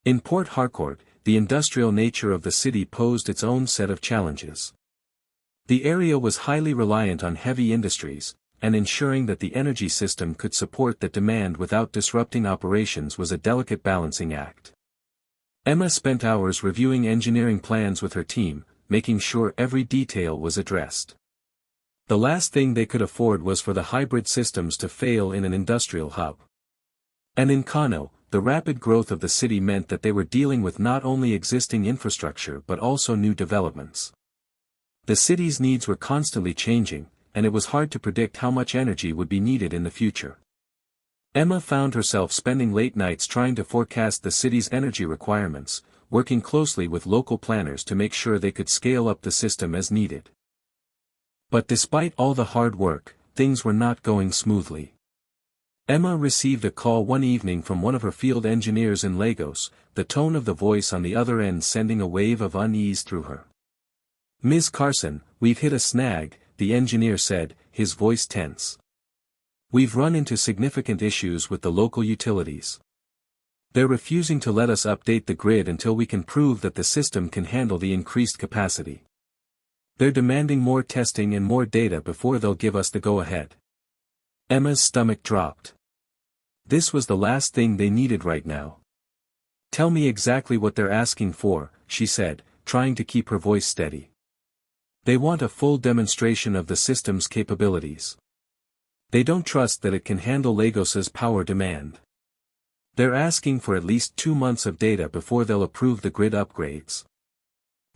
In Port Harcourt, the industrial nature of the city posed its own set of challenges. The area was highly reliant on heavy industries, and ensuring that the energy system could support that demand without disrupting operations was a delicate balancing act. Emma spent hours reviewing engineering plans with her team, making sure every detail was addressed. The last thing they could afford was for the hybrid systems to fail in an industrial hub. And in Kano, the rapid growth of the city meant that they were dealing with not only existing infrastructure but also new developments. The city's needs were constantly changing, and it was hard to predict how much energy would be needed in the future. Emma found herself spending late nights trying to forecast the city's energy requirements, working closely with local planners to make sure they could scale up the system as needed. But despite all the hard work, things were not going smoothly. Emma received a call one evening from one of her field engineers in Lagos, the tone of the voice on the other end sending a wave of unease through her. "Ms. Carson, we've hit a snag," the engineer said, his voice tense. "We've run into significant issues with the local utilities. They're refusing to let us update the grid until we can prove that the system can handle the increased capacity. They're demanding more testing and more data before they'll give us the go-ahead." Emma's stomach dropped. This was the last thing they needed right now. "Tell me exactly what they're asking for," she said, trying to keep her voice steady. "They want a full demonstration of the system's capabilities. They don't trust that it can handle Lagos's power demand. They're asking for at least 2 months of data before they'll approve the grid upgrades."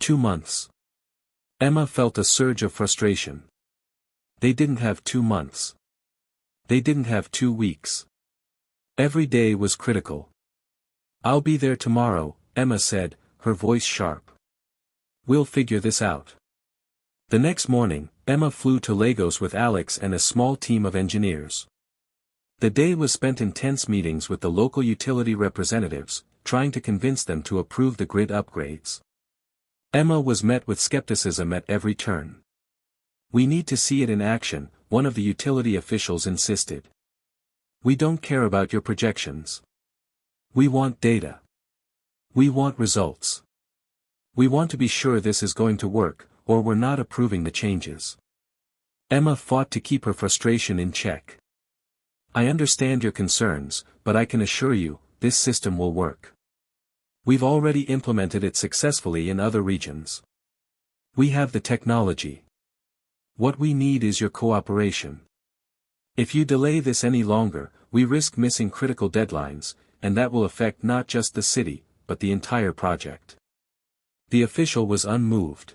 2 months. Emma felt a surge of frustration. They didn't have 2 months. They didn't have 2 weeks. Every day was critical. "I'll be there tomorrow," Emma said, her voice sharp. "We'll figure this out." The next morning, Emma flew to Lagos with Alex and a small team of engineers. The day was spent in tense meetings with the local utility representatives, trying to convince them to approve the grid upgrades. Emma was met with skepticism at every turn. "We need to see it in action," one of the utility officials insisted. "We don't care about your projections. We want data. We want results. We want to be sure this is going to work, or we're not approving the changes." Emma fought to keep her frustration in check. "I understand your concerns, but I can assure you, this system will work. We've already implemented it successfully in other regions. We have the technology. What we need is your cooperation. If you delay this any longer, we risk missing critical deadlines, and that will affect not just the city, but the entire project." The official was unmoved.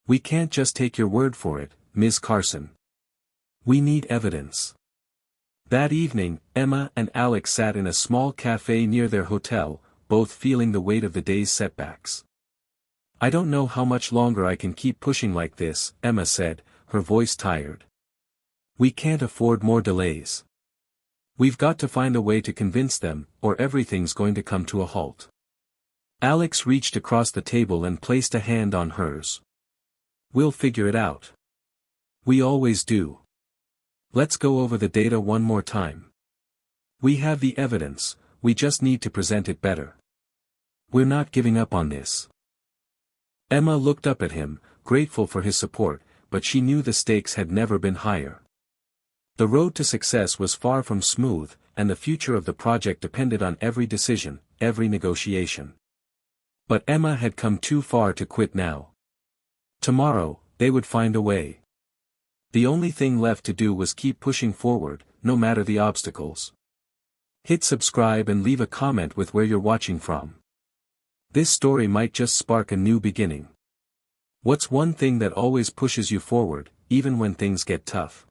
"We can't just take your word for it, Ms. Carson. We need evidence." That evening, Emma and Alex sat in a small cafe near their hotel, both feeling the weight of the day's setbacks. "I don't know how much longer I can keep pushing like this," Emma said, her voice tired. "We can't afford more delays. We've got to find a way to convince them, or everything's going to come to a halt." Alex reached across the table and placed a hand on hers. "We'll figure it out. We always do. Let's go over the data one more time. We have the evidence, we just need to present it better. We're not giving up on this." Emma looked up at him, grateful for his support, but she knew the stakes had never been higher. The road to success was far from smooth, and the future of the project depended on every decision, every negotiation. But Emma had come too far to quit now. Tomorrow, they would find a way. The only thing left to do was keep pushing forward, no matter the obstacles. Hit subscribe and leave a comment with where you're watching from. This story might just spark a new beginning. What's one thing that always pushes you forward, even when things get tough?